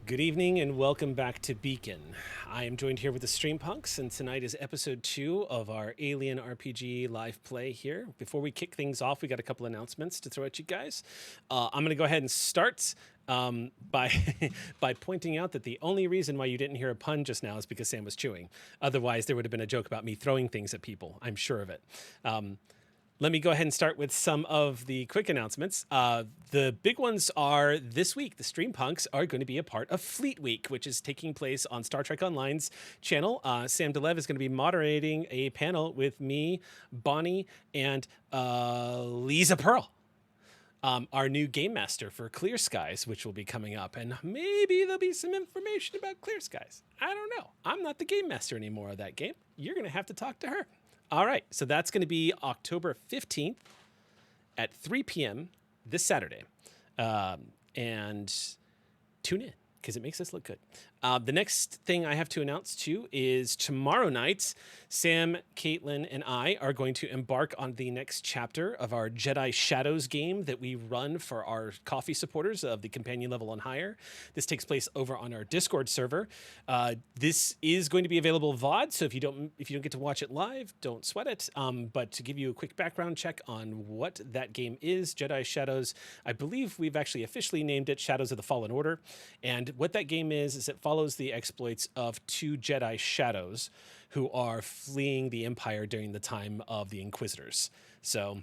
Good evening and welcome back to Beacon. I am joined here with the Stream Punks, and tonight is episode 2 of our Alien RPG live play here. Before we kick things off, we got a couple announcements to throw at you guys. I'm going to go ahead and start by by pointing out that the only reason why you didn't hear a pun just now is because Sam was chewing. Otherwise, there would have been a joke about me throwing things at people. I'm sure of it. Let me go ahead and start with some of the quick announcements. The big ones are this week. The Stream Punks are going to be a part of Fleet Week, which is taking place on Star Trek Online's channel. Sam DeLev is going to be moderating a panel with me, Bonnie, and Lisa Pearl, our new game master for Clear Skies, which will be coming up. And maybe there'll be some information about Clear Skies. I don't know. I'm not the game master anymore of that game. You're going to have to talk to her. All right, so that's going to be October 15th at 3 p.m. this Saturday. And tune in, because it makes us look good. The next thing I have to announce, too, is tomorrow night, Sam, Caitlin, and I are going to embark on the next chapter of our Jedi Shadows game that we run for our coffee supporters of the companion level and higher. This takes place over on our Discord server. This is going to be available VOD, so if you don't get to watch it live, don't sweat it. But to give you a quick background check on what that game is, Jedi Shadows, I believe we've actually officially named it Shadows of the Fallen Order. And what that game is it follows the exploits of 2 Jedi Shadows who are fleeing the Empire during the time of the Inquisitors. So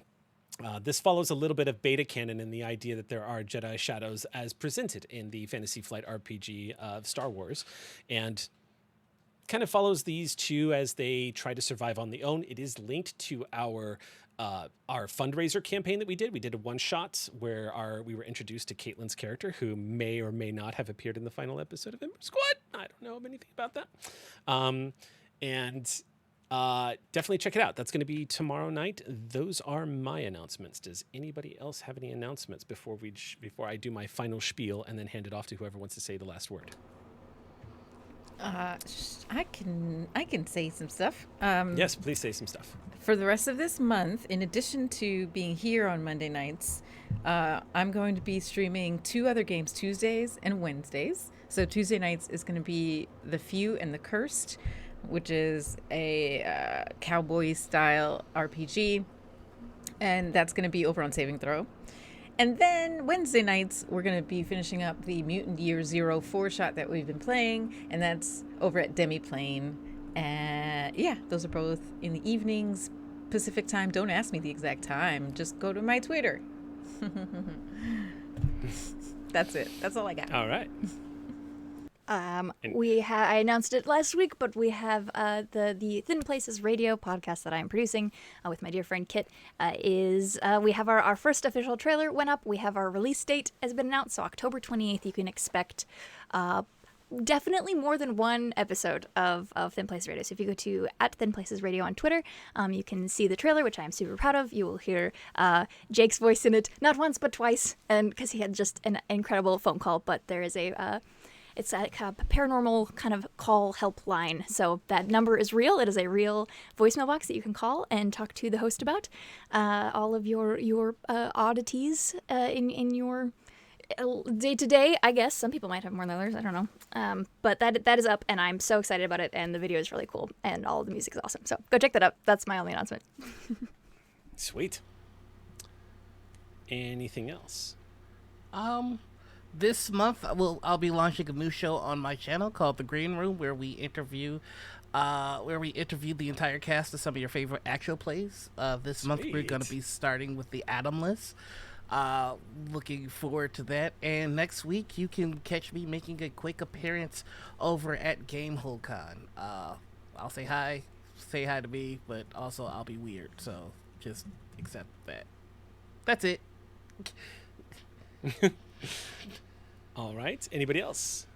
this follows a little bit of beta canon in the idea that there are Jedi Shadows as presented in the Fantasy Flight RPG of Star Wars. And kind of follows these 2 as they try to survive on their own. It is linked to our fundraiser campaign that we did. We did a one-shot where we were introduced to Caitlin's character, who may or may not have appeared in the final episode of Ember Squad. I don't know anything about that. Definitely check it out. That's going to be tomorrow night. Those are my announcements. Does anybody else have any announcements before I do my final spiel and then hand it off to whoever wants to say the last word? I can say some stuff. Yes, please say some stuff. For the rest of this month, in addition to being here on Monday nights, I'm going to be streaming 2 other games Tuesdays and Wednesdays. So Tuesday nights is going to be The Few and the Cursed, which is a cowboy-style RPG, and that's going to be over on Saving Throw. And then Wednesday nights, we're going to be finishing up the Mutant Year Zero 4-shot that we've been playing, and that's over at Demiplane. And yeah, those are both in the evenings, Pacific time. Don't ask me the exact time. Just go to my Twitter. That's it. That's all I got. All right. I announced it last week, but we have the Thin Places Radio podcast that I'm producing with my dear friend Kit. We have our first official trailer went up. We have our release date has been announced, so October 28th. You can expect definitely more than one episode of Thin Places Radio. So if you go to @ThinPlacesRadio on Twitter, you can see the trailer, which I'm super proud of. You will hear Jake's voice in it, not once but twice, and because he had just an incredible phone call. But there is it's a paranormal kind of call helpline. So that number is real. It is a real voicemail box that you can call and talk to the host about all of your oddities in your day to day. I guess some people might have more than others. I don't know. But that is up, and I'm so excited about it. And the video is really cool, and all of the music is awesome. So go check that out. That's my only announcement. Sweet. Anything else? This month, I'll be launching a new show on my channel called The Green Room, where we interview the entire cast of some of your favorite actual plays. This month, we're going to be starting with The Atomless. Looking forward to that. And next week, you can catch me making a quick appearance over at GameholeCon. I'll say hi to me, but also I'll be weird, so just accept that. That's it. All right. Anybody else?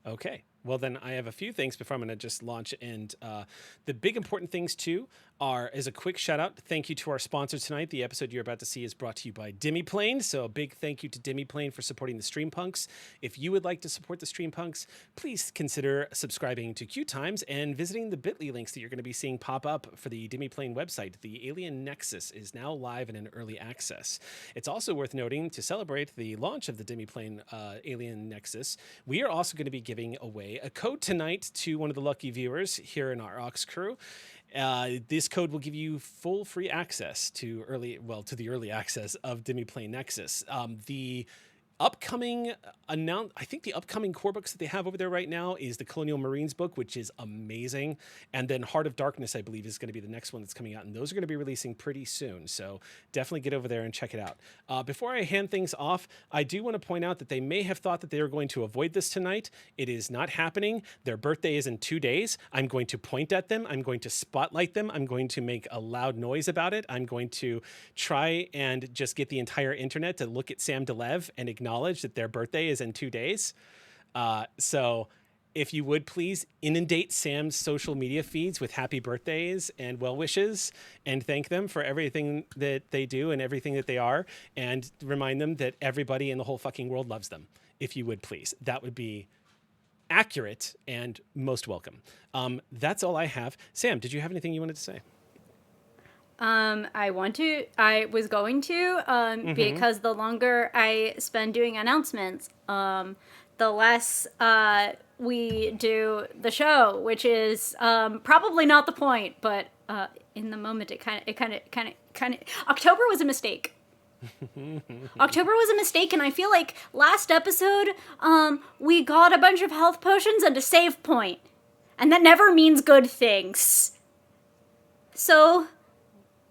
Okay. Well, then I have a few things before I'm going to just launch. And the big important things, too, As a quick shout out, thank you to our sponsor tonight. The episode you're about to see is brought to you by Demiplane. So a big thank you to Demiplane for supporting the Streampunks. If you would like to support the Streampunks, please consider subscribing to QueueTimes and visiting the bit.ly links that you're going to be seeing pop up for the Demiplane website. The Alien Nexus is now live and in early access. It's also worth noting, to celebrate the launch of the Demiplane Alien Nexus, we are also going to be giving away a code tonight to one of the lucky viewers here in our Ox crew. This code will give you full free access to the early access of Demiplane Nexus. The upcoming I think the upcoming core books that they have over there right now is the Colonial Marines book, which is amazing, and then Heart of Darkness, I believe, is going to be the next one that's coming out, and those are going to be releasing pretty soon, so definitely get over there and check it out. Before I hand things off, I do want to point out that they may have thought that they were going to avoid this tonight. It is not happening. Their birthday is in 2 days. I'm going to point at them. I'm going to spotlight them. I'm going to make a loud noise about it. I'm going to try and just get the entire internet to look at Sam DeLev and acknowledge that their birthday is in 2 days. So if you would please inundate Sam's social media feeds with happy birthdays and well wishes, and thank them for everything that they do and everything that they are, and remind them that everybody in the whole fucking world loves them. If you would please, that would be accurate and most welcome. That's all I have. Sam, did you have anything you wanted to say? I was going to, because the longer I spend doing announcements, the less, we do the show, which is, probably not the point, but, in the moment, October was a mistake. October was a mistake, and I feel like last episode, we got a bunch of health potions and a save point, and that never means good things. So,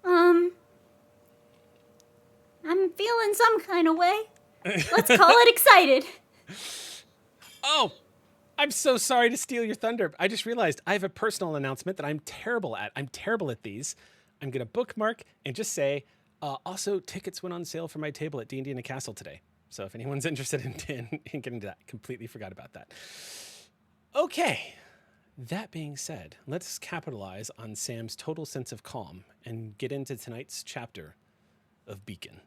I'm feeling some kind of way. Let's call it excited. Oh, I'm so sorry to steal your thunder. I just realized I have a personal announcement that I'm terrible at. I'm terrible at these. I'm going to bookmark and just say, also, tickets went on sale for my table at D&D in a Castle today. So if anyone's interested in getting to that, completely forgot about that. Okay. That being said, let's capitalize on Sam's total sense of calm and get into tonight's chapter of Beacon.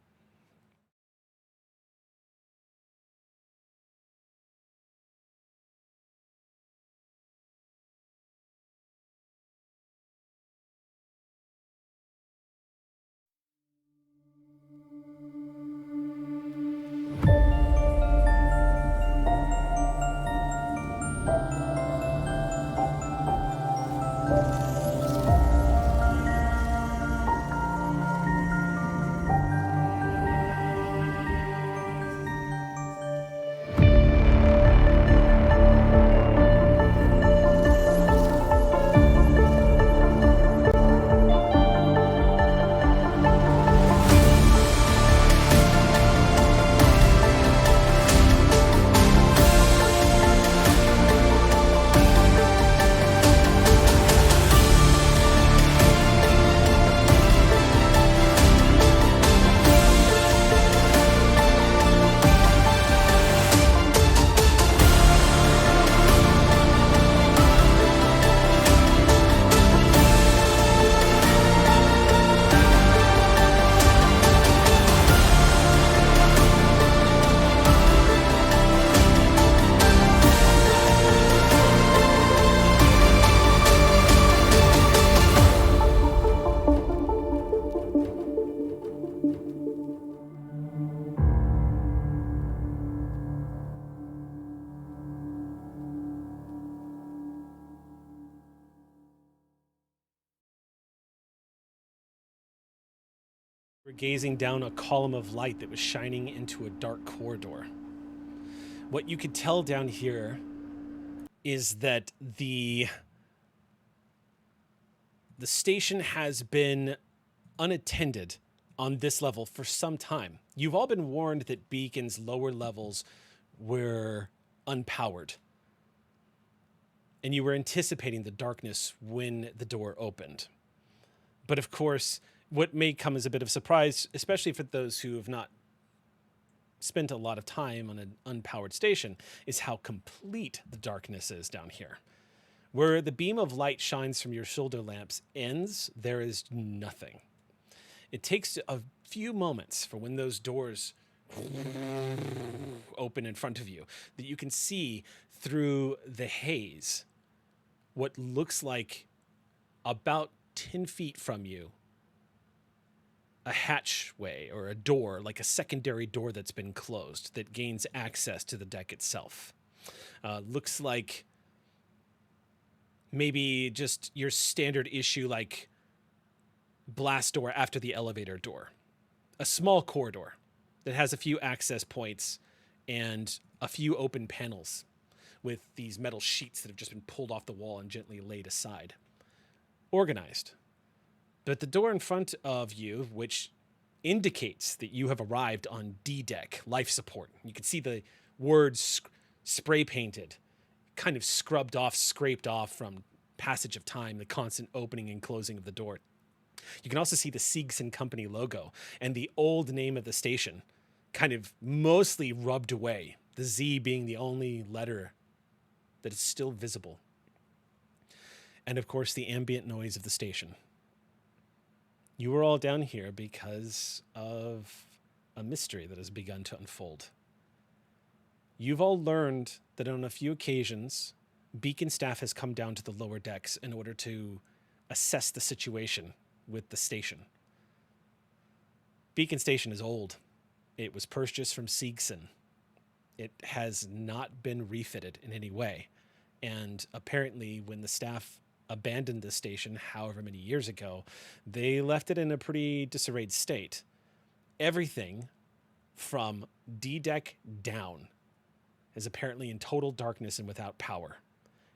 We're gazing down a column of light that was shining into a dark corridor. What you could tell down here is that the station has been unattended on this level for some time. You've all been warned that Beacon's lower levels were unpowered, and you were anticipating the darkness when the door opened. But of course, what may come as a bit of surprise, especially for those who have not spent a lot of time on an unpowered station, is how complete the darkness is down here. Where the beam of light shines from your shoulder lamps ends, there is nothing. It takes a few moments for when those doors open in front of you that you can see through the haze what looks like about 10 feet from you a hatchway or a door, like a secondary door that's been closed that gains access to the deck itself. Looks like maybe just your standard issue like blast door after the elevator door. A small corridor that has a few access points and a few open panels with these metal sheets that have just been pulled off the wall and gently laid aside. Organized. But the door in front of you, which indicates that you have arrived on D deck, life support. You can see the words spray painted, kind of scrubbed off, scraped off from passage of time, the constant opening and closing of the door. You can also see the Siegs and Company logo and the old name of the station kind of mostly rubbed away, the Z being the only letter that is still visible. And of course, the ambient noise of the station. You are all down here because of a mystery that has begun to unfold. You've all learned that on a few occasions, Beacon staff has come down to the lower decks in order to assess the situation with the station. Beacon Station is old. It was purchased from Siegson. It has not been refitted in any way. And apparently when the staff abandoned the station however many years ago, they left it in a pretty disarrayed state. Everything from D deck down is apparently in total darkness and without power.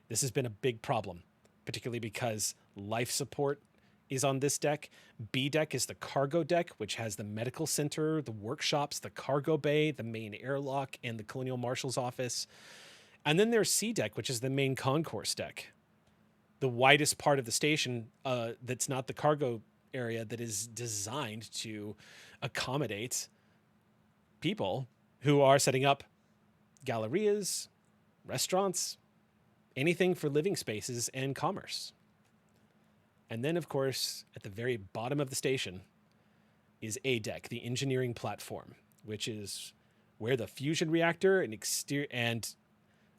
This has been a big problem, particularly because life support is on this deck. B deck is the cargo deck, which has the medical center, the workshops, the cargo bay, the main airlock, and the Colonial Marshal's office. And then there's C deck, which is the main concourse deck, the widest part of the station that's not the cargo area, that is designed to accommodate people who are setting up gallerias, restaurants, anything for living spaces and commerce. And then, of course, at the very bottom of the station is A deck, the engineering platform, which is where the fusion reactor and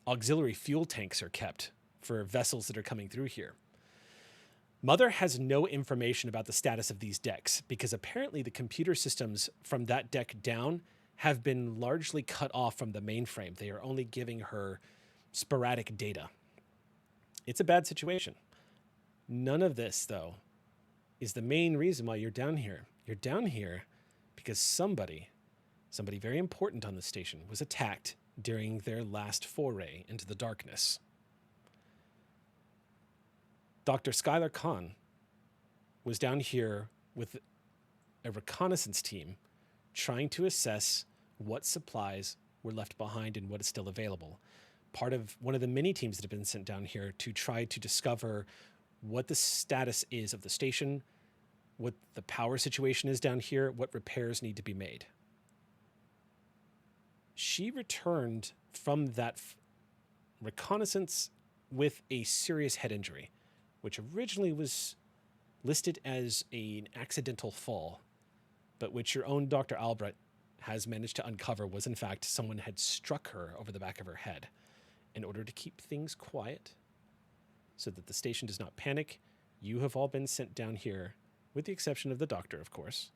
auxiliary fuel tanks are kept for vessels that are coming through here. Mother has no information about the status of these decks because apparently the computer systems from that deck down have been largely cut off from the mainframe. They are only giving her sporadic data. It's a bad situation. None of this, though, is the main reason why you're down here. You're down here because somebody very important on the station, was attacked during their last foray into the darkness. Dr. Skylar Khan was down here with a reconnaissance team trying to assess what supplies were left behind and what is still available. Part of one of the many teams that have been sent down here to try to discover what the status is of the station, what the power situation is down here, what repairs need to be made. She returned from that reconnaissance with a serious head injury, which originally was listed as an accidental fall, but which your own Dr. Albrecht has managed to uncover was in fact someone had struck her over the back of her head. In order to keep things quiet, so that the station does not panic, you have all been sent down here, with the exception of the doctor, of course,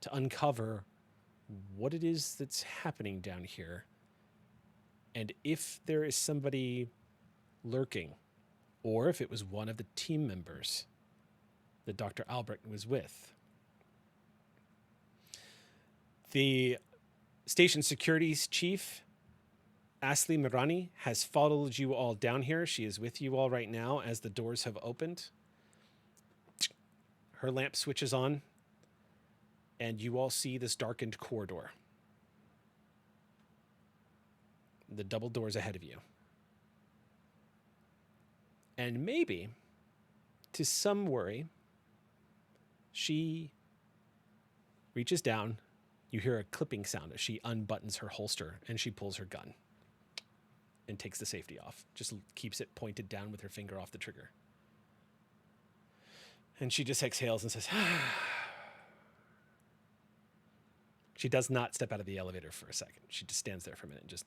to uncover what it is that's happening down here, and if there is somebody lurking, or if it was one of the team members that Dr. Albrecht was with. The station securities chief, Asli Mirani, has followed you all down here. She is with you all right now as the doors have opened. Her lamp switches on, and you all see this darkened corridor. The double doors ahead of you. And maybe, to some worry, she reaches down. You hear a clipping sound as she unbuttons her holster and she pulls her gun. and takes the safety off. Just keeps it pointed down with her finger off the trigger. And she just exhales and says, She does not step out of the elevator for a second. She just stands there for a minute and just...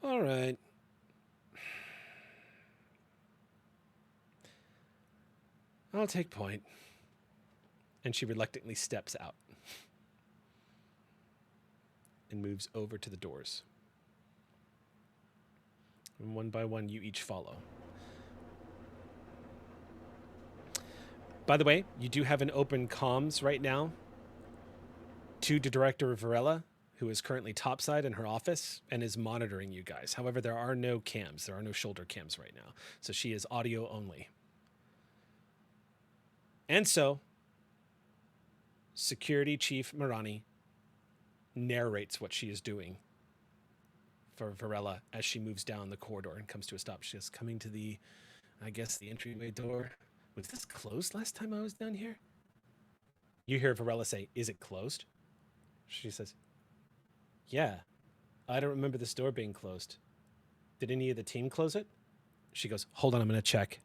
All right. I'll take point. And she reluctantly steps out and moves over to the doors. And one by one, you each follow. By the way, you do have an open comms right now to Director Varela, who is currently topside in her office and is monitoring you guys. However, there are no cams. There are no shoulder cams right now. So she is audio only. And so, Security Chief Marani narrates what she is doing for Varela as she moves down the corridor and comes to a stop. She is coming to the entryway door. Was this closed last time I was down here? You hear Varela say, "Is it closed?" She says, "Yeah, I don't remember this door being closed. Did any of the team close it?" She goes, "Hold on, I'm going to check."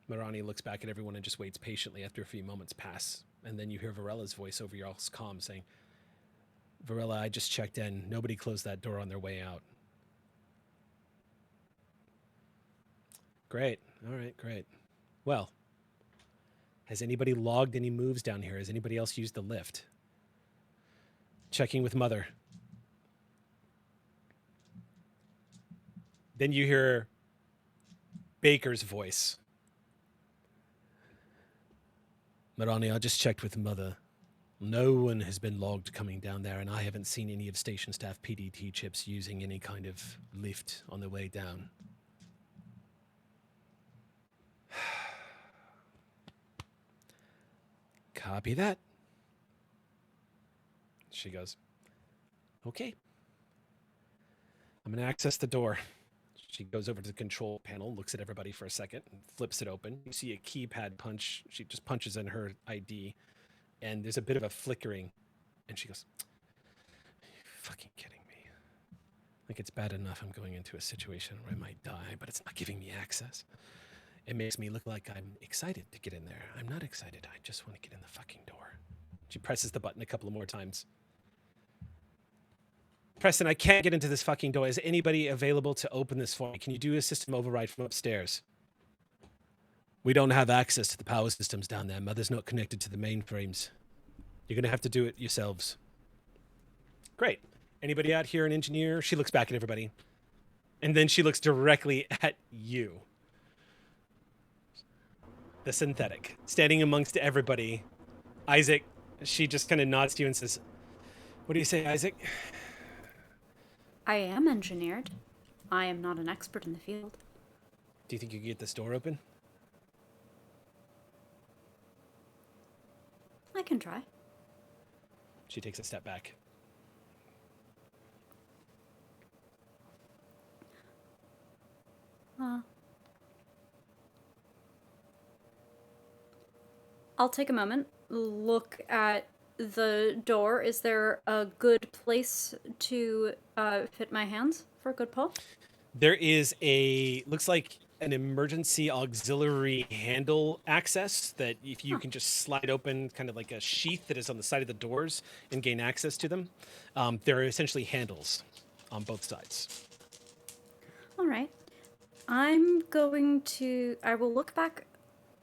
Marani looks back at everyone and just waits patiently after a few moments pass. And then you hear Varela's voice over your all's comm saying, "Varela, I just checked in. Nobody closed that door on their way out." Great. All right, great. Well, has anybody logged any moves down here? Has anybody else used the lift? Checking with Mother. Then you hear Baker's voice. "Marani, I just checked with Mother. No one has been logged coming down there, and I haven't seen any of station staff PDT chips using any kind of lift on their way down." "Copy that." She goes, "Okay. I'm going to access the door." She goes over to the control panel, looks at everybody for a second, and flips it open. You see a keypad punch. She just punches in her ID, and there's a bit of a flickering. And she goes, "Are you fucking kidding me? Like, it's bad enough I'm going into a situation where I might die, but it's not giving me access. It makes me look like I'm excited to get in there. I'm not excited. I just want to get in the fucking door." She presses the button a couple of more times. "Preston, I can't get into this fucking door. Is anybody available to open this for me? Can you do a system override from upstairs?" "We don't have access to the power systems down there. Mother's not connected to the mainframes. You're going to have to do it yourselves." "Great. Anybody out here an engineer?" She looks back at everybody. And then she looks directly at you. The synthetic, standing amongst everybody. Isaac, she just kind of nods to you and says, "What do you say, Isaac?" I am engineered. I am not an expert in the field. "Do you think you can get this door open?" I can try. She takes a step back. I'll take a moment, look at the door. Is there a good place to fit my hands for a good pull? There is looks like an emergency auxiliary handle access that if you can just slide open, kind of like a sheath that is on the side of the doors and gain access to them. There are essentially handles on both sides. All right. I will look back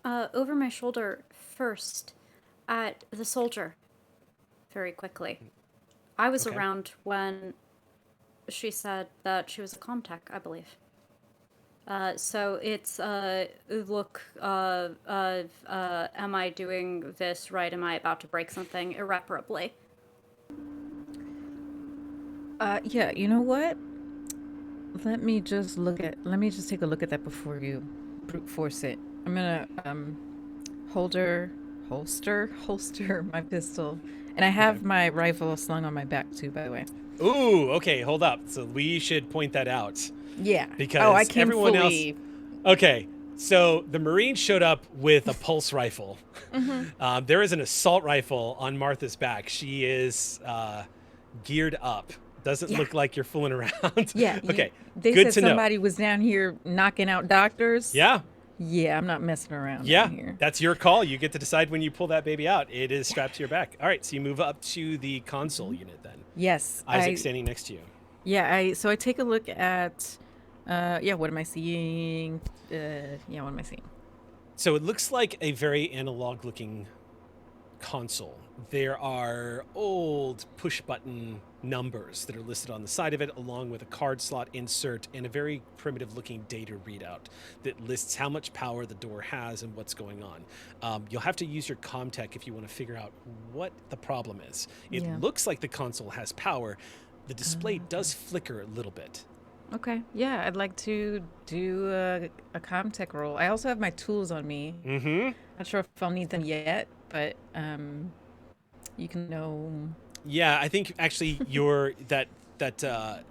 over my shoulder first at the soldier very quickly. I was Okay. around when she said that she was a comm tech, I believe. So it's look am I doing this right? Am I about to break something irreparably? Yeah, you know what? Let me just take a look at that before you brute force it. I'm gonna holster my pistol. And I have my rifle slung on my back too, by the way. Ooh, okay, hold up. So we should point that out. Yeah. Because I came everyone fully... else... Okay, So the Marine showed up with a pulse rifle. There is an assault rifle on Martha's back. She is geared up. Doesn't look like you're fooling around. Yeah. Okay. They Good said to somebody was down here knocking out doctors. know. Yeah. Yeah, I'm not messing around Yeah. down here. That's your call. You get to decide when you pull that baby out. It is strapped to your back. All right. So you move up to the console unit then. Yes. Isaac standing next to you. Yeah, so I take a look at what am I seeing? What am I seeing? So it looks like a very analog looking console. There are old push button numbers that are listed on the side of it, along with a card slot insert and a very primitive looking data readout that lists how much power the door has and what's going on. You'll have to use your CommTech if you want to figure out what the problem is. It looks like the console has power. The display does flicker a little bit. Okay. Yeah, I'd like to do a CommTech roll. I also have my tools on me. Mm-hmm. Not sure if I'll need them yet, but you can know. Yeah, I think actually your that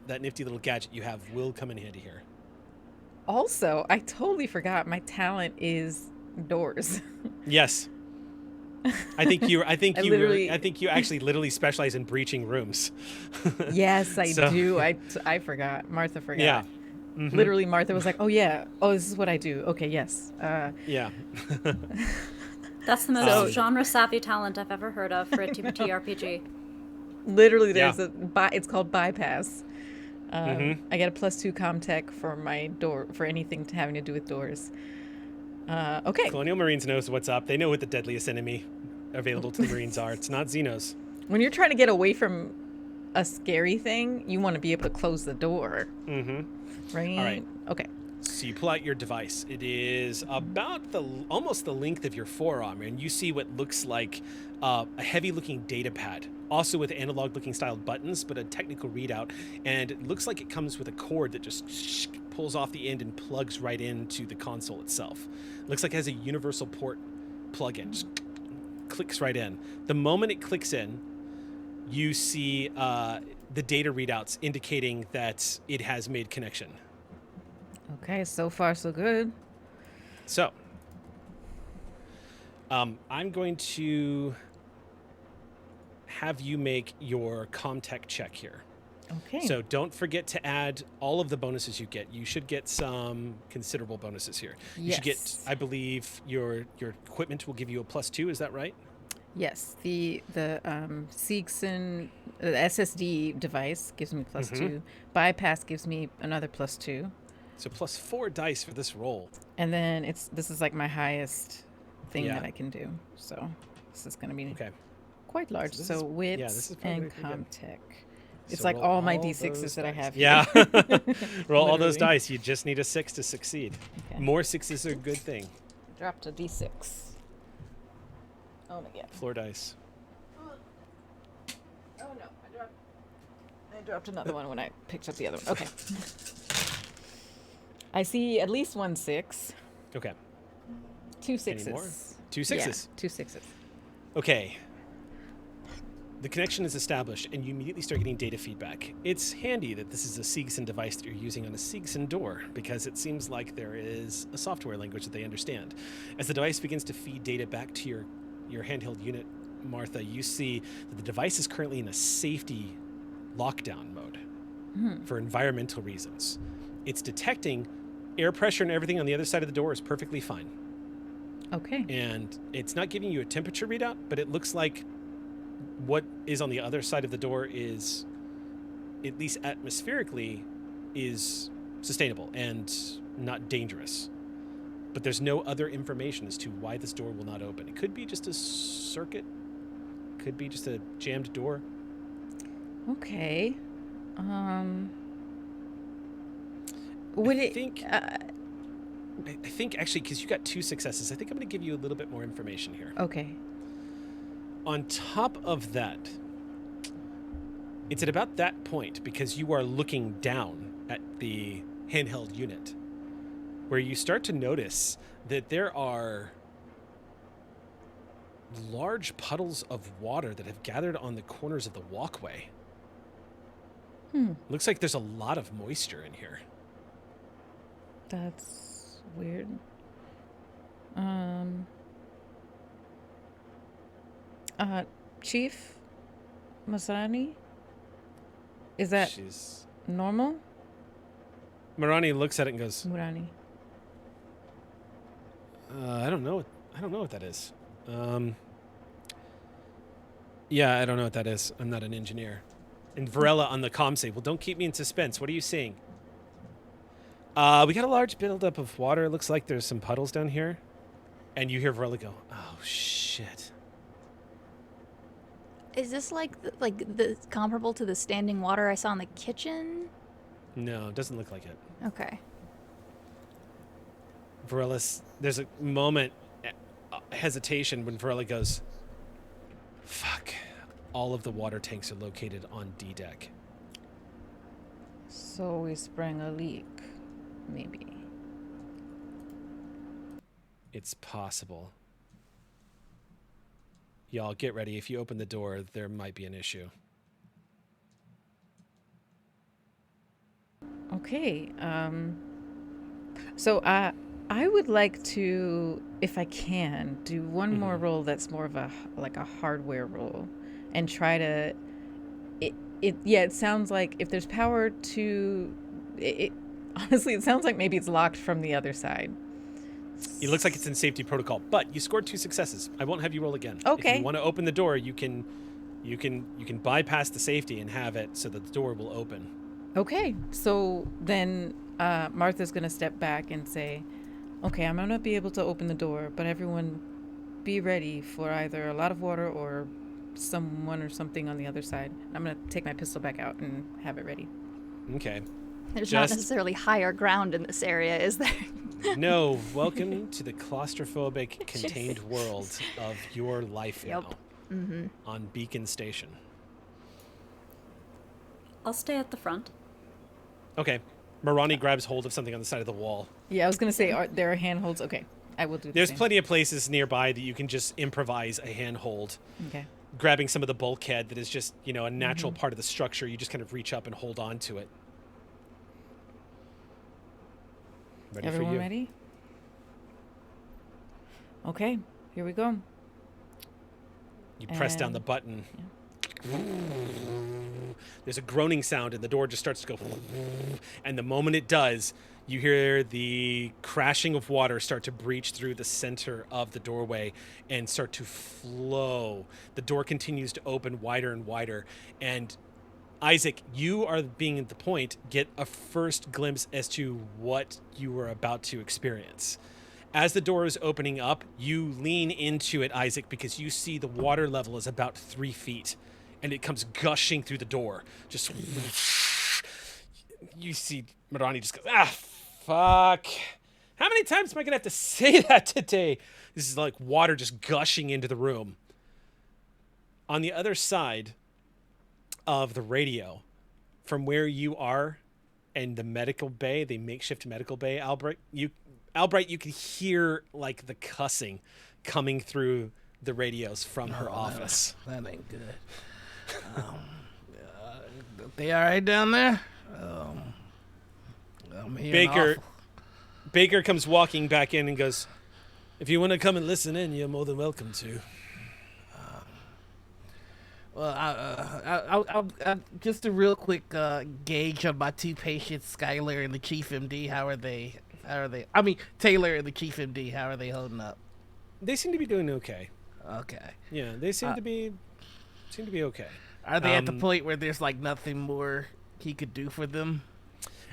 nifty little gadget you have will come in handy here. Also, I totally forgot my talent is doors. Yes. I think you actually literally specialize in breaching rooms. Yes, I do. I forgot. Martha forgot. Yeah. Mm-hmm. Literally, Martha was like, "Oh yeah, oh this is what I do." Okay, yes. Yeah. That's the most genre savvy talent I've ever heard of for a TRPG. Literally, there's it's called bypass. I get a +2 CommTech for my door for anything having to do with doors. Okay. Colonial Marines knows what's up. They know what the deadliest enemy available to the Marines are. It's not Xenos. When you're trying to get away from a scary thing, you want to be able to close the door. Mm-hmm. Right? All right. Okay. So you pull out your device. It is about almost the length of your forearm, and you see what looks like a heavy-looking data pad, also with analog-looking styled buttons, but a technical readout. And it looks like it comes with a cord that just pulls off the end and plugs right into the console itself. It looks like it has a universal port plug-in. Just clicks right in. The moment it clicks in, you see the data readouts indicating that it has made connection. Okay, so far so good. So, I'm going to have you make your CommTech check here. Okay. So don't forget to add all of the bonuses you get. You should get some considerable bonuses here. You should get, I believe, your equipment will give you a +2. Is that right? Yes, the Seegson SSD device gives me +2. Bypass gives me another +2. So +4 dice for this roll. And then this is like my highest thing that I can do. So this is going to be quite large. So wits and CommTech. It's So like roll all my all D6s those that I dice. have Yeah. here. Roll all those Literally. dice. You just need a 6 to succeed. Okay. More 6s are a good thing. Dropped a D6. Oh my god. Floor dice. Oh no, I dropped another one when I picked up the other one. Okay. I see at least 1 6. Okay. 2 6s. Any more? 2 6s. Yeah, 2 6s. Okay. The connection is established, and you immediately start getting data feedback. It's handy that this is a Seegson device that you're using on a Seegson door, because it seems like there is a software language that they understand. As the device begins to feed data back to your handheld unit, Martha, you see that the device is currently in a safety lockdown mode for environmental reasons. It's detecting air pressure and everything on the other side of the door is perfectly fine. Okay. And it's not giving you a temperature readout, but it looks like what is on the other side of the door is, at least atmospherically, is sustainable and not dangerous. But there's no other information as to why this door will not open. It could be just a circuit. Could be just a jammed door. Okay. I think actually, because you got 2 successes, I think I'm going to give you a little bit more information here. Okay. On top of that, it's at about that point, because you are looking down at the handheld unit, where you start to notice that there are large puddles of water that have gathered on the corners of the walkway. Looks like there's a lot of moisture in here. That's weird. Um. Chief Masani? Is that She's normal? Marani looks at it and goes, Murani. I don't know. I don't know what that is. Yeah, I don't know what that is. I'm not an engineer. And Varela on the comm say, well, don't keep me in suspense. What are you seeing? We got a large buildup of water. It looks like there's some puddles down here. And you hear Varela go, oh, shit. Is this like the comparable to the standing water I saw in the kitchen? No, it doesn't look like it. Okay. Varela's, there's a moment, hesitation when Varela goes, fuck. All of the water tanks are located on D deck. So we sprang a leak, maybe. It's possible. Y'all get ready. If you open the door, there might be an issue. Okay. So I would like to, if I can, do one more roll that's more of a hardware roll, and try to. It sounds like if there's power to, honestly, it sounds like maybe it's locked from the other side. It looks like it's in safety protocol, but you scored 2 successes. I won't have you roll again. Okay. If you want to open the door, you can bypass the safety and have it so that the door will open. Okay, so then Martha's gonna step back and say, okay, I'm gonna be able to open the door, but everyone be ready for either a lot of water or someone or something on the other side. I'm gonna take my pistol back out and have it ready. Okay. There's not necessarily higher ground in this area, is there? No, welcome to the claustrophobic, contained world of your life now. On Beacon Station. I'll stay at the front. Okay. Marani grabs hold of something on the side of the wall. Yeah, I was gonna say, there are handholds. Okay, I will do the There's same. plenty of places nearby that you can just improvise a handhold. Okay. Grabbing some of the bulkhead that is just, a natural part of the structure. You just kind of reach up and hold on to it. Ready Everyone for you. ready? Okay, here we go. You press down the And- button. There's a groaning sound and the door just starts to go. And the moment it does, you hear the crashing of water start to breach through the center of the doorway and start to flow. The door continues to open wider and wider. And Isaac, you are being at the point, get a first glimpse as to what you were about to experience. As the door is opening up, you lean into it, Isaac, because you see the water level is about 3 feet, and it comes gushing through the door. Just you see Marani just goes, fuck. How many times am I going to have to say that today? This is like water just gushing into the room. On the other side of the radio, from where you are and the medical bay, the makeshift medical bay, Albright, you can hear like the cussing coming through the radios from her office. That ain't good. They all right down there? I'm hearing Baker comes walking back in and goes, if you want to come and listen in, you're more than welcome to. Well, I'll just a real quick gauge of my 2 patients, Skylar and the Chief MD. How are they? I mean, Taylor and the Chief MD. How are they holding up? They seem to be doing okay. Okay. Yeah, they seem to be okay. Are they at the point where there's like nothing more he could do for them?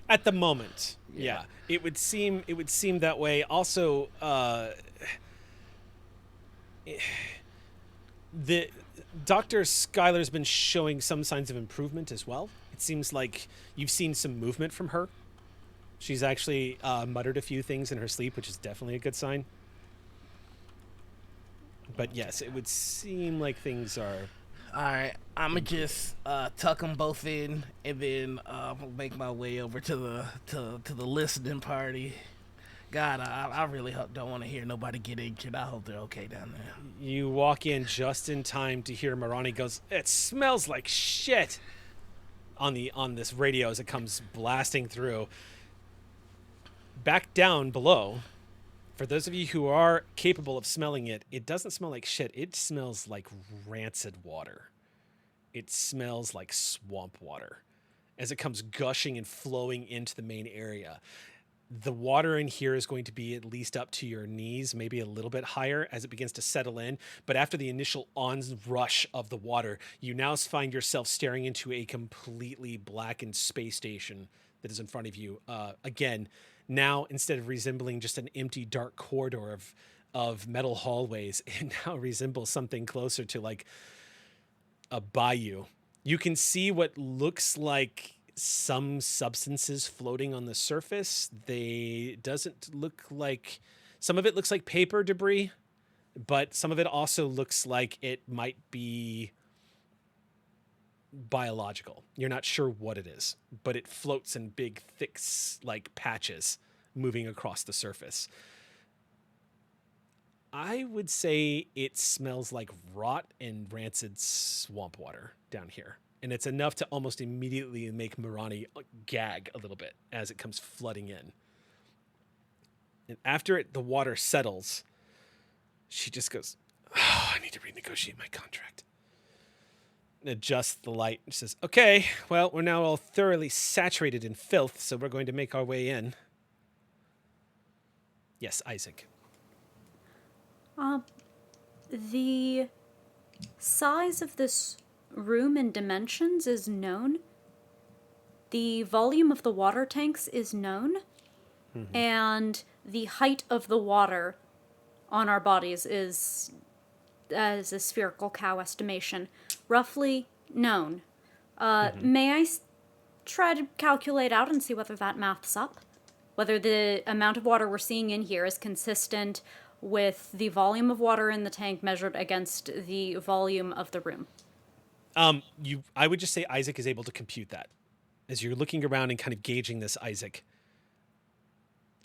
At the moment, Yeah. it would seem that way. Also, the Dr. Skylar's been showing some signs of improvement as well. It seems like you've seen some movement from her. She's actually muttered a few things in her sleep, which is definitely a good sign. But yes, it would seem like things are. All right, I'm gonna just tuck them both in, and then make my way over to the listening party. God, I really don't want to hear nobody get injured. I hope they're okay down there. You walk in just in time to hear Marani goes, "It smells like shit," on this radio as it comes blasting through. Back down below, For those of you who are capable of smelling it, it doesn't smell like shit. It smells like rancid water. It smells like swamp water as it comes gushing and flowing into the main area. The water in here is going to be at least up to your knees, maybe a little bit higher as it begins to settle in. But after the initial onrush of the water, you now find yourself staring into a completely blackened space station that is in front of you. Again, now instead of resembling just an empty dark corridor of metal hallways, it now resembles something closer to like a bayou. You can see what looks like some substances floating on the surface. They doesn't look like, some of it looks like paper debris, but some of it also looks like it might be biological. You're not sure what it is, but it floats in big, thick, like patches moving across the surface. I would say it smells like rot and rancid swamp water down here. And it's enough to almost immediately make Mirani gag a little bit as it comes flooding in. And after the water settles, she just goes, "Oh, I need to renegotiate my contract." And adjusts the light and says, "Okay, well, we're now all thoroughly saturated in filth, so we're going to make our way in." Yes, Isaac. The size of this room and dimensions is known. The volume of the water tanks is known. Mm-hmm. And the height of the water on our bodies is, as a spherical cow estimation, roughly known. May I try to calculate out and see whether that math's up? Whether the amount of water we're seeing in here is consistent with the volume of water in the tank measured against the volume of the room. I would just say Isaac is able to compute that. As you're looking around and kind of gauging this, Isaac,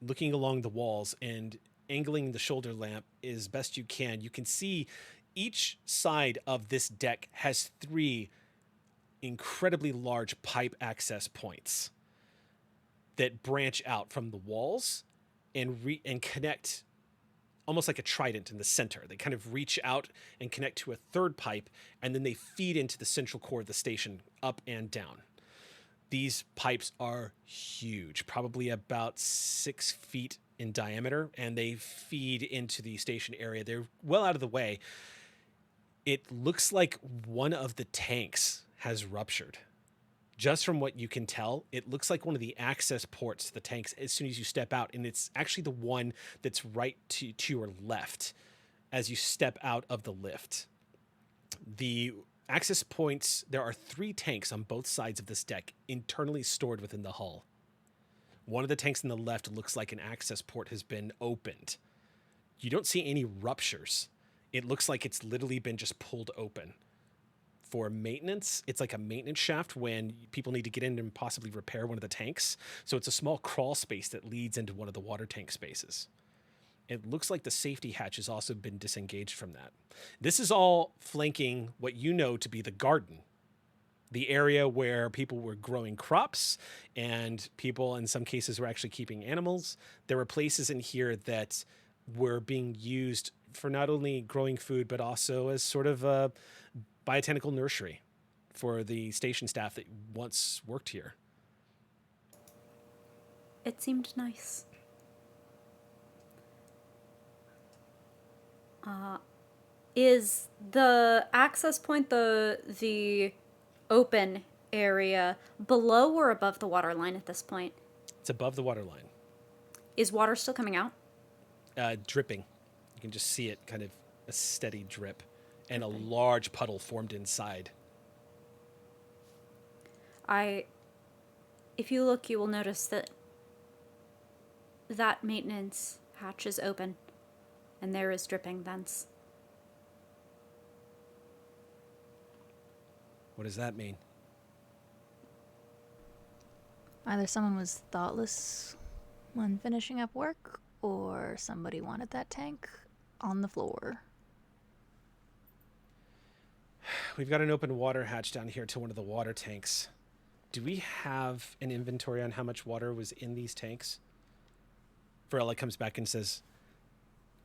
looking along the walls and angling the shoulder lamp as best you can see each side of this deck has 3 incredibly large pipe access points that branch out from the walls and connect almost like a trident in the center. They kind of reach out and connect to a third pipe, and then they feed into the central core of the station up and down. These pipes are huge, probably about 6 feet in diameter, and they feed into the station area. They're well out of the way. It looks like one of the tanks has ruptured. Just from what you can tell, it looks like one of the access ports to the tanks as soon as you step out, and it's actually the one that's right to your left as you step out of the lift. The access points, there are 3 tanks on both sides of this deck internally stored within the hull. One of the tanks on the left looks like an access port has been opened. You don't see any ruptures. It looks like it's literally been just pulled open. For maintenance, it's like a maintenance shaft when people need to get in and possibly repair one of the tanks. So it's a small crawl space that leads into one of the water tank spaces. It looks like the safety hatch has also been disengaged from that. This is all flanking what you know to be the garden, the area where people were growing crops and people in some cases were actually keeping animals. There were places in here that were being used for not only growing food, but also as sort of a botanical nursery for the station staff that once worked here. It seemed nice. Is the access point the open area below or above the water line at this point? It's above the water line. Is water still coming out? Dripping. You can just see it, kind of a steady drip, and a large puddle formed inside. If you look, you will notice that maintenance hatch is open, and there is dripping thence. What does that mean? Either someone was thoughtless when finishing up work, or somebody wanted that tank on the floor. We've got an open water hatch down here to one of the water tanks. Do we have an inventory on how much water was in these tanks? Varela comes back and says,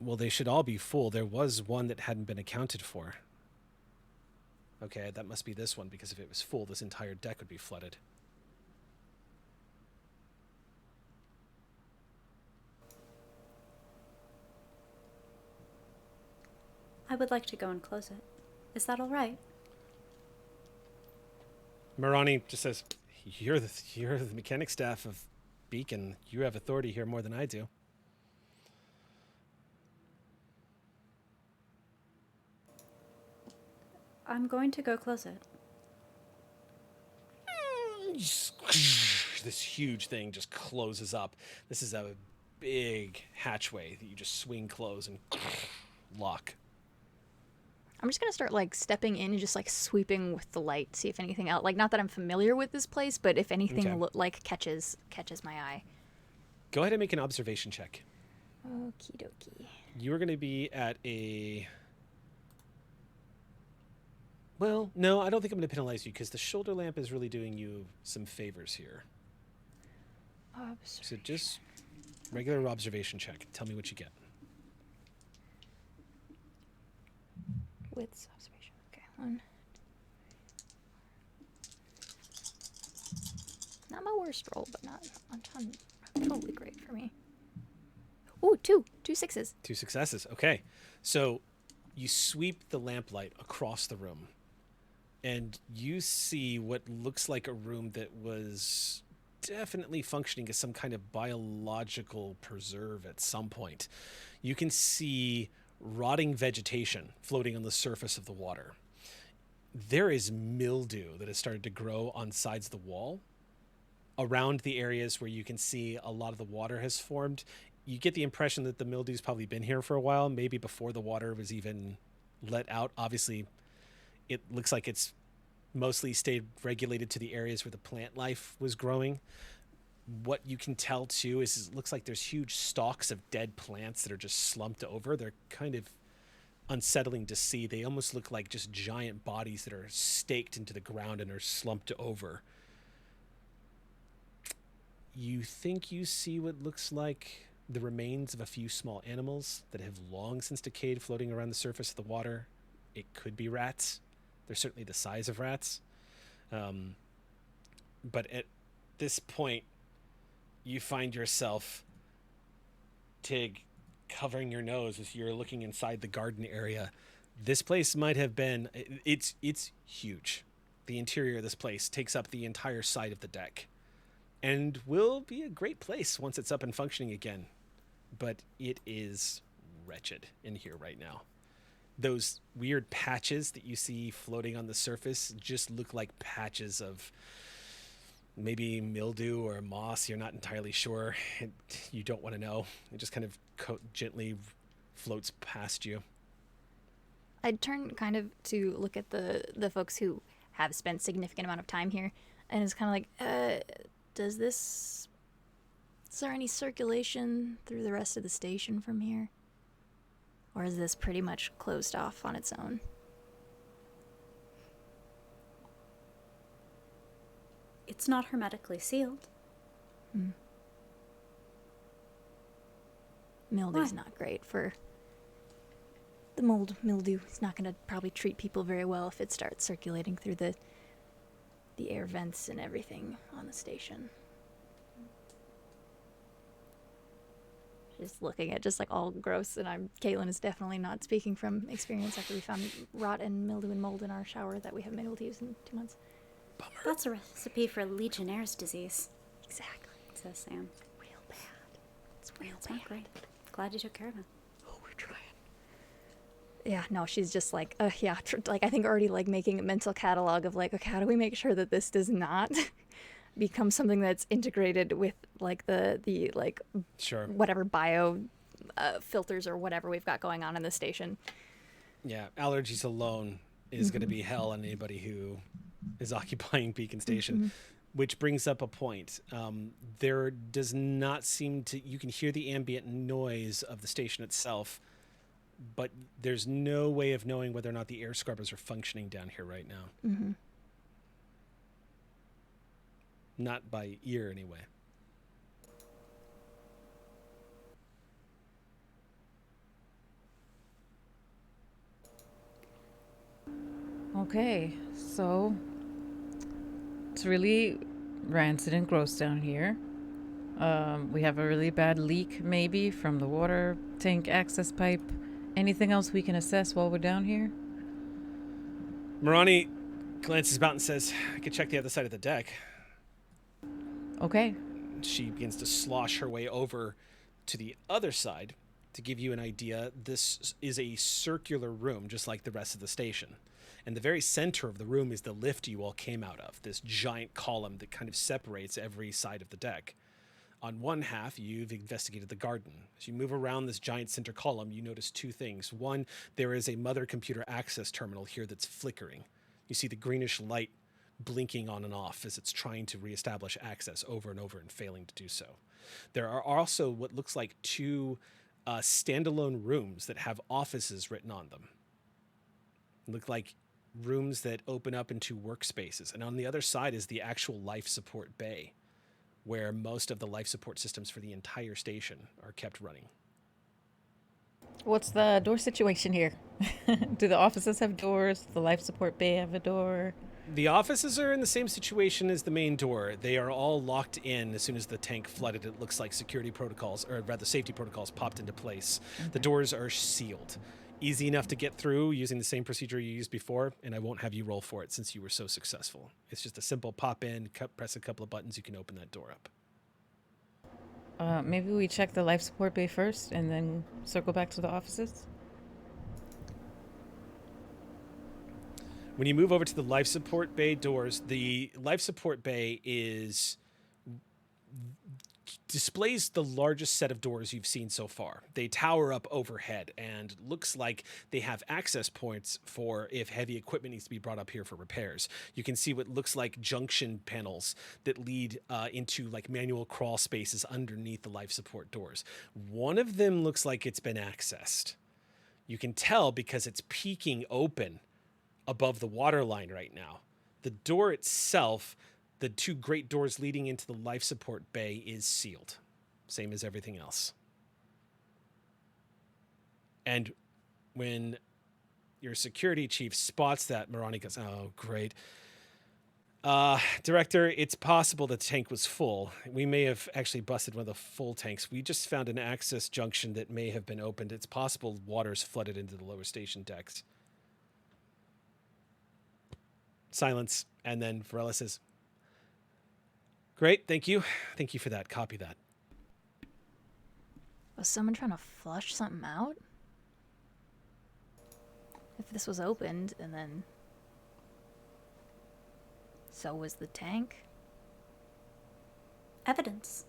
Well, they should all be full. There was one that hadn't been accounted for. Okay, that must be this one, because if it was full, this entire deck would be flooded. I would like to go and close it. Is that all right? Marani just says, you're the mechanic staff of Beacon. You have authority here more than I do. I'm going to go close it. This huge thing just closes up. This is a big hatchway that you just swing close and lock. I'm just gonna start like stepping in and just like sweeping with the light, see if anything else. Like, not that I'm familiar with this place, but if anything Okay. catches my eye. Go ahead and make an observation check. Okie dokie. You are going to be at a... Well, no, I don't think I'm going to penalize you because the shoulder lamp is really doing you some favors here. So just regular observation check. Tell me what you get. With observation. Okay, one. Not my worst roll, but not totally great for me. Ooh, two sixes. 2 successes. Okay. So you sweep the lamplight across the room and you see what looks like a room that was definitely functioning as some kind of biological preserve at some point. You can see rotting vegetation floating on the surface of the water. There is mildew that has started to grow on sides of the wall around the areas where you can see a lot of the water has formed. You get the impression that the mildew's probably been here for a while, maybe before the water was even let out. Obviously, it looks like it's mostly stayed regulated to the areas where the plant life was growing. What you can tell too is it looks like there's huge stalks of dead plants that are just slumped over. They're kind of unsettling to see. They almost look like just giant bodies that are staked into the ground and are slumped over. You think you see what looks like the remains of a few small animals that have long since decayed floating around the surface of the water. It could be rats. They're certainly the size of rats. But at this point, you find yourself, Tig, covering your nose as you're looking inside the garden area. This place might have been... It's huge. The interior of this place takes up the entire side of the deck and will be a great place once it's up and functioning again. But it is wretched in here right now. Those weird patches that you see floating on the surface just look like patches of maybe mildew or moss. You're not entirely sure. You don't want to know. It just kind of gently floats past you. I'd turn kind of to look at the folks who have spent significant amount of time here, and it's kind of like, is there any circulation through the rest of the station from here? Or is this pretty much closed off on its own? It's not hermetically sealed. Mildew's Why? not great for the mildew. It's not going to probably treat people very well if it starts circulating through the air vents and everything on the station. Just looking at just like all gross, and Caitlin is definitely not speaking from experience after we found rot and mildew and mold in our shower that we haven't been able to use in 2 months. Bummer. That's a recipe for Legionnaire's disease, Exactly. says Sam. Real bad. It's real It's bad. not great. Glad you took care of him. Oh, we're trying. Yeah, no, she's just like, like I think already like making a mental catalog of like, okay, how do we make sure that this does not become something that's integrated with like the like Sure. whatever bio filters or whatever we've got going on in the station. Yeah, allergies alone is going to be hell on anybody who is occupying Beacon Station. Which brings up a point. There does not seem to... You can hear the ambient noise of the station itself, but there's no way of knowing whether or not the air scrubbers are functioning down here right now. Not by ear, anyway. . Okay, so it's really rancid and gross down here. We have a really bad leak, maybe, from the water tank access pipe. Anything else we can assess while we're down here? Marani glances about and says, I could check the other side of the deck. Okay. She begins to slosh her way over to the other side. To give you an idea, this is a circular room, just like the rest of the station. And the very center of the room is the lift you all came out of, this giant column that kind of separates every side of the deck. On one half, you've investigated the garden. As you move around this giant center column, you notice two things. One, there is a mother computer access terminal here that's flickering. You see the greenish light blinking on and off as it's trying to reestablish access over and over and failing to do so. There are also what looks like two standalone rooms that have offices written on them. Look like rooms that open up into workspaces. And on the other side is the actual life support bay, where most of the life support systems for the entire station are kept running. What's the door situation here? Do the offices have doors? The life support bay have a door? The offices are in the same situation as the main door. They are all locked in as soon as the tank flooded. It looks like security protocols, or rather safety protocols, popped into place. Okay. The doors are sealed. Easy enough to get through using the same procedure you used before, and I won't have you roll for it since you were so successful. It's just a simple pop in, press a couple of buttons, you can open that door up. Maybe we check the life support bay first and then circle back to the offices? When you move over to the life support bay doors, the life support bay displays the largest set of doors you've seen so far. They tower up overhead and looks like they have access points for if heavy equipment needs to be brought up here for repairs. You can see what looks like junction panels that lead into like manual crawl spaces underneath the life support doors. One of them looks like it's been accessed. You can tell because it's peeking open above the water line right now. The door itself, the two great doors leading into the life support bay, is sealed. Same as everything else. And when your security chief spots that, Marani goes, oh, great. Director, it's possible the tank was full. We may have actually busted one of the full tanks. We just found an access junction that may have been opened. It's possible water's flooded into the lower station decks. Silence, and then Varela says, great, thank you. Thank you for that. Copy that. Was someone trying to flush something out? If this was opened, and then... so was the tank? Evidence.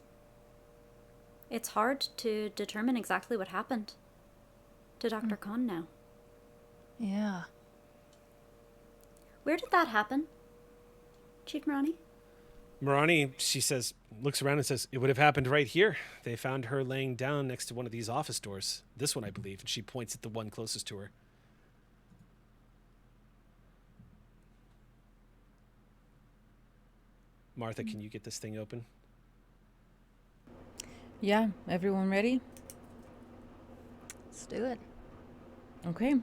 It's hard to determine exactly what happened to Dr. Khan now. Yeah. Where did that happen, Chief Marani? Marani, she says, looks around and says, it would have happened right here. They found her laying down next to one of these office doors. This one, I believe. And she points at the one closest to her. Martha, can you get this thing open? Yeah, everyone ready? Let's do it. Okay.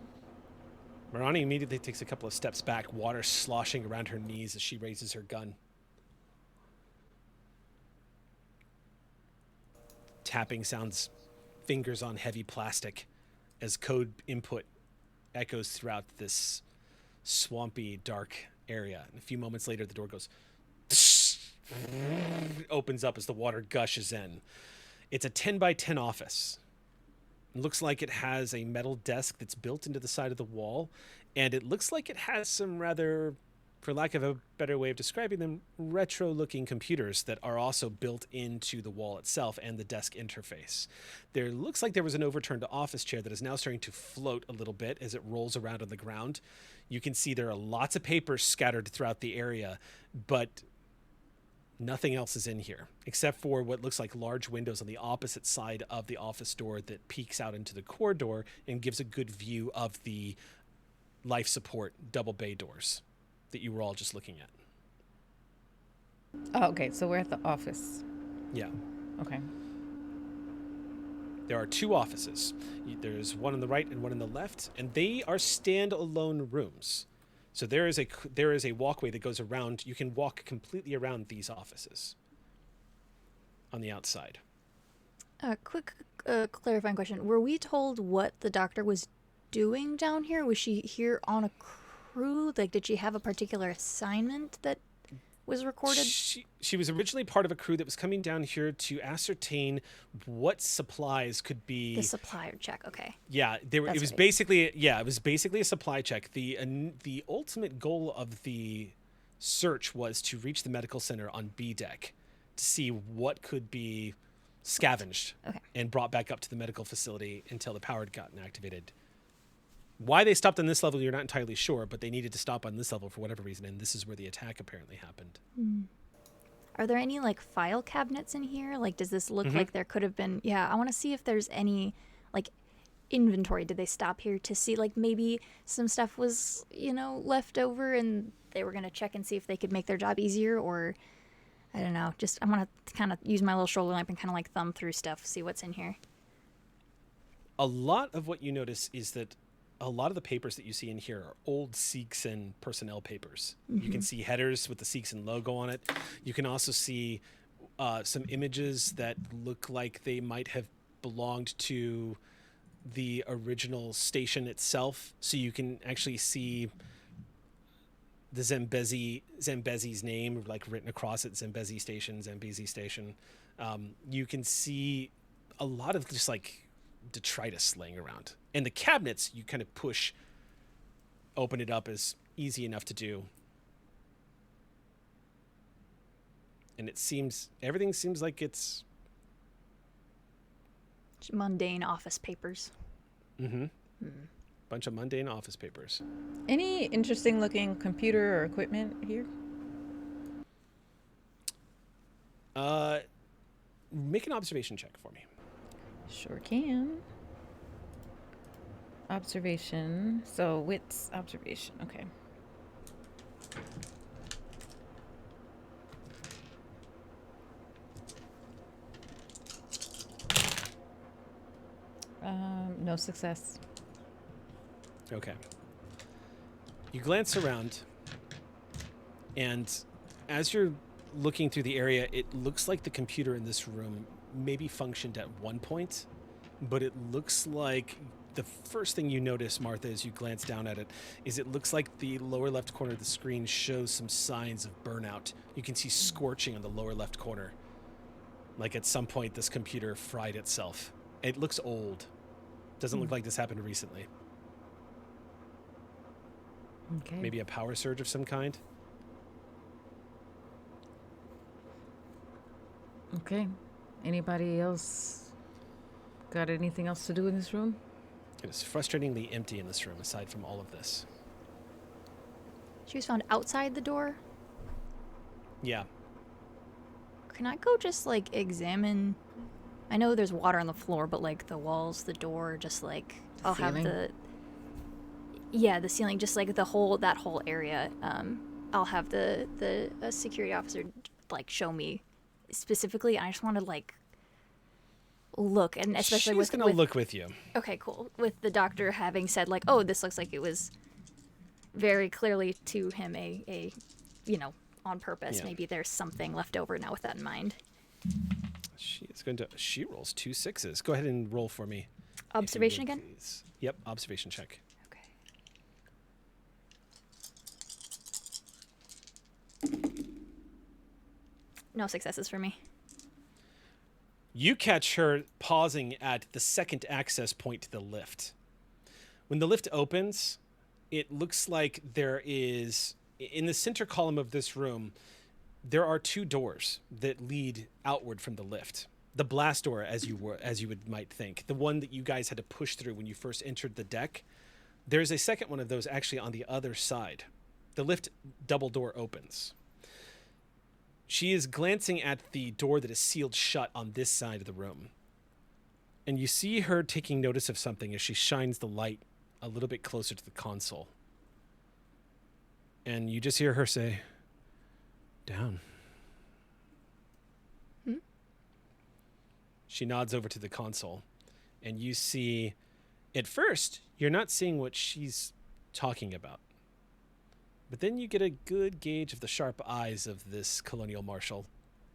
Marani immediately takes a couple of steps back, water sloshing around her knees as she raises her gun. Tapping sounds, fingers on heavy plastic as code input echoes throughout this swampy, dark area. And a few moments later, the door goes... opens up as the water gushes in. It's a 10 by 10 office. It looks like it has a metal desk that's built into the side of the wall, and it looks like it has some rather, for lack of a better way of describing them, retro-looking computers that are also built into the wall itself and the desk interface. There looks like there was an overturned office chair that is now starting to float a little bit as it rolls around on the ground. You can see there are lots of papers scattered throughout the area, but nothing else is in here, except for what looks like large windows on the opposite side of the office door that peeks out into the corridor and gives a good view of the life support double bay doors that you were all just looking at. Oh, okay, so we're at the office. Yeah. Okay. There are two offices. There's one on the right and one on the left, and they are standalone rooms. So there is a walkway that goes around. You can walk completely around these offices on the outside. Quick clarifying question. Were we told what the doctor was doing down here? Was she here on a crew? Like, did she have a particular assignment that was recorded? She was originally part of a crew that was coming down here to ascertain what supplies could be... The supplier check, okay. Yeah, it was basically a supply check. The ultimate goal of the search was to reach the medical center on B deck to see what could be scavenged and brought back up to the medical facility until the power had gotten activated. Why they stopped on this level, you're not entirely sure, but they needed to stop on this level for whatever reason, and this is where the attack apparently happened. Are there any, like, file cabinets in here? Like, does this look like there could have been... Yeah, I want to see if there's any, like, inventory. Did they stop here to see, like, maybe some stuff was, left over and they were going to check and see if they could make their job easier, or... I don't know. Just, I want to kind of use my little shoulder lamp and kind of, like, thumb through stuff, see what's in here. A lot of what you notice is that a lot of the papers that you see in here are old Seegson personnel papers. You can see headers with the Seegson logo on it. You can also see some images that look like they might have belonged to the original station itself. So you can actually see the Zambezi's name, like, written across it, Zambezi Station. You can see a lot of just, like, detritus laying around. And the cabinets, you kind of open it up, is easy enough to do. And everything seems like it's... Just mundane office papers. Bunch of mundane office papers. Any interesting looking computer or equipment here? Make an observation check for me. Sure can. Observation. So wits observation. Okay. No success. Okay. You glance around, and as you're looking through the area, it looks like the computer in this room maybe functioned at one point, but it looks like the first thing you notice, Martha, as you glance down at it, is it looks like the lower left corner of the screen shows some signs of burnout. You can see scorching on the lower left corner. Like, at some point, this computer fried itself. It looks old. Doesn't look like this happened recently. Okay. Maybe a power surge of some kind. Okay. Anybody else got anything else to do in this room? It is frustratingly empty in this room, aside from all of this. She was found outside the door. Yeah. Can I go just, like, examine... I know there's water on the floor, but, like, the walls, the door, just, like... I'll have the... Yeah, the ceiling, just, like, that whole area. I'll have the security officer, like, show me specifically, and I just want to, like, look, and especially She's gonna look with you. Okay, cool. With the doctor having said, like, oh, this looks like it was very clearly to him a on purpose. Yeah. Maybe there's something left over now with that in mind. She rolls 2 6s. Go ahead and roll for me. Observation would, again? please. Yep, observation check. Okay. No successes for me. You catch her pausing at the second access point to the lift. When the lift opens, it looks like there is, in the center column of this room, there are 2 doors that lead outward from the lift. The blast door, as you might think, the one that you guys had to push through when you first entered the deck. There's a second one of those actually on the other side. The lift double door opens. She is glancing at the door that is sealed shut on this side of the room. And you see her taking notice of something as she shines the light a little bit closer to the console. And you just hear her say, "Down." She nods over to the console, and you see, at first, you're not seeing what she's talking about. But then you get a good gauge of the sharp eyes of this colonial marshal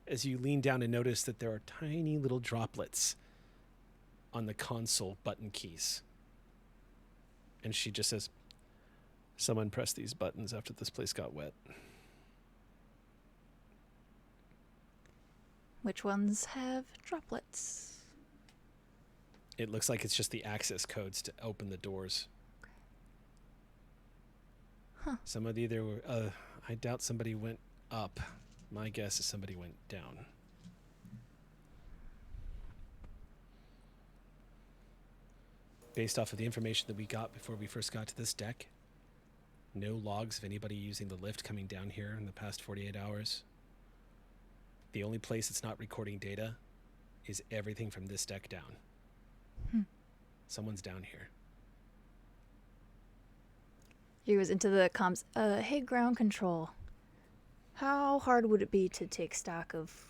as you lean down and notice that there are tiny little droplets on the console button keys. And she just says, "Someone pressed these buttons after this place got wet." Which ones have droplets? It looks like it's just the access codes to open the doors. Huh. Some of the either were, I doubt somebody went up. My guess is somebody went down. Based off of the information that we got before we first got to this deck, no logs of anybody using the lift coming down here in the past 48 hours. The only place it's not recording data is everything from this deck down. Someone's down here. He goes into the comms. Hey, ground control. How hard would it be to take stock of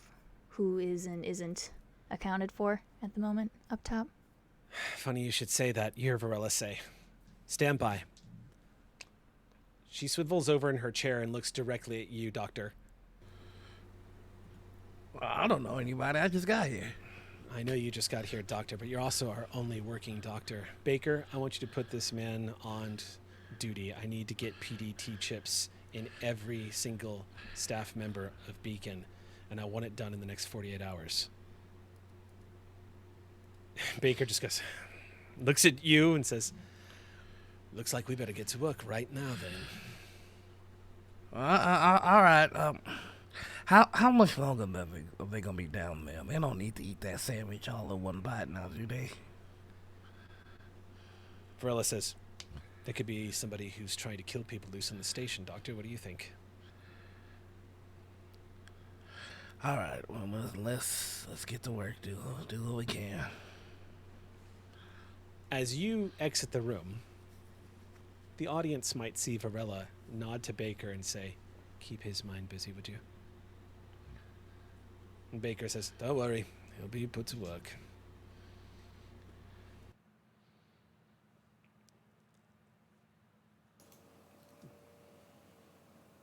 who is and isn't accounted for at the moment up top? Funny you should say that. You hear Varela say, "Stand by." She swivels over in her chair and looks directly at you, Doctor. Well, I don't know anybody. I just got here. I know you just got here, Doctor, but you're also our only working doctor. Baker, I want you to put this man on duty. I need to get PDT chips in every single staff member of Beacon, and I want it done in the next 48 hours. Baker just looks at you and says, "Looks like we better get to work right now, then." All right. How much longer are they gonna be down there? They don't need to eat that sandwich all in one bite now, do they? Varela says, "There could be somebody who's trying to kill people loose in the station, Doctor. What do you think?" All right. Well, let's get to work. Do what we can. As you exit the room, the audience might see Varela nod to Baker and say, "Keep his mind busy, would you?" And Baker says, "Don't worry, he'll be put to work."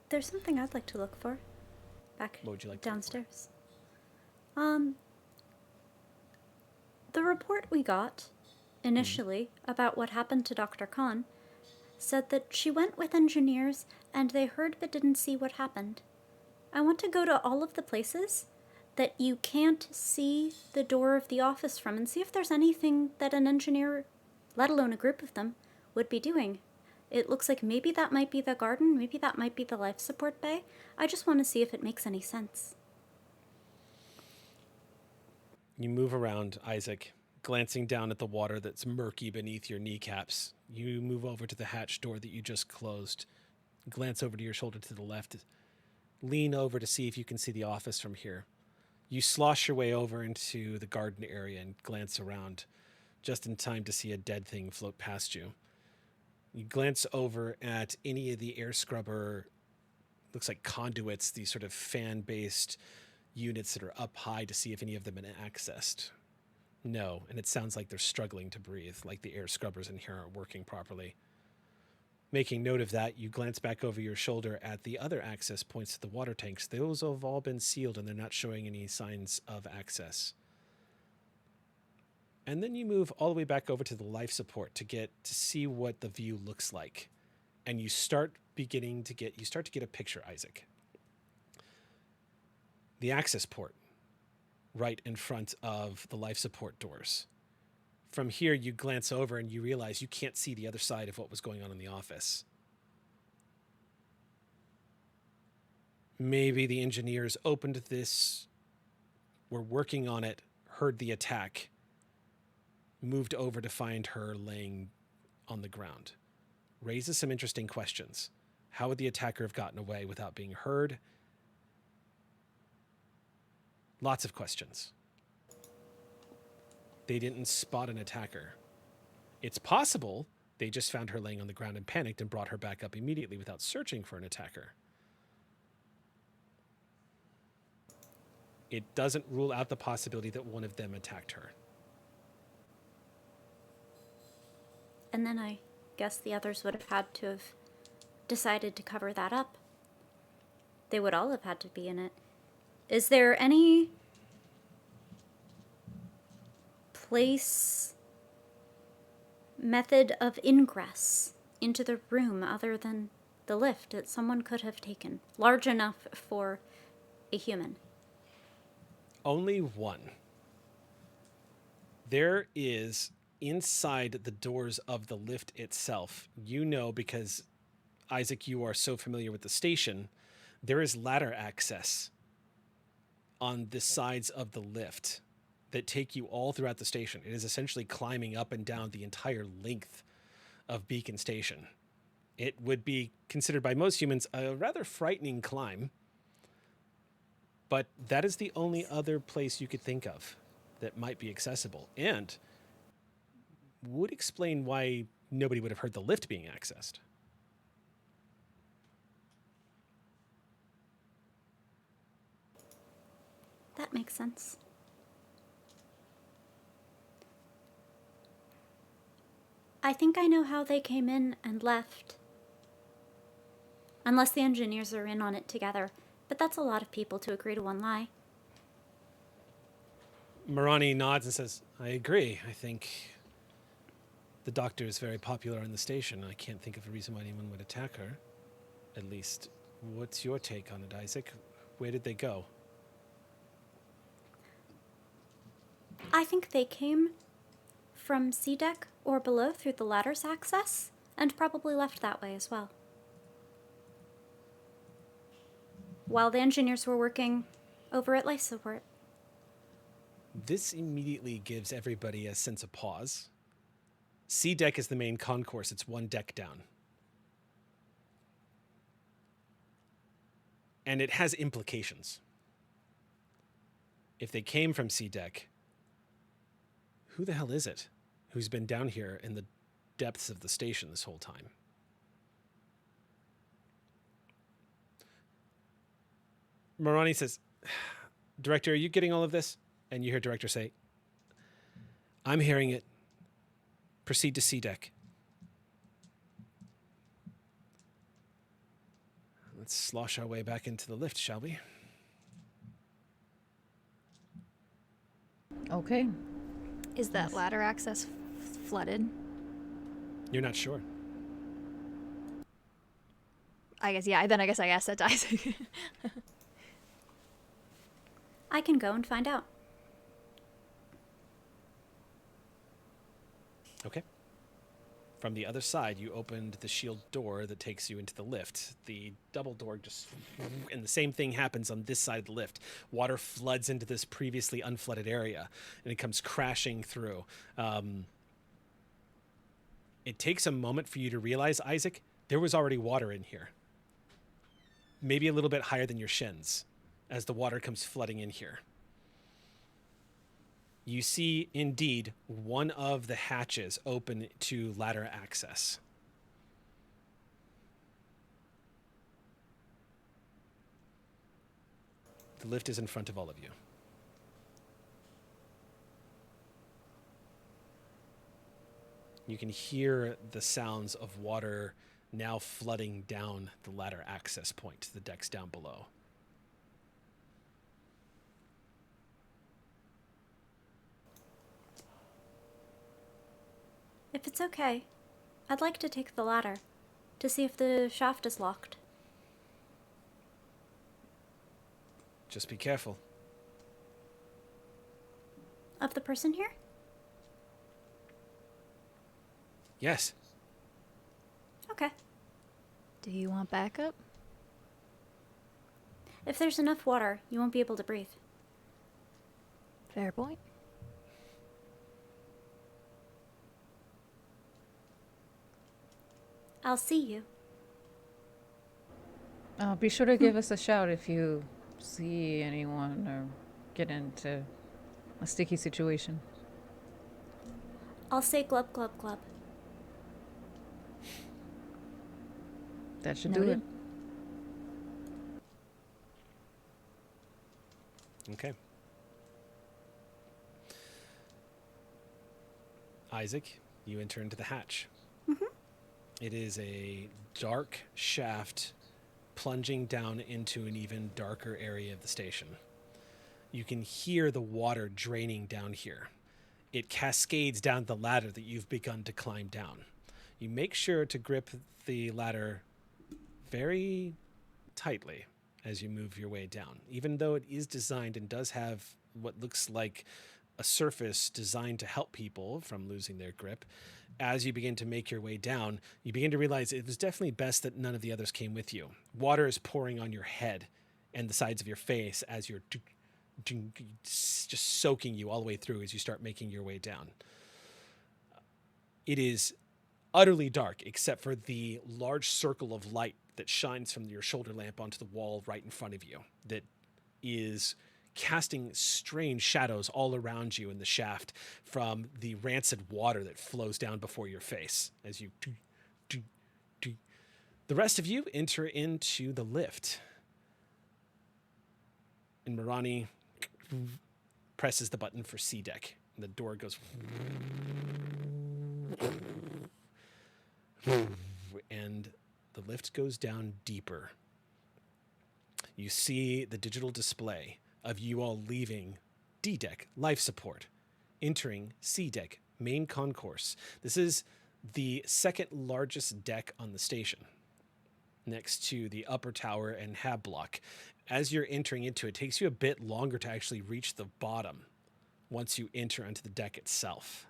There's something I'd like to look for. Back What would you like to look for? downstairs. The report we got initially about what happened to Dr. Khan said that she went with engineers and they heard but didn't see what happened. I want to go to all of the places that you can't see the door of the office from and see if there's anything that an engineer, let alone a group of them, would be doing. It looks like maybe that might be the garden, maybe that might be the life support bay. I just want to see if it makes any sense. You move around, Isaac, glancing down at the water that's murky beneath your kneecaps. You move over to the hatch door that you just closed, glance over to your shoulder to the left, lean over to see if you can see the office from here. You slosh your way over into the garden area and glance around, just in time to see a dead thing float past you. You glance over at any of the air scrubber, looks like conduits, these sort of fan-based units that are up high to see if any of them have been accessed. No, and it sounds like they're struggling to breathe, like the air scrubbers in here aren't working properly. Making note of that, you glance back over your shoulder at the other access points to the water tanks. Those have all been sealed and they're not showing any signs of access. And then you move all the way back over to the life support to see what the view looks like. And you start to get a picture, Isaac. The access port right in front of the life support doors. From here, you glance over and you realize you can't see the other side of what was going on in the office. Maybe the engineers opened this, were working on it, heard the attack, moved over to find her laying on the ground. Raises some interesting questions. How would the attacker have gotten away without being heard? Lots of questions. They didn't spot an attacker. It's possible they just found her laying on the ground and panicked and brought her back up immediately without searching for an attacker. It doesn't rule out the possibility that one of them attacked her. And then I guess the others would have had to have decided to cover that up. They would all have had to be in it. Is there any place, method of ingress into the room other than the lift that someone could have taken, large enough for a human? Only one. There is inside the doors of the lift itself, you know, because Isaac, you are so familiar with the station, there is ladder access on the sides of the lift that take you all throughout the station. It is essentially climbing up and down the entire length of Beacon Station. It would be considered by most humans a rather frightening climb, but that is the only other place you could think of that might be accessible, and would explain why nobody would have heard the lift being accessed. That makes sense. I think I know how they came in and left. Unless the engineers are in on it together. But that's a lot of people to agree to one lie. Marani nods and says, I agree. I think the doctor is very popular on the station. I can't think of a reason why anyone would attack her. At least, what's your take on it, Isaac? Where did they go? I think they came from cdec or below through the ladder's access, and probably left that way as well. While the engineers were working over at life support. This immediately gives everybody a sense of pause. C-deck is the main concourse. It's one deck down. And it has implications. If they came from C-deck, who the hell is it who's been down here in the depths of the station this whole time? Marani says, Director, are you getting all of this? And you hear Director say, I'm hearing it. Proceed to C-deck. Let's slosh our way back into the lift, shall we? Okay. Is that ladder access flooded? You're not sure. I guess, yeah, then I guess I asked that to Isaac. I can go and find out. Okay. From the other side, you opened the shield door that takes you into the lift. The double door just... And the same thing happens on this side of the lift. Water floods into this previously unflooded area, and it comes crashing through. It takes a moment for you to realize, Isaac, there was already water in here. Maybe a little bit higher than your shins as the water comes flooding in here. You see, indeed, one of the hatches open to ladder access. The lift is in front of all of you. You can hear the sounds of water now flooding down the ladder access point to the decks down below. If it's okay, I'd like to take the ladder to see if the shaft is locked. Just be careful. Of the person here? Yes. Okay. Do you want backup? If there's enough water, you won't be able to breathe. Fair point. I'll see you. Be sure to give us a shout if you see anyone or get into a sticky situation. I'll say glub glub glub. That should do Noted. it. Okay. Isaac, you enter into the hatch. It is a dark shaft plunging down into an even darker area of the station. You can hear the water draining down here. It cascades down the ladder that you've begun to climb down. You make sure to grip the ladder very tightly as you move your way down, even though it is designed and does have what looks like a surface designed to help people from losing their grip. As you begin to make your way down, you begin to realize it was definitely best that none of the others came with you. Water is pouring on your head and the sides of your face as you're just soaking you all the way through as you start making your way down. It is utterly dark except for the large circle of light that shines from your shoulder lamp onto the wall right in front of you that is casting strange shadows all around you in the shaft from the rancid water that flows down before your face as you... The rest of you enter into the lift. And Marani presses the button for cdec. And the door goes... And the lift goes down deeper. You see the digital display of you all leaving D-Deck life support, entering C-Deck Main Concourse. This is the second largest deck on the station, next to the upper tower and hab block. As you're entering into it, it takes you a bit longer to actually reach the bottom once you enter onto the deck itself.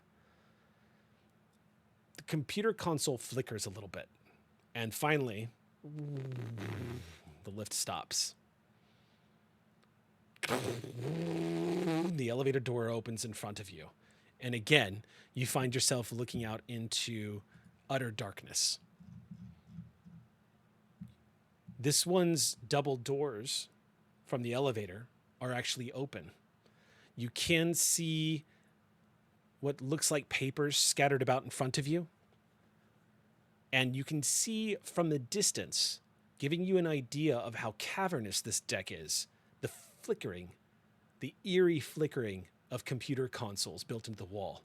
The computer console flickers a little bit, and finally, the lift stops. The elevator door opens in front of you. And again, you find yourself looking out into utter darkness. This one's double doors from the elevator are actually open. You can see what looks like papers scattered about in front of you. And you can see from the distance, giving you an idea of how cavernous this deck is, the flickering, the eerie flickering of computer consoles built into the wall,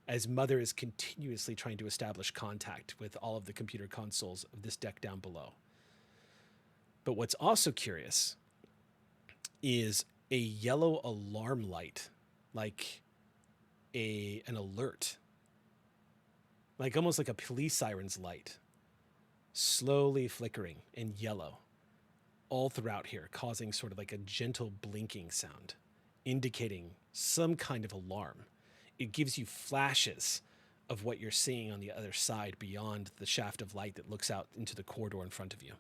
as Mother is continuously trying to establish contact with all of the computer consoles of this deck down below. But what's also curious is a yellow alarm light, like an alert, like almost like a police siren's light, slowly flickering in yellow all throughout here, causing sort of like a gentle blinking sound, indicating some kind of alarm. It gives you flashes of what you're seeing on the other side beyond the shaft of light that looks out into the corridor in front of you.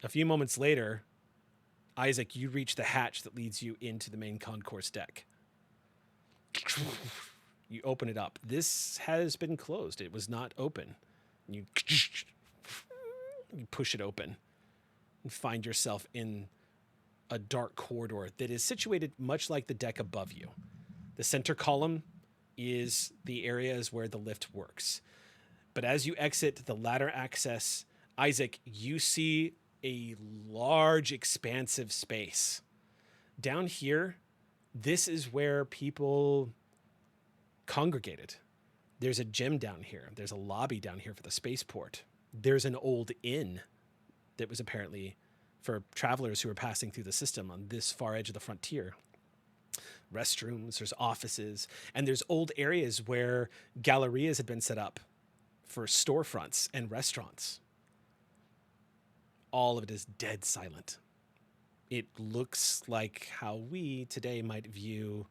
A few moments later, Isaac, you reach the hatch that leads you into the main concourse deck. You open it up. This has been closed. It was not open. You push it open and find yourself in a dark corridor that is situated much like the deck above you. The center column is the areas where the lift works. But as you exit the ladder access, Isaac, you see a large, expansive space. Down here, this is where people congregated. There's a gym down here. There's a lobby down here for the spaceport. There's an old inn that was apparently for travelers who were passing through the system on this far edge of the frontier. Restrooms, there's offices, and there's old areas where gallerias had been set up for storefronts and restaurants. All of it is dead silent. It looks like how we today might view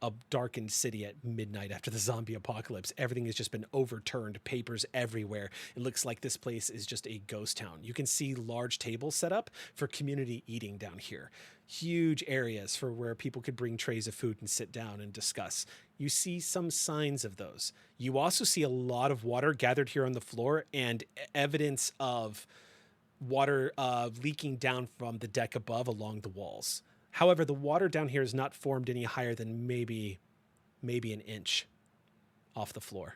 a darkened city at midnight after the zombie apocalypse. Everything has just been overturned, papers everywhere. It looks like this place is just a ghost town. You can see large tables set up for community eating down here. Huge areas for where people could bring trays of food and sit down and discuss. You see some signs of those. You also see a lot of water gathered here on the floor and evidence of water leaking down from the deck above along the walls. However, the water down here is not formed any higher than maybe an inch off the floor.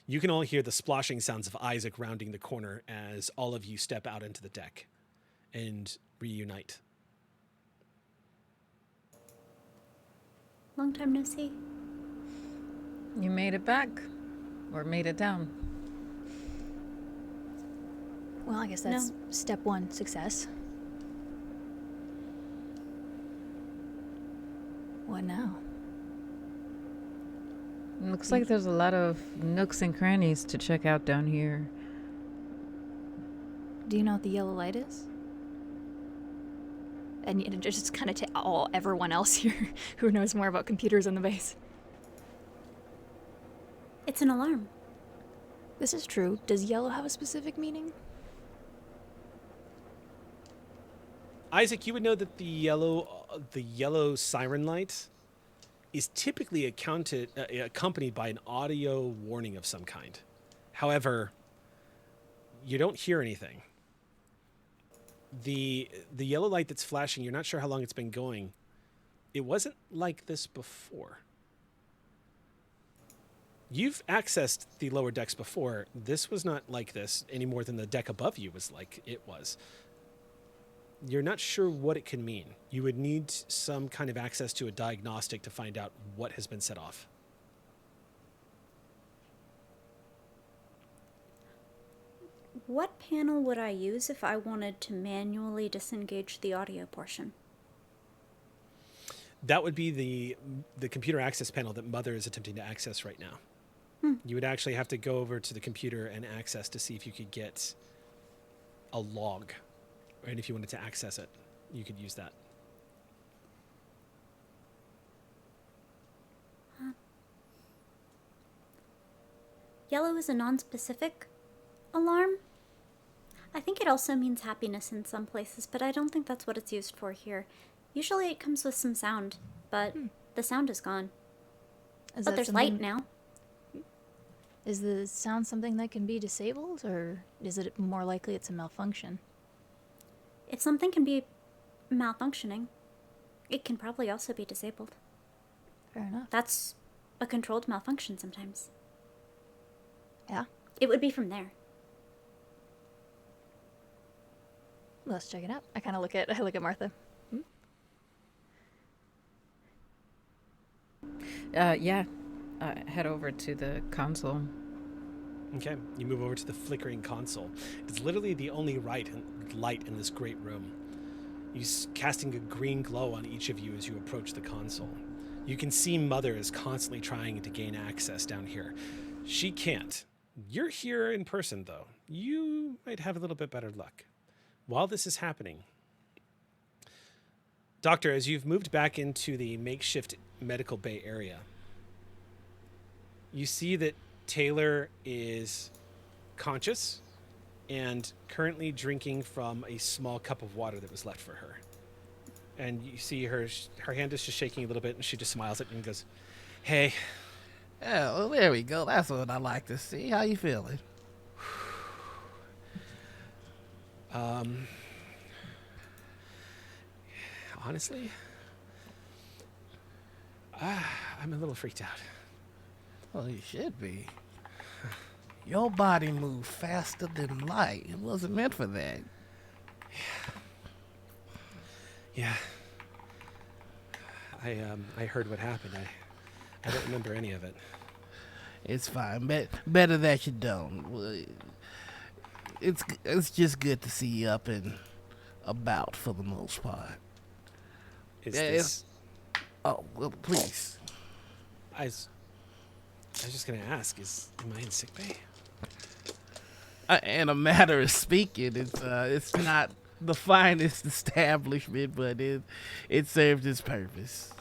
You can all hear the splashing sounds of Isaac rounding the corner as all of you step out into the deck and reunite. Long time no see. You made it back. Or made it down. Well, I guess that's step one, success. What now? Looks like there's a lot of nooks and crannies to check out down here. Do you know what the yellow light is? And just kind of everyone else here who knows more about computers on the base. It's an alarm. This is true. Does yellow have a specific meaning? Isaac, you would know that the yellow siren light is typically accompanied by an audio warning of some kind. However, you don't hear anything. The yellow light that's flashing, you're not sure how long it's been going. It wasn't like this before. You've accessed the lower decks before. This was not like this any more than the deck above you was like it was. You're not sure what it can mean. You would need some kind of access to a diagnostic to find out what has been set off. What panel would I use if I wanted to manually disengage the audio portion? That would be the computer access panel that Mother is attempting to access right now. You would actually have to go over to the computer and access to see if you could get a log. And if you wanted to access it, you could use that. Yellow is a non-specific alarm. I think it also means happiness in some places, but I don't think that's what it's used for here. Usually it comes with some sound, but the sound is gone. But there's light now. Is the sound something that can be disabled, or is it more likely it's a malfunction? If something can be malfunctioning, it can probably also be disabled. Fair enough. That's a controlled malfunction sometimes. Yeah? It would be from there. Let's check it out. I look at Martha. Head over to the console. Okay, you move over to the flickering console. It's literally the only light in this great room. He's casting a green glow on each of you as you approach the console. You can see Mother is constantly trying to gain access down here. She can't. You're here in person, though. You might have a little bit better luck. While this is happening, Doctor, as you've moved back into the makeshift medical bay area, you see that Taylor is conscious and currently drinking from a small cup of water that was left for her. And you see her hand is just shaking a little bit, and she just smiles at you and goes, "Hey." Yeah, well, there we go. That's what I like to see. How you feeling? Honestly, I'm a little freaked out. Well, you should be. Your body moves faster than light. It wasn't meant for that. Yeah. I heard what happened. I don't remember any of it. It's fine. Better that you don't. Well, it's just good to see you up and about for the most part. Oh, well, please. I was just gonna ask, am I in sick bay? In a matter of speaking, it's not the finest establishment, but it served its purpose.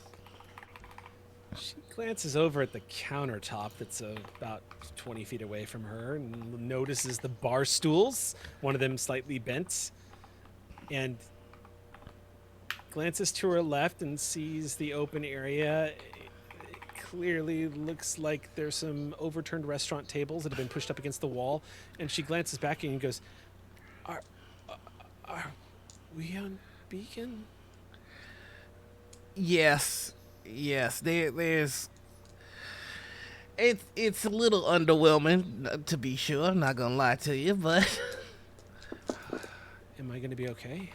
She glances over at the countertop that's about 20 feet away from her and notices the bar stools, one of them slightly bent, and glances to her left and sees the open area. It clearly looks like there's some overturned restaurant tables that have been pushed up against the wall, and she glances back and goes, Are we on Beacon? Yes. There's. It's a little underwhelming, to be sure. I'm not gonna lie to you, but Am I gonna be okay?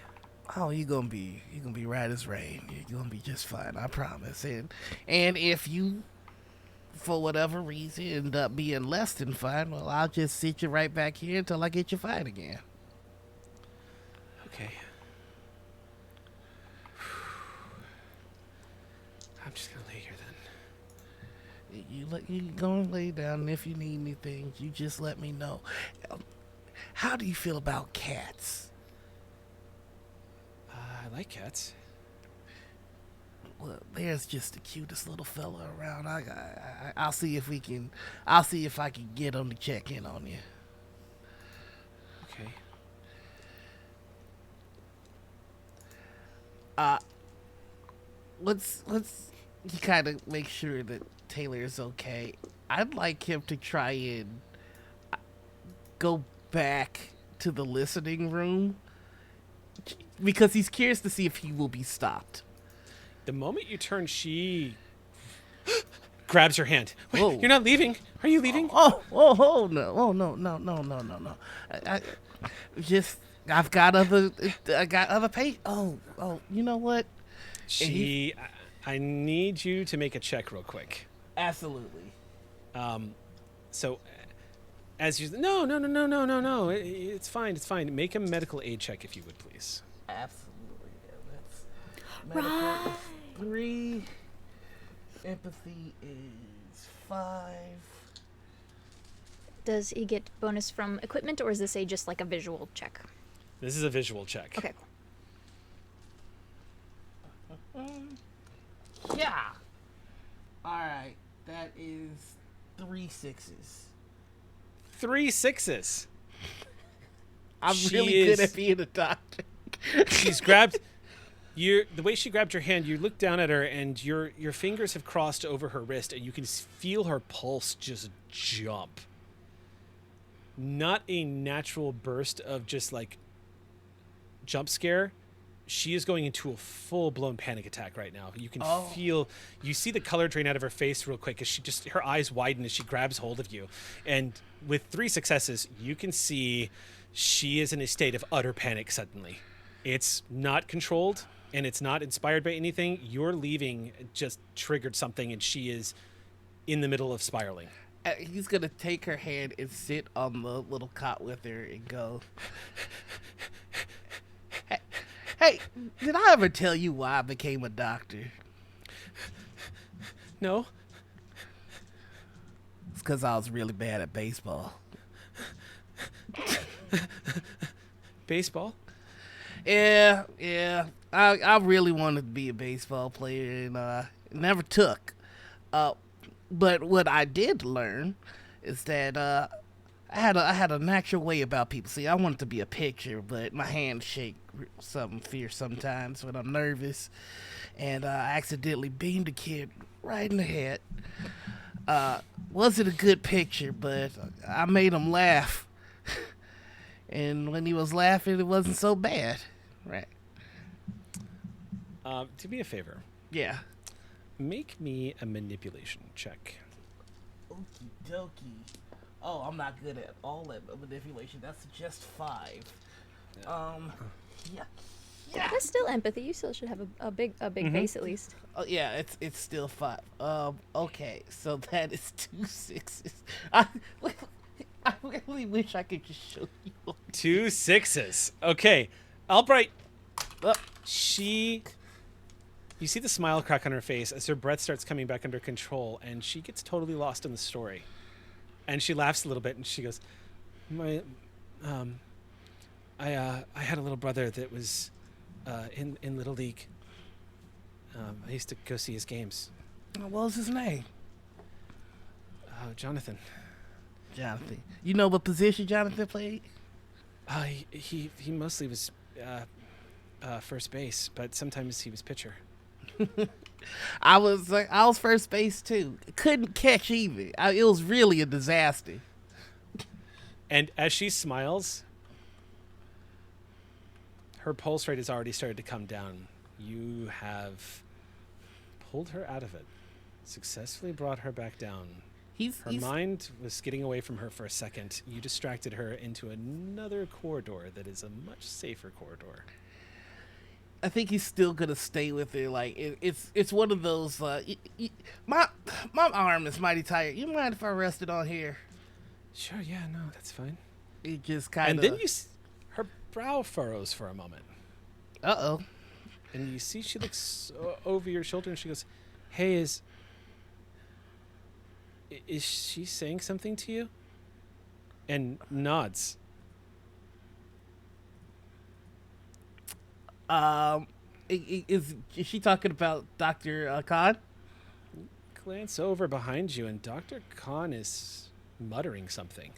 Oh, you're gonna be right as rain. You're gonna be just fine, I promise. And if you, for whatever reason, end up being less than fine, well, I'll just sit you right back here until I get you fine again. Okay. I'm just gonna lay here then. You go and lay down, and if you need anything, you just let me know. How do you feel about cats? I like cats. Well, there's just the cutest little fella around. I'll see if we can. I'll see if I can get him to check in on you. Okay. Let's kind of make sure that Taylor is okay. I'd like him to try and go back to the listening room because he's curious to see if he will be stopped. The moment you turn, she grabs her hand. Wait, Whoa. you're not leaving. Are you leaving? No. I've got other patients. Oh, you know what? I need you to make a check real quick. Absolutely. So, as you, no. It's fine. Make a medical aid check if you would, please. Absolutely. Yeah, that's medical is 3. Empathy is 5. Does he get bonus from equipment, or is this just like a visual check? This is a visual check. Okay, cool. Yeah. All right. That is 3 6s. 3 6s. I'm She really good is- at being a doctor. She's grabbed the way she grabbed your hand. You look down at her, and your fingers have crossed over her wrist, and you can feel her pulse just jump. Not a natural burst of just like jump scare. She is going into a full-blown panic attack right now. You can you see the color drain out of her face real quick as her eyes widen as she grabs hold of you. And with 3 successes, you can see she is in a state of utter panic suddenly. It's not controlled, and it's not inspired by anything. Your leaving just triggered something, and she is in the middle of spiraling. He's going to take her hand and sit on the little cot with her and go, Hey, did I ever tell you why I became a doctor? No? It's because I was really bad at baseball. Baseball? Yeah. I really wanted to be a baseball player and never took. But what I did learn is that I had a natural way about people. See, I wanted to be a pitcher, but my hands shake something fierce sometimes when I'm nervous, and I accidentally beamed a kid right in the head. Wasn't a good picture, but I made him laugh. And when he was laughing, it wasn't so bad. Right. Do me a favor. Yeah. Make me a manipulation check. Okie dokie. Oh, I'm not good at all that manipulation. That's just 5. Yeah. That's still empathy. You still should have a big base at least. Oh yeah, it's still 5. Okay, so that is 2 6s. I really wish I could just show you. 2 6s. Okay. Albright. Uh, You see the smile crack on her face as her breath starts coming back under control, and she gets totally lost in the story. And she laughs a little bit, and she goes, I had a little brother that was in Little League. I used to go see his games. What was his name? Jonathan. Jonathan. You know what position Jonathan played? He mostly was first base, but sometimes he was pitcher. I was first base too. Couldn't catch even. It was really a disaster. And as she smiles, her pulse rate has already started to come down. You have pulled her out of it, successfully brought her back down. Her mind was getting away from her for a second. You distracted her into another corridor that is a much safer corridor. he's still gonna stay with her. Like it's one of those. My arm is mighty tired. You mind if I rest it on here? Sure, yeah, no, that's fine. It just kind of. And then her brow furrows for a moment. Uh-oh. And you see she looks over your shoulder and she goes, "Hey, is she saying something to you?" And nods. Is she talking about Dr. Khan? Glance over behind you and Dr. Khan is muttering something.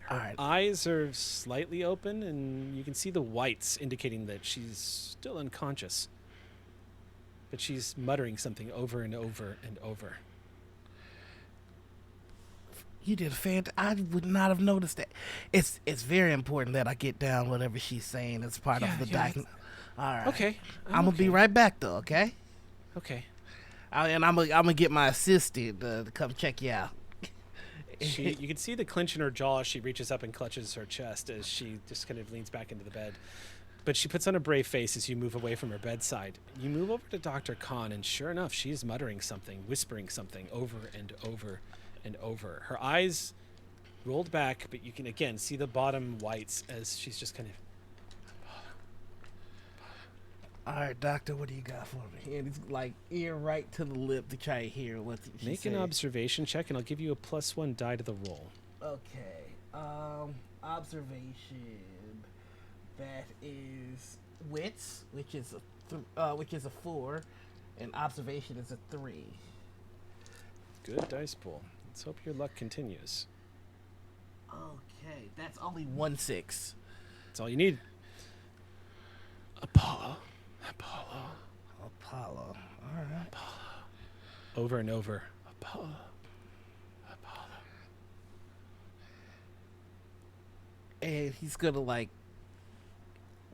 Her All right. eyes are slightly open and you can see the whites indicating that she's still unconscious. But she's muttering something over and over and over. You did I would not have noticed that. It's very important that I get down whatever she's saying as part of the diagnosis. All right. Okay. I'm gonna be right back though. Okay. Okay. And I'm gonna get my assistant to come check you out. You can see the clench in her jaw as she reaches up and clutches her chest as she just kind of leans back into the bed. But she puts on a brave face as you move away from her bedside. You move over to Dr. Khan, and sure enough, she is muttering something, whispering something over and over and over. Her eyes rolled back, but you can again see the bottom whites as she's just kind of. All right, doctor, what do you got for me? And it's like ear right to the lip to try to hear what she Make said. an observation check, and I'll give you a +1 die to the roll. Okay. Observation. That is wits, which is a 4, and observation is a 3. Good dice pool. Let's hope your luck continues. Okay, that's only 1-6. That's all you need. Apollo. All right. Over and over. Apollo. And he's gonna like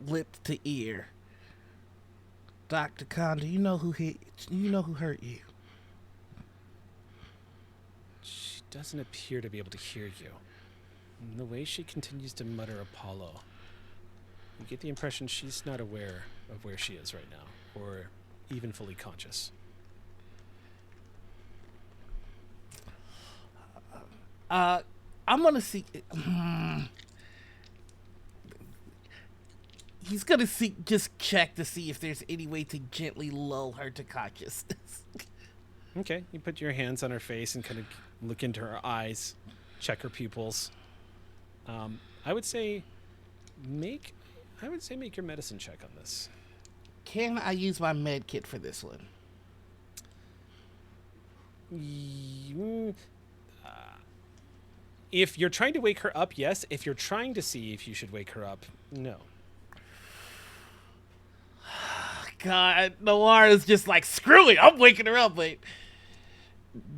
lip to ear. Dr. Khan, do you know who hurt you? She doesn't appear to be able to hear you. And the way she continues to mutter Apollo, you get the impression she's not aware of where she is right now, or even fully conscious. I'm gonna see. He's gonna just check to see if there's any way to gently lull her to consciousness. Okay, you put your hands on her face and kind of look into her eyes, check her pupils. I would say make your medicine check on this. Can I use my med kit for this one? If you're trying to wake her up, yes. If you're trying to see if you should wake her up, no. God, Noir is just like, screw it, I'm waking her up. But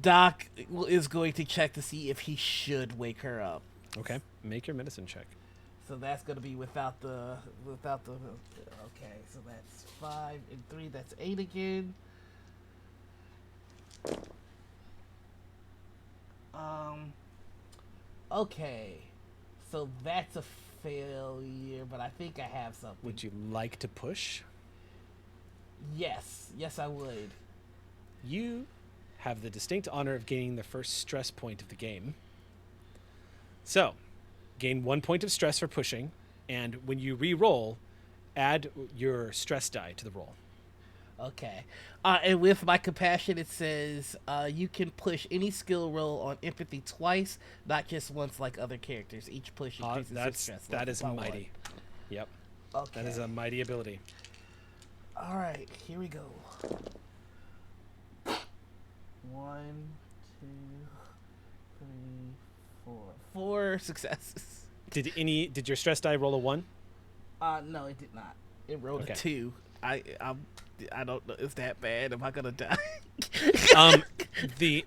Doc is going to check to see if he should wake her up. Okay, make your medicine check. So that's going to be without the. Okay, so that's 5 and 3. That's 8 again. Okay, so that's a failure, but I think I have something. Would you like to push? Yes, I would. You have the distinct honor of gaining the first stress point of the game. So, gain 1 point of stress for pushing, and when you re-roll, add your stress die to the roll. Okay. And with my compassion, it says you can push any skill roll on empathy twice, not just once like other characters. Each push increases your stress level. That is mighty. Yep. Okay. That is a mighty ability. All right, here we go. 1, 2, 3, 4. 4 successes. Did your stress die roll a 1? No, it did not. It rolled a 2. I don't know. Is that bad? Am I gonna die?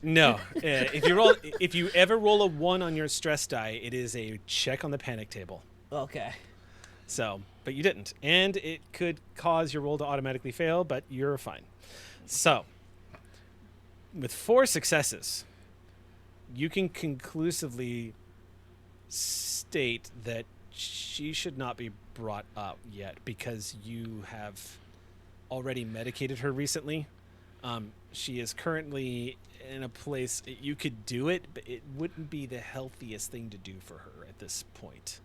No. If you ever roll a 1 on your stress die, it is a check on the panic table. Okay. So, but you didn't, and it could cause your roll to automatically fail, but you're fine. So, with 4 successes, you can conclusively state that she should not be brought up yet because you have already medicated her recently. She is currently in a place you could do it, but it wouldn't be the healthiest thing to do for her at this point.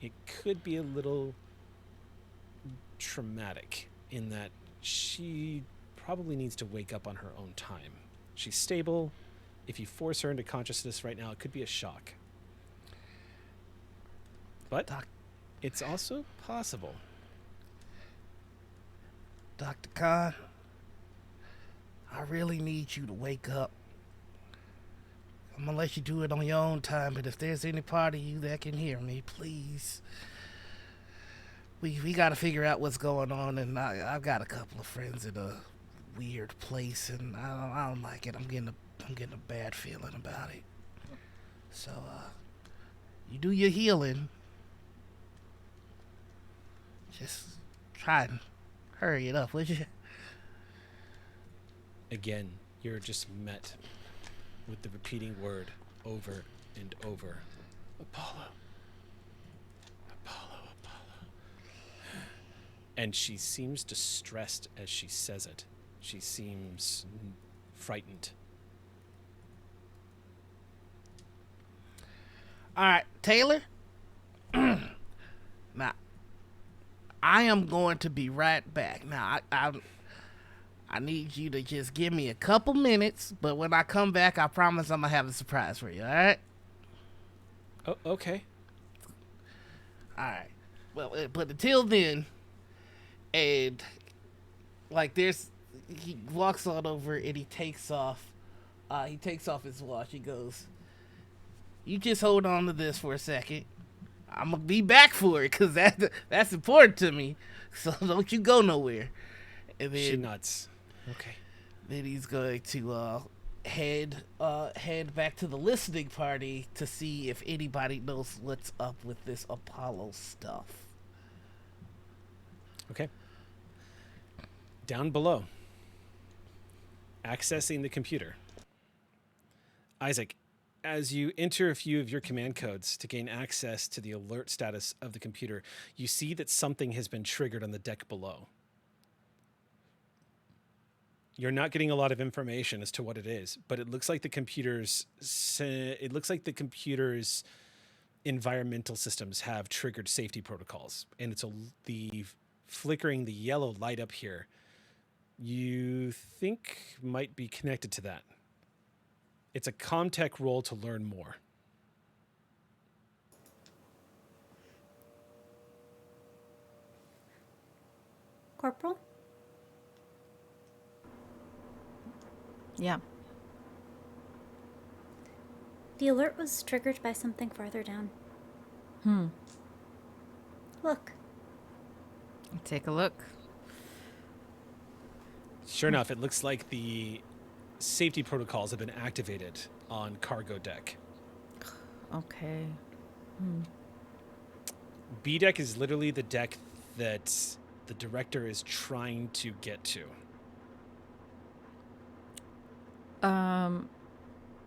It could be a little traumatic in that she probably needs to wake up on her own time. She's stable. If you force her into consciousness right now, it could be a shock. But it's also possible. Dr. Khan, I really need you to wake up. I'm gonna let you do it on your own time, but if there's any part of you that can hear me, please. We gotta figure out what's going on, and I've got a couple of friends in a weird place, and I don't like it. I'm getting a bad feeling about it. So, you do your healing. Just try and hurry it up, would you? Again, you're just met with the repeating word over and over. Apollo. Apollo, Apollo. And she seems distressed as she says it. She seems frightened. All right, Taylor. Now, I am going to be right back. Now, I need you to just give me a couple minutes, but when I come back, I promise I'm going to have a surprise for you, all right? Oh, okay. All right. Well, but until then, and, like, he walks on over and he takes off his watch. He goes, you just hold on to this for a second. I'm going to be back for it because that's important to me. So don't you go nowhere. And then She nods. Okay. Then he's going to head back to the listening party to see if anybody knows what's up with this Apollo stuff. Okay. Down below. Accessing the computer. Isaac, as you enter a few of your command codes to gain access to the alert status of the computer, you see that something has been triggered on the deck below. You're not getting a lot of information as to what it is, but it looks like the computer's environmental systems have triggered safety protocols, and it's the flickering the yellow light up here. You think might be connected to that. It's a Comtech role to learn more. Corporal? Yeah. The alert was triggered by something farther down. Look. Take a look. Sure enough, it looks like the safety protocols have been activated on cargo deck. Okay. B deck is literally the deck that the director is trying to get to.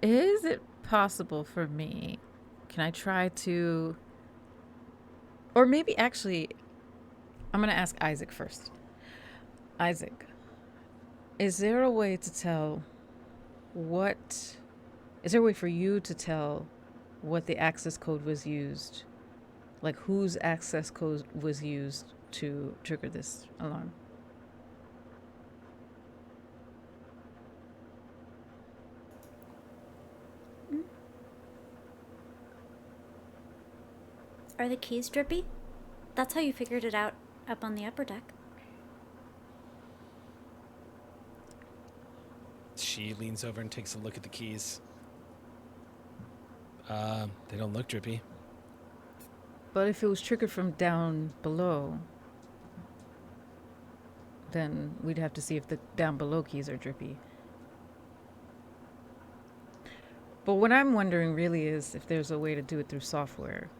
Is it possible for me? Can I try to, or maybe actually, I'm going to ask Isaac first. Isaac, is there a way to tell is there a way for you to tell what the access code was used, like whose access code was used to trigger this alarm? Are the keys drippy? That's how you figured it out up on the upper deck. She leans over and takes a look at the keys. They don't look drippy. But if it was triggered from down below, then we'd have to see if the down below keys are drippy. But what I'm wondering really is if there's a way to do it through software.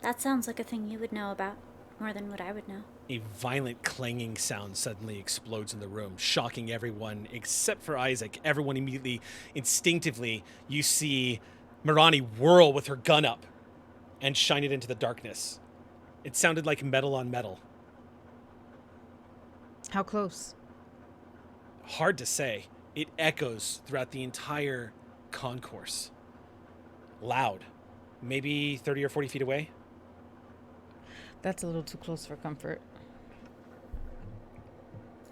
That sounds like a thing you would know about, more than what I would know. A violent clanging sound suddenly explodes in the room, shocking everyone except for Isaac. Everyone immediately, instinctively, you see Mirani whirl with her gun up and shine it into the darkness. It sounded like metal on metal. How close? Hard to say. It echoes throughout the entire concourse. Loud. Maybe 30 or 40 feet away. That's a little too close for comfort.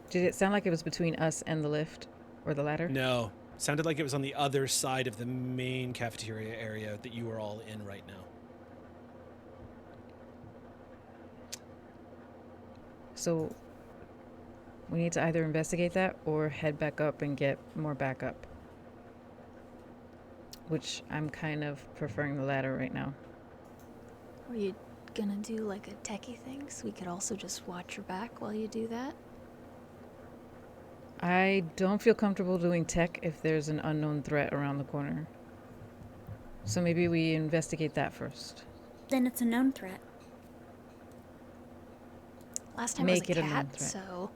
Did it sound like it was between us and the lift or the ladder? No. Sounded like it was on the other side of the main cafeteria area that you are all in right now. So we need to either investigate that or head back up and get more backup. Which I'm kind of preferring the latter right now. Were you gonna do like a techie thing so we could also just watch your back while you do that? I don't feel comfortable doing tech if there's an unknown threat around the corner. So maybe we investigate that first. Then it's a known threat. Last time Make it it was a a known cat, threat. so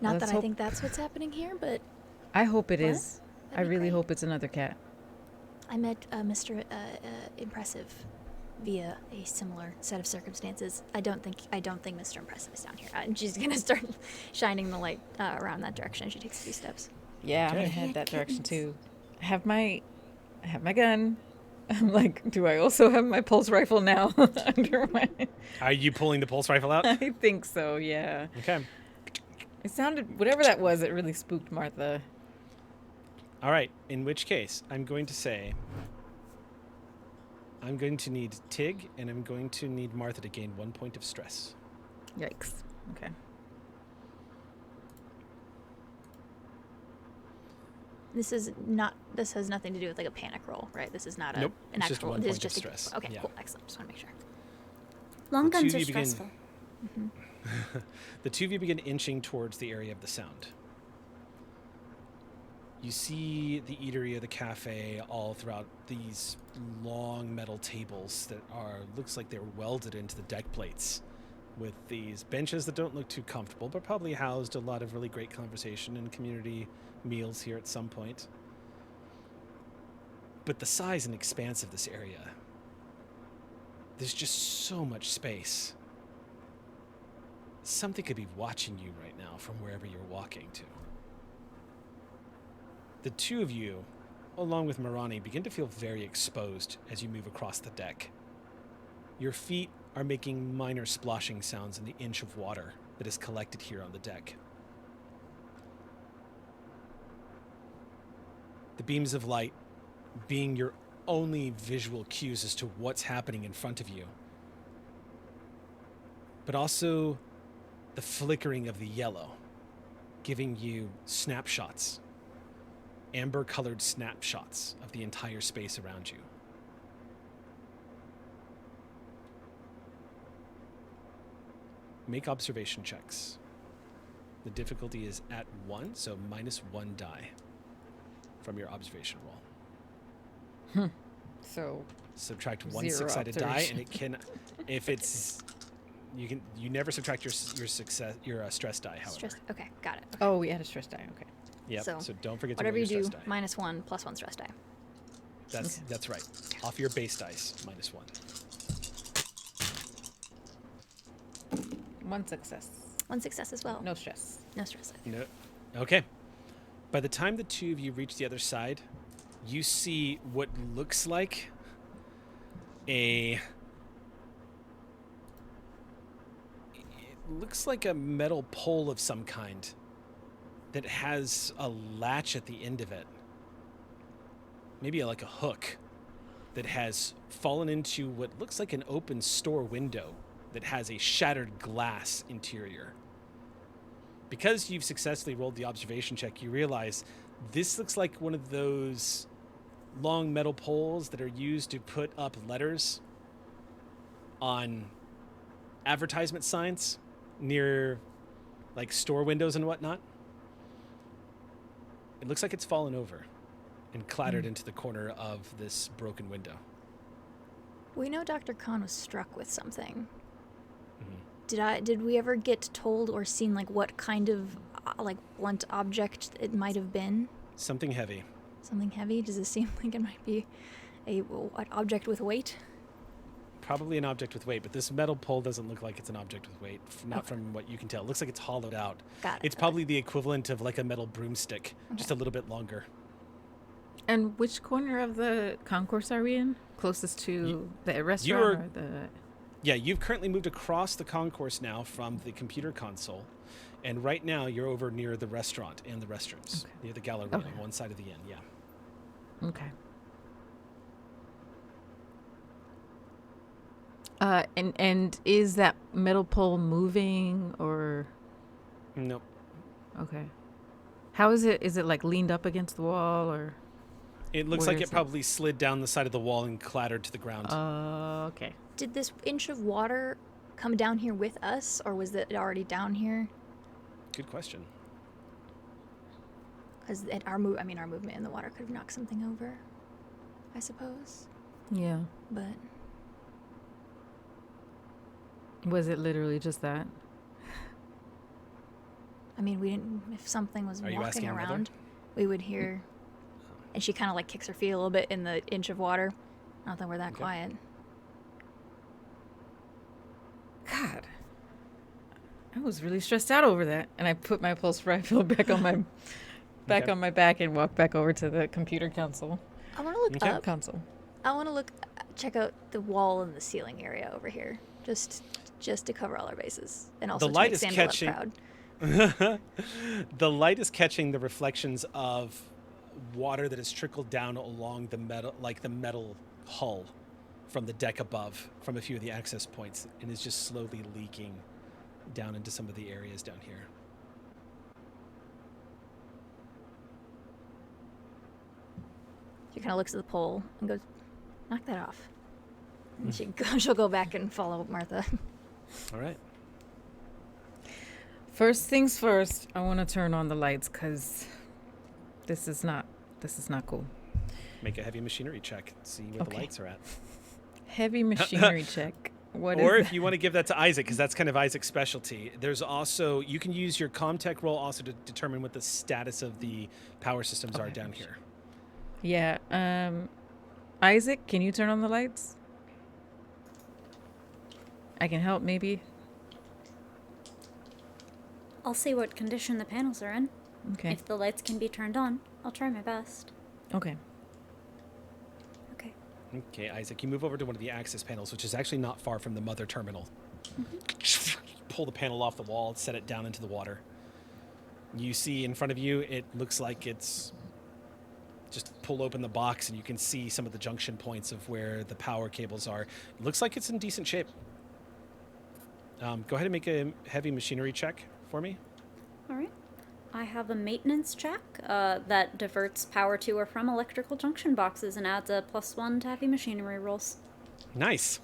not Let's that I hope- think that's what's happening here, but I hope it What? is. I That'd be really great. hope it's another cat. I met Mr. Impressive via a similar set of circumstances. I don't think Mr. Impressive is down here. And she's gonna start shining the light around that direction. She takes a few steps. Yeah, I'm Okay. gonna head Yeah, that direction kittens. too. I have my gun. I'm like, do I also have my pulse rifle now under my? Are you pulling the pulse rifle out? I think so. Yeah. Okay. It sounded whatever that was. It really spooked Martha. All right. In which case, I'm going to say I'm going to need Tig and I'm going to need Martha to gain 1 point of stress. Yikes. Okay. This has nothing to do with like a panic roll, right? This is not Nope, an it's just actual. 1 This is point of just stress. Okay, Yeah. cool, excellent. Just want to make sure. Long The two guns of are you begin- stressful. The two of you begin inching towards the area of the sound. You see the eatery or the cafe all throughout these long metal tables that looks like they're welded into the deck plates with these benches that don't look too comfortable, but probably housed a lot of really great conversation and community meals here at some point. But the size and expanse of this area, there's just so much space. Something could be watching you right now from wherever you're walking to. The two of you, along with Mirani, begin to feel very exposed as you move across the deck. Your feet are making minor splashing sounds in the inch of water that is collected here on the deck. The beams of light being your only visual cues as to what's happening in front of you, but also the flickering of the yellow, giving you snapshots, amber-colored snapshots of the entire space around you. Make observation checks. The difficulty is at 1, so -1 die from your observation roll. So Subtract one Zero six-sided die, observation. and it can, if it's, you never subtract your stress die. However, Stress. Okay, got it. Okay. oh, we had a stress die. Okay. Yep. So, So don't forget to Whatever roll you your do, stress die. -1 plus 1 stress die. That's right. Off your base dice, -1. One success. 1 success as well. No stress. No stress. No. Okay. By the time the two of you reach the other side, you see what looks like a metal pole of some kind that has a latch at the end of it. Maybe like a hook that has fallen into what looks like an open store window that has a shattered glass interior. Because you've successfully rolled the observation check, you realize this looks like one of those long metal poles that are used to put up letters on advertisement signs near like store windows and whatnot. It looks like it's fallen over and clattered into the corner of this broken window. We know Dr. Khan was struck with something. Mhm. Did we ever get told or seen like what kind of like blunt object it might have been? Something heavy. Something heavy? Does it seem like it might be an object with weight? Probably an object with weight, but this metal pole doesn't look like it's an object with weight, not from what you can tell. It looks like it's hollowed out. Got it. It's probably the equivalent of like a metal broomstick, just a little bit longer. And which corner of the concourse are we in? Closest to the restaurant or the... Yeah, you've currently moved across the concourse now from the computer console. And right now you're over near the restaurant and the restrooms, near the gallery on one side of the inn, yeah. Okay. And is that metal pole moving or... Nope. Okay. How is it? Is it like leaned up against the wall or... It looks like it probably slid down the side of the wall and clattered to the ground. Okay. Did this inch of water come down here with us, or was it already down here? Good question. Because our movement in the water could have knocked something over, I suppose. Yeah. But was it literally just that? I mean, we didn't. If something was walking around, we would hear. And she kind of like kicks her feet a little bit in the inch of water. Not that we're that quiet. God, I was really stressed out over that, and I put my pulse rifle back on my on my back and walked back over to the computer console. I want to look up. Console. I want to check out the wall and the ceiling area over here, just to cover all our bases, and also The to light make is Sandra look proud. The light is catching the reflections of water that has trickled down along the metal hull from the deck above, from a few of the access points, and is just slowly leaking down into some of the areas down here. She kind of looks at the pole and goes, "Knock that off." And she'll go back and follow Martha. All right. First things first, I want to turn on the lights because this is not cool. Make a heavy machinery check. See where the lights are at. Heavy machinery check. What or is if you want to give that to Isaac, because that's kind of Isaac's specialty. There's also, you can use your Comtech roll also to determine what the status of the power systems are down here. Yeah. Isaac, can you turn on the lights? I can help, maybe. I'll see what condition the panels are in. Okay. If the lights can be turned on, I'll try my best. Okay. Okay. Okay, Isaac, you move over to one of the access panels, which is actually not far from the mother terminal. Pull the panel off the wall, set it down into the water. You see in front of you, it looks like it's just pull open the box and you can see some of the junction points of where the power cables are. It looks like it's in decent shape. Go ahead and make a heavy machinery check for me. All right. I have a maintenance check that diverts power to or from electrical junction boxes and adds a +1 to heavy machinery rolls. Nice.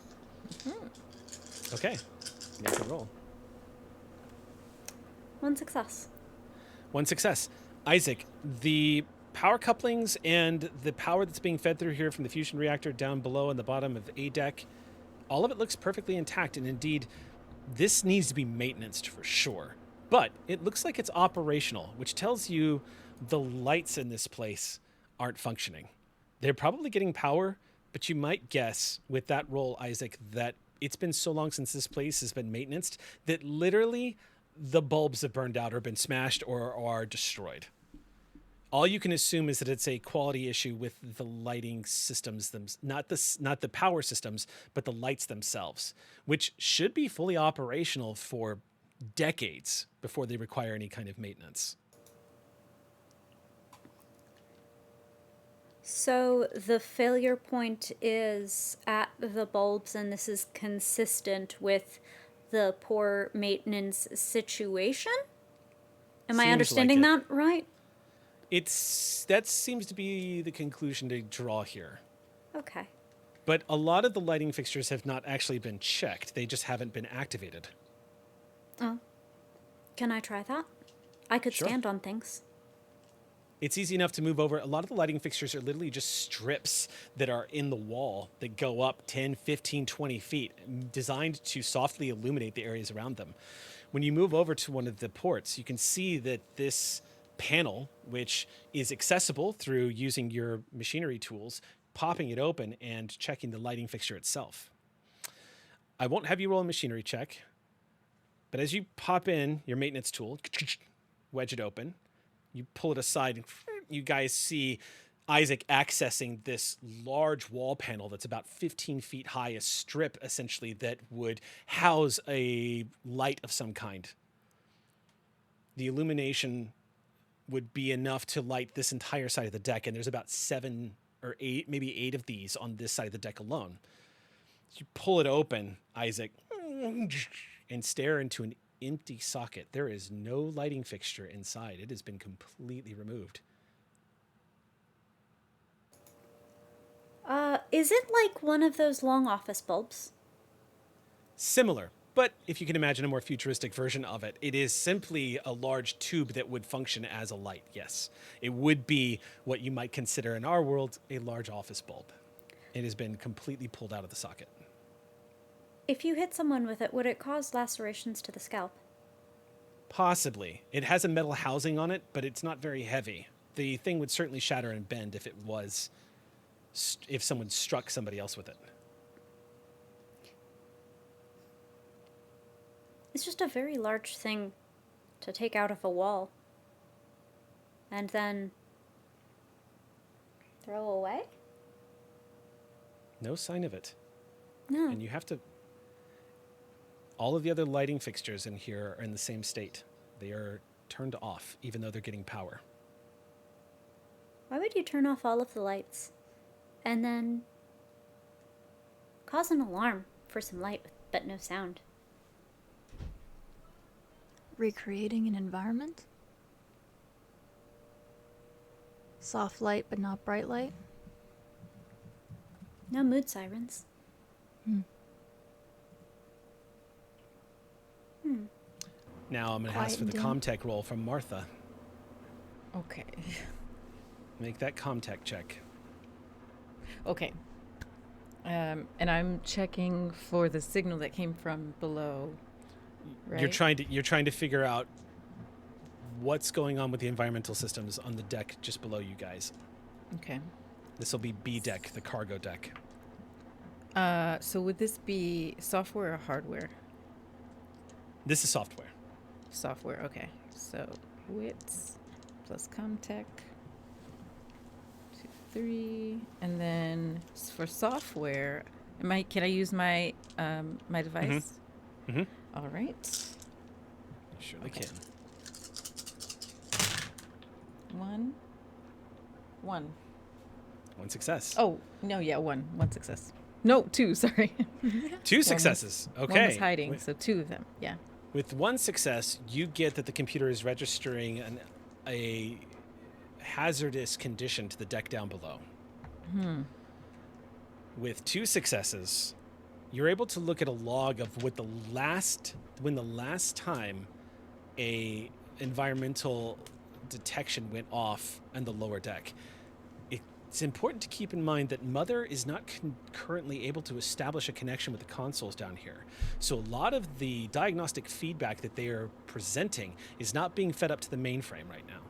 Okay. Make a roll. 1 success. 1 success. Isaac, the power couplings and the power that's being fed through here from the fusion reactor down below on the bottom of A deck, all of it looks perfectly intact, and indeed, this needs to be maintenanced for sure. But it looks like it's operational, which tells you the lights in this place aren't functioning. They're probably getting power, but you might guess with that roll, Isaac, that it's been so long since this place has been maintained that literally the bulbs have burned out or been smashed or are destroyed. All you can assume is that it's a quality issue with the lighting systems, not the power systems, but the lights themselves, which should be fully operational for decades before they require any kind of maintenance. So the failure point is at the bulbs, and this is consistent with the poor maintenance situation? Am I understanding that right? That seems to be the conclusion to draw here. Okay. But a lot of the lighting fixtures have not actually been checked. They just haven't been activated. Oh. Can I try that? I could stand on things. It's easy enough to move over. A lot of the lighting fixtures are literally just strips that are in the wall that go up 10, 15, 20 feet, designed to softly illuminate the areas around them. When you move over to one of the ports, you can see that this panel, which is accessible through using your machinery tools, popping it open and checking the lighting fixture itself. I won't have you roll a machinery check, but as you pop in your maintenance tool, wedge it open, you pull it aside, and you guys see Isaac accessing this large wall panel that's about 15 feet high, a strip essentially that would house a light of some kind. The illumination would be enough to light this entire side of the deck, and there's about 7 or 8, maybe 8 of these on this side of the deck alone. You pull it open, Isaac, and stare into an empty socket. There is no lighting fixture inside. It has been completely removed. Is it like one of those long office bulbs? Similar, but if you can imagine a more futuristic version of it, it is simply a large tube that would function as a light, yes. It would be what you might consider in our world a large office bulb. It has been completely pulled out of the socket. If you hit someone with it, would it cause lacerations to the scalp? Possibly. It has a metal housing on it, but it's not very heavy. The thing would certainly shatter and bend if if someone struck somebody else with it. It's just a very large thing to take out of a wall and then throw away? No sign of it. No. And you have to... All of the other lighting fixtures in here are in the same state. They are turned off, even though they're getting power. Why would you turn off all of the lights and then cause an alarm for some light but no sound? Recreating an environment? Soft light but not bright light? No mood sirens. Now I'm going to ask for the Comtech roll from Martha. Okay. Make that Comtech check. Okay. And I'm checking for the signal that came from below. Right? You're trying to figure out what's going on with the environmental systems on the deck just below you guys. Okay. This will be B deck, the cargo deck. So would this be software or hardware? This is software. Software, okay. So wits plus Comtech. 2, 3. And then for software, can I use my my device? Mm-hmm. All right. You surely can. 1. One success. Oh, no, yeah, one success. No, 2, sorry. 2 successes. Okay. One was hiding, so 2 of them, yeah. With 1 success, you get that the computer is registering a hazardous condition to the deck down below. With 2 successes, you're able to look at a log of when the last time a environmental detection went off on the lower deck. It's important to keep in mind that Mother is not currently able to establish a connection with the consoles down here. So a lot of the diagnostic feedback that they are presenting is not being fed up to the mainframe right now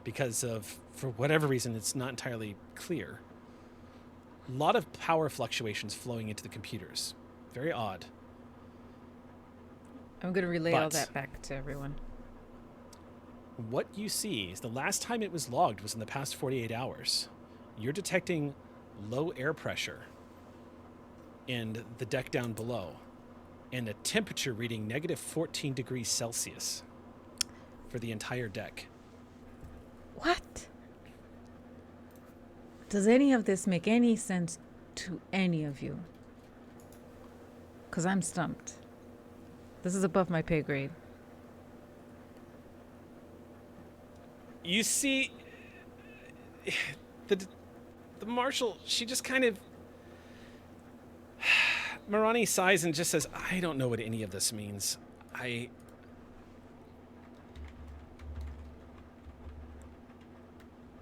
because of, for whatever reason, it's not entirely clear. A lot of power fluctuations flowing into the computers. Very odd. I'm going to relay all that back to everyone. What you see is the last time it was logged was in the past 48 hours. You're detecting low air pressure in the deck down below and a temperature reading negative 14 degrees Celsius for the entire deck. What? Does any of this make any sense to any of you? Because I'm stumped. This is above my pay grade. You see, the marshal, she just kind of... Marani sighs and just says, I don't know what any of this means. I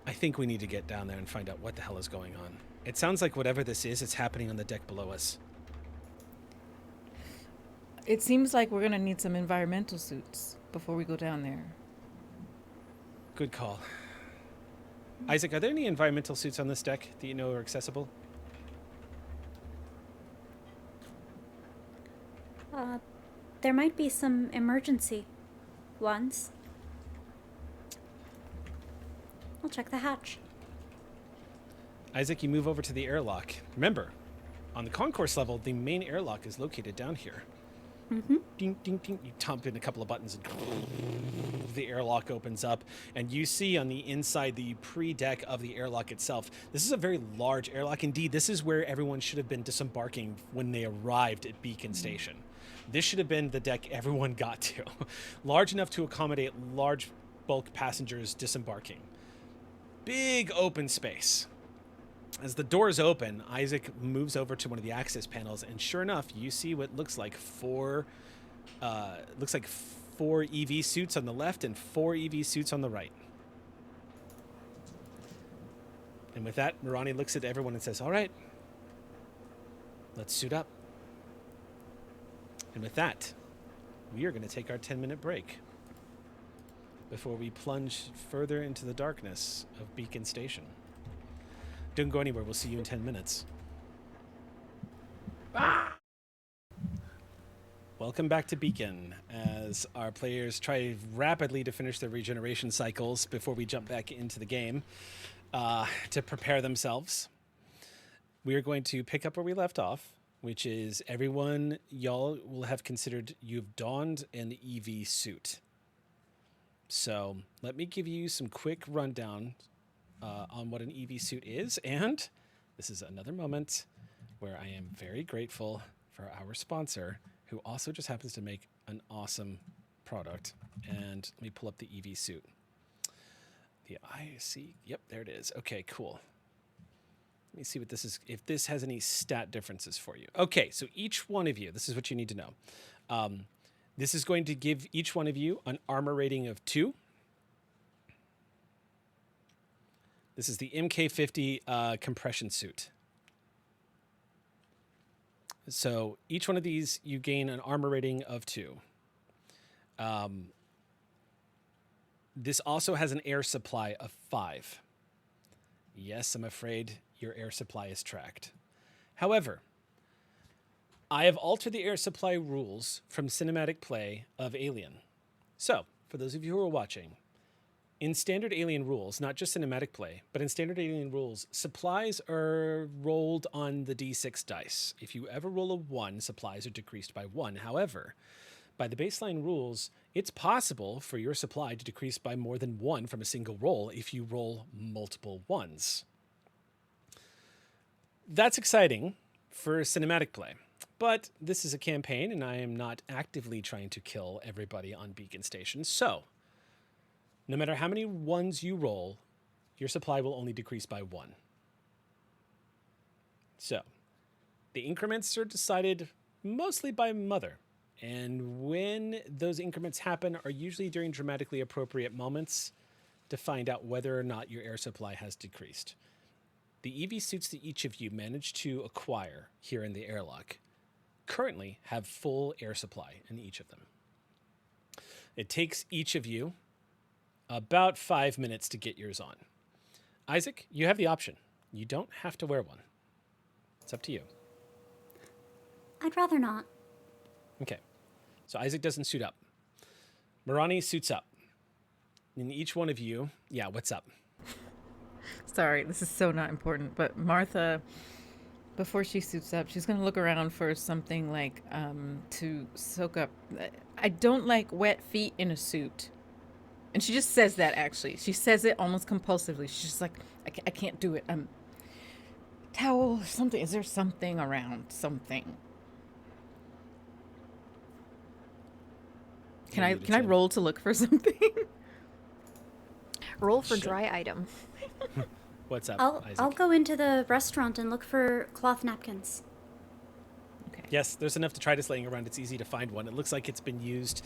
think we need to get down there and find out what the hell is going on. It sounds like whatever this is, it's happening on the deck below us. It seems like we're going to need some environmental suits before we go down there. Good call. Isaac, are there any environmental suits on this deck that you know are accessible? There might be some emergency ones. I'll check the hatch. Isaac, you move over to the airlock. Remember, on the concourse level, the main airlock is located down here. Mm-hmm. Ding, ding, ding. You thump in a couple of buttons and the airlock opens up. And you see on the inside the pre-deck of the airlock itself, this is a very large airlock. Indeed, this is where everyone should have been disembarking when they arrived at Beacon Station. This should have been the deck everyone got to. Large enough to accommodate large bulk passengers disembarking. Big open space. As the doors open, Isaac moves over to one of the access panels, and sure enough, you see what looks like four EV suits on the left and 4 EV suits on the right. And with that, Marani looks at everyone and says, "All right, let's suit up." And with that, we are going to take our 10-minute break before we plunge further into the darkness of Beacon Station. Don't go anywhere. We'll see you in 10 minutes. Welcome back to Beacon as our players try rapidly to finish their regeneration cycles before we jump back into the game to prepare themselves. We are going to pick up where we left off, which is everyone, y'all will have considered you've donned an EV suit. So let me give you some quick rundown on what an EV suit is. And this is another moment where I am very grateful for our sponsor, who also just happens to make an awesome product. And let me pull up the EV suit. The IC, yep, there it is. Okay, cool. Let me see what this is, if this has any stat differences for you. Okay, so each one of you, this is what you need to know. This is going to give each one of you an armor rating of 2. This is the MK50 compression suit. So each one of these, you gain an armor rating of 2. This also has an air supply of 5. Yes, I'm afraid your air supply is tracked. However, I have altered the air supply rules from cinematic play of Alien. So, for those of you who are watching, in standard Alien rules, not just cinematic play, but in standard Alien rules, supplies are rolled on the d6 dice. If you ever roll a 1, supplies are decreased by 1. However, by the baseline rules, it's possible for your supply to decrease by more than 1 from a single roll if you roll multiple 1s. That's exciting for cinematic play, but this is a campaign and I am not actively trying to kill everybody on Beacon Station. So, no matter how many 1s you roll, your supply will only decrease by 1. So, the increments are decided mostly by Mother. And when those increments happen are usually during dramatically appropriate moments to find out whether or not your air supply has decreased. The EV suits that each of you managed to acquire here in the airlock currently have full air supply in each of them. It takes each of you about 5 minutes to get yours on. Isaac, you have the option. You don't have to wear one. It's up to you. I'd rather not. Okay. So Isaac doesn't suit up. Marani suits up. And each one of you, yeah, what's up? Sorry, this is so not important, but Martha, before she suits up, she's going to look around for something like to soak up. I don't like wet feet in a suit. And she just says that, actually. She says it almost compulsively. She's just like, I can't do it. Towel or something. Is there something around? Something. Can I roll to look for something? Roll for dry item. What's up, Isaac? I'll go into the restaurant and look for cloth napkins. Okay. Yes, there's enough to try this laying around. It's easy to find one. It looks like it's been used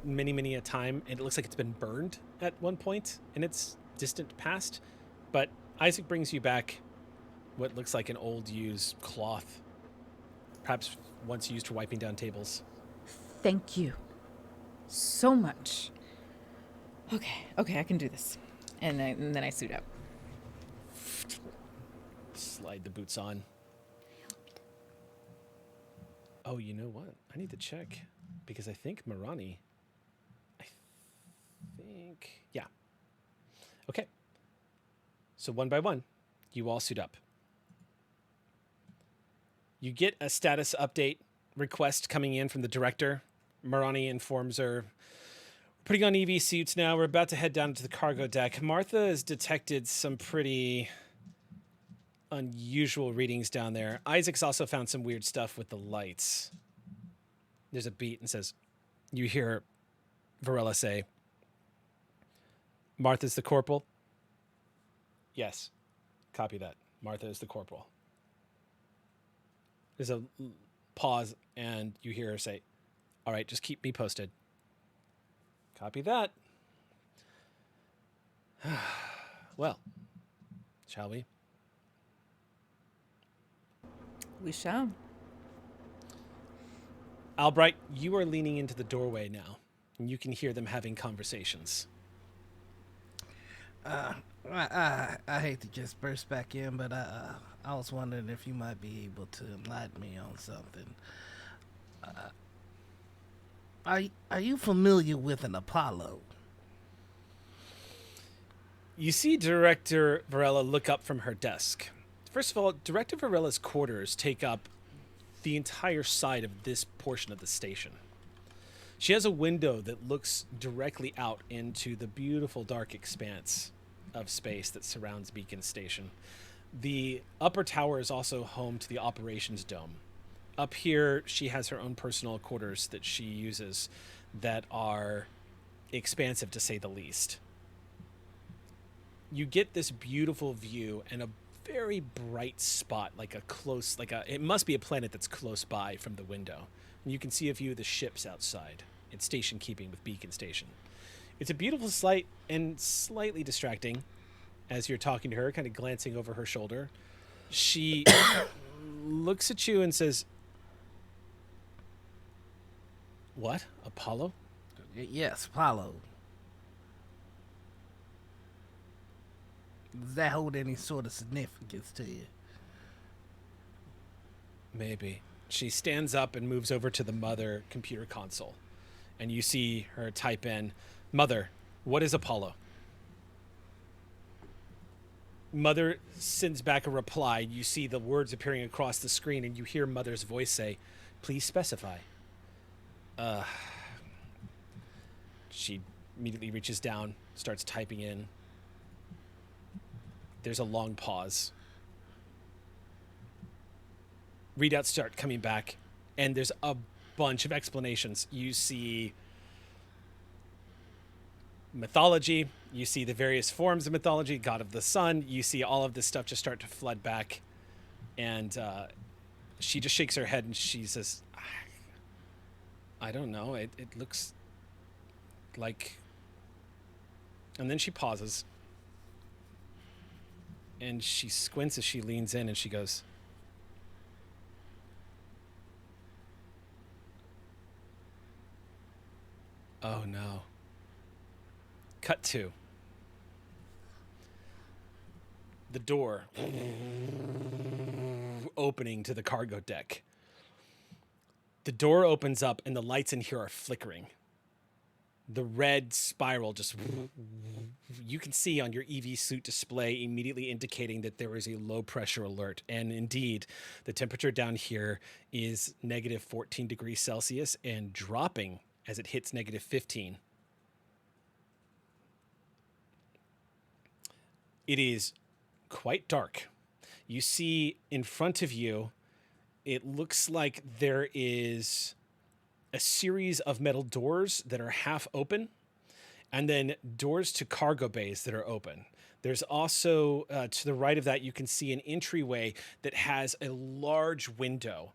many a time, and it looks like it's been burned at one point in its distant past. But Isaac brings you back what looks like an old used cloth, perhaps once used for wiping down tables. Thank you so much. Okay, I can do this. And then I suit up. Slide the boots on. Oh, you know what? I need to check because I think Marani. Yeah. Okay. So one by one, you all suit up. You get a status update request coming in from the director. Marani informs her, putting on EV suits now. We're about to head down to the cargo deck. Martha has detected some pretty unusual readings down there. Isaac's also found some weird stuff with the lights. There's a beat and says, you hear Varela say, Martha's the corporal? Yes. Copy that. Martha is the corporal. There's a pause, and you hear her say, all right, just keep me posted. Copy that. Well, shall we? We shall. Albright, you are leaning into the doorway now, and you can hear them having conversations. I hate to just burst back in, but I was wondering if you might be able to enlighten me on something. Are you familiar with an Apollo? You see Director Varela look up from her desk. First of all, Director Varela's quarters take up the entire side of this portion of the station. She has a window that looks directly out into the beautiful dark expanse of space that surrounds Beacon Station. The upper tower is also home to the operations dome. Up here, she has her own personal quarters that she uses that are expansive, to say the least. You get this beautiful view and a very bright spot, it must be a planet that's close by from the window. And you can see a view of the ships outside. It's station keeping with Beacon Station. It's a beautiful sight and slightly distracting as you're talking to her, kind of glancing over her shoulder. She looks at you and says, what? Apollo? Yes, Apollo. Does that hold any sort of significance to you? Maybe. She stands up and moves over to the Mother computer console. And you see her type in, Mother, what is Apollo? Mother sends back a reply. You see the words appearing across the screen, and you hear Mother's voice say, please specify. She immediately reaches down, starts typing in. There's a long pause. Readouts start coming back, and there's a bunch of explanations. You see mythology, you see the various forms of mythology, god of the sun, you see all of this stuff just start to flood back, and she just shakes her head and she says, I don't know, it looks like... And then she pauses, and she squints as she leans in, and she goes, oh no. Cut to the door opening to the cargo deck. The door opens up and the lights in here are flickering. The red spiral just, you can see on your EV suit display immediately indicating that there is a low pressure alert. And indeed, the temperature down here is negative 14 degrees Celsius and dropping as it hits negative 15. It is quite dark. You see in front of you, it looks like there is a series of metal doors that are half open, and then doors to cargo bays that are open. There's also, to the right of that, you can see an entryway that has a large window,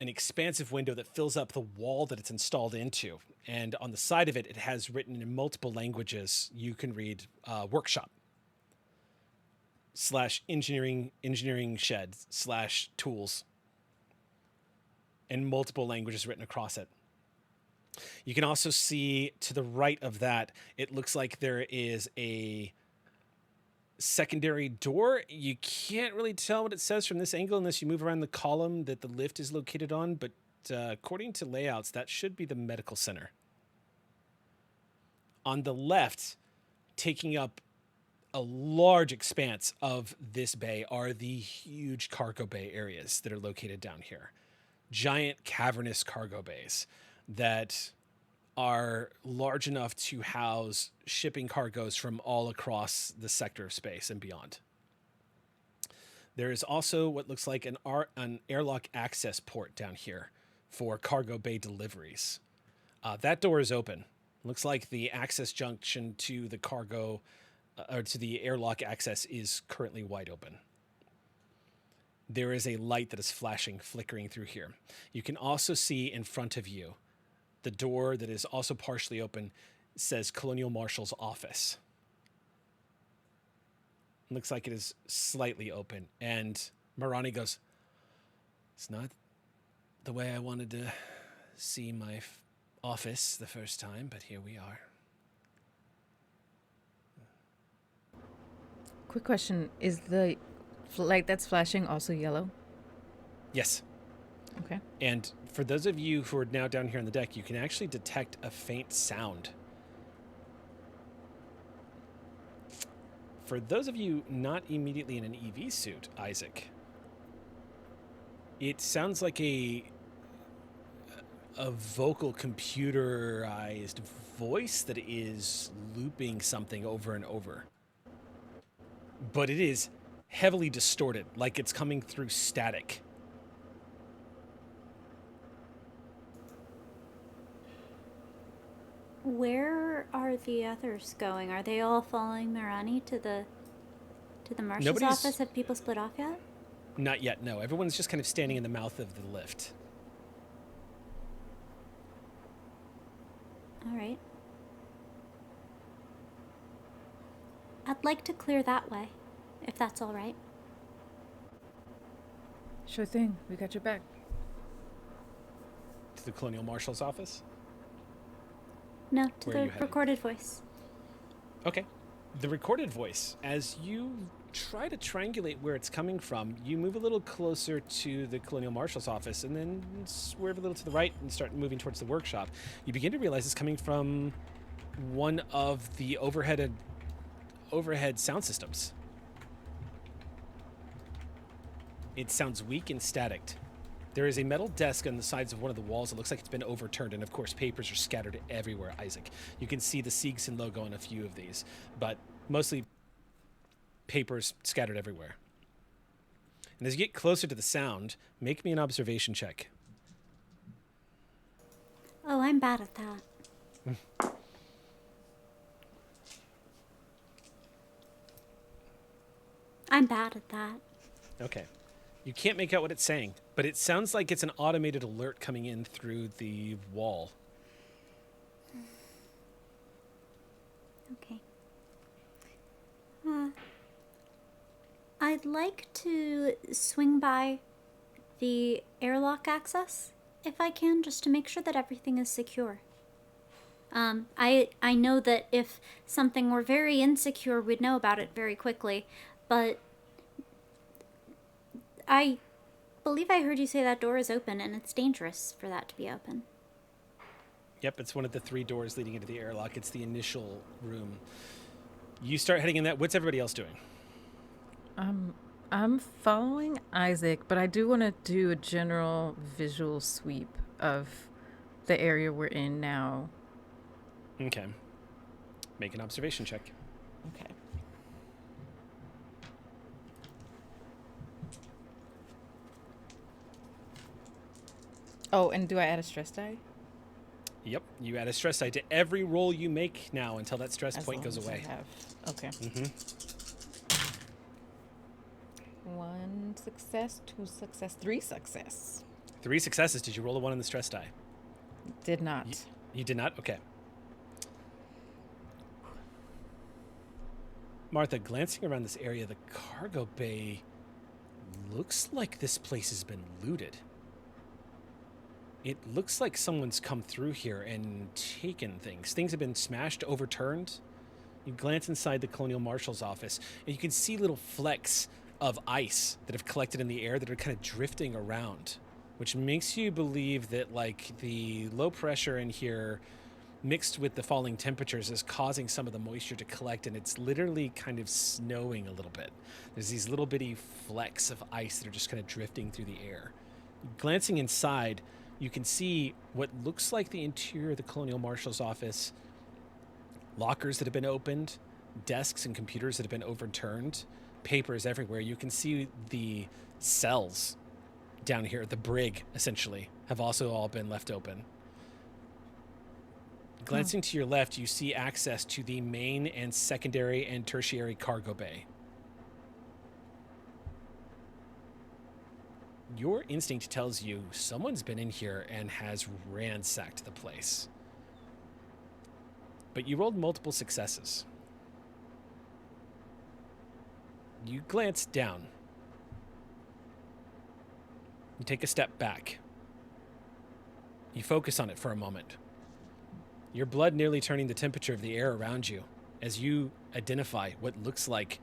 an expansive window that fills up the wall that it's installed into. And on the side of it, it has written in multiple languages. You can read workshop / engineering shed / tools, and multiple languages written across it. You can also see to the right of that, it looks like there is a secondary door. You can't really tell what it says from this angle unless you move around the column that the lift is located on, but according to layouts, that should be the medical center. On the left, taking up a large expanse of this bay are the huge cargo bay areas that are located down here. Giant cavernous cargo bays that are large enough to house shipping cargoes from all across the sector of space and beyond. There is also what looks like an airlock access port down here for cargo bay deliveries. That door is open. Looks like the access junction to the cargo or to the airlock access is currently wide open. There is a light that is flashing, flickering through here. You can also see in front of you, the door that is also partially open says Colonial Marshal's office. Looks like it is slightly open. And Marani goes, "It's not the way I wanted to see my office the first time, but here we are." Quick question. Is the light that's flashing also yellow? Yes. Okay. And for those of you who are now down here on the deck, you can actually detect a faint sound. For those of you not immediately in an EV suit, Isaac, it sounds like a vocal computerized voice that is looping something over and over. But it is heavily distorted, like it's coming through static. Where are the others going? Are they all following Mirani to the marshal's office? Have people split off yet? Not yet, no. Everyone's just kind of standing in the mouth of the lift. All right. I'd like to clear that way, if that's all right. Sure thing. We got your back. To the Colonial Marshal's office? No, to Where are you the headed? recorded voice. Okay. The recorded voice, as you try to triangulate where it's coming from, you move a little closer to the Colonial Marshal's office and then swerve a little to the right and start moving towards the workshop. You begin to realize it's coming from one of the overhead sound systems. It sounds weak and static. There is a metal desk on the sides of one of the walls. It looks like it's been overturned, and of course, papers are scattered everywhere, Isaac. You can see the Siegson logo on a few of these, but mostly papers scattered everywhere. And as you get closer to the sound, make me an observation check. Oh, I'm bad at that. I'm bad at that. Okay. You can't make out what it's saying, but it sounds like it's an automated alert coming in through the wall. Okay. I'd like to swing by the airlock access, if I can, just to make sure that everything is secure. I know that if something were very insecure, we'd know about it very quickly, but I believe I heard you say that door is open, and it's dangerous for that to be open. Yep, it's one of the 3 doors leading into the airlock. It's the initial room. You start heading in that. What's everybody else doing? I'm following Isaac, but I do want to do a general visual sweep of the area we're in now. Okay. Make an observation check. Okay. Oh, and do I add a stress die? Yep, you add a stress die to every roll you make now until that stress As point long goes as I away. have. Okay. Mm-hmm. 1 success, 2 success, 3 success. 3 successes. Did you roll a 1 on the stress die? Did not. You did not? Okay. Martha, glancing around this area, the cargo bay looks like this place has been looted. It looks like someone's come through here and taken things. Things have been smashed, overturned. You glance inside the Colonial Marshal's office, and you can see little flecks of ice that have collected in the air that are kind of drifting around, which makes you believe that, like, the low pressure in here mixed with the falling temperatures is causing some of the moisture to collect, and it's literally kind of snowing a little bit. There's these little bitty flecks of ice that are just kind of drifting through the air. Glancing inside, you can see what looks like the interior of the Colonial Marshal's office. Lockers that have been opened, desks and computers that have been overturned, papers everywhere. You can see the cells down here, the brig, essentially, have also all been left open. Glancing to your left, you see access to the main and secondary and tertiary cargo bay. Your instinct tells you someone's been in here and has ransacked the place. But you rolled multiple successes. You glance down. You take a step back. You focus on it for a moment. Your blood nearly turning the temperature of the air around you as you identify what looks like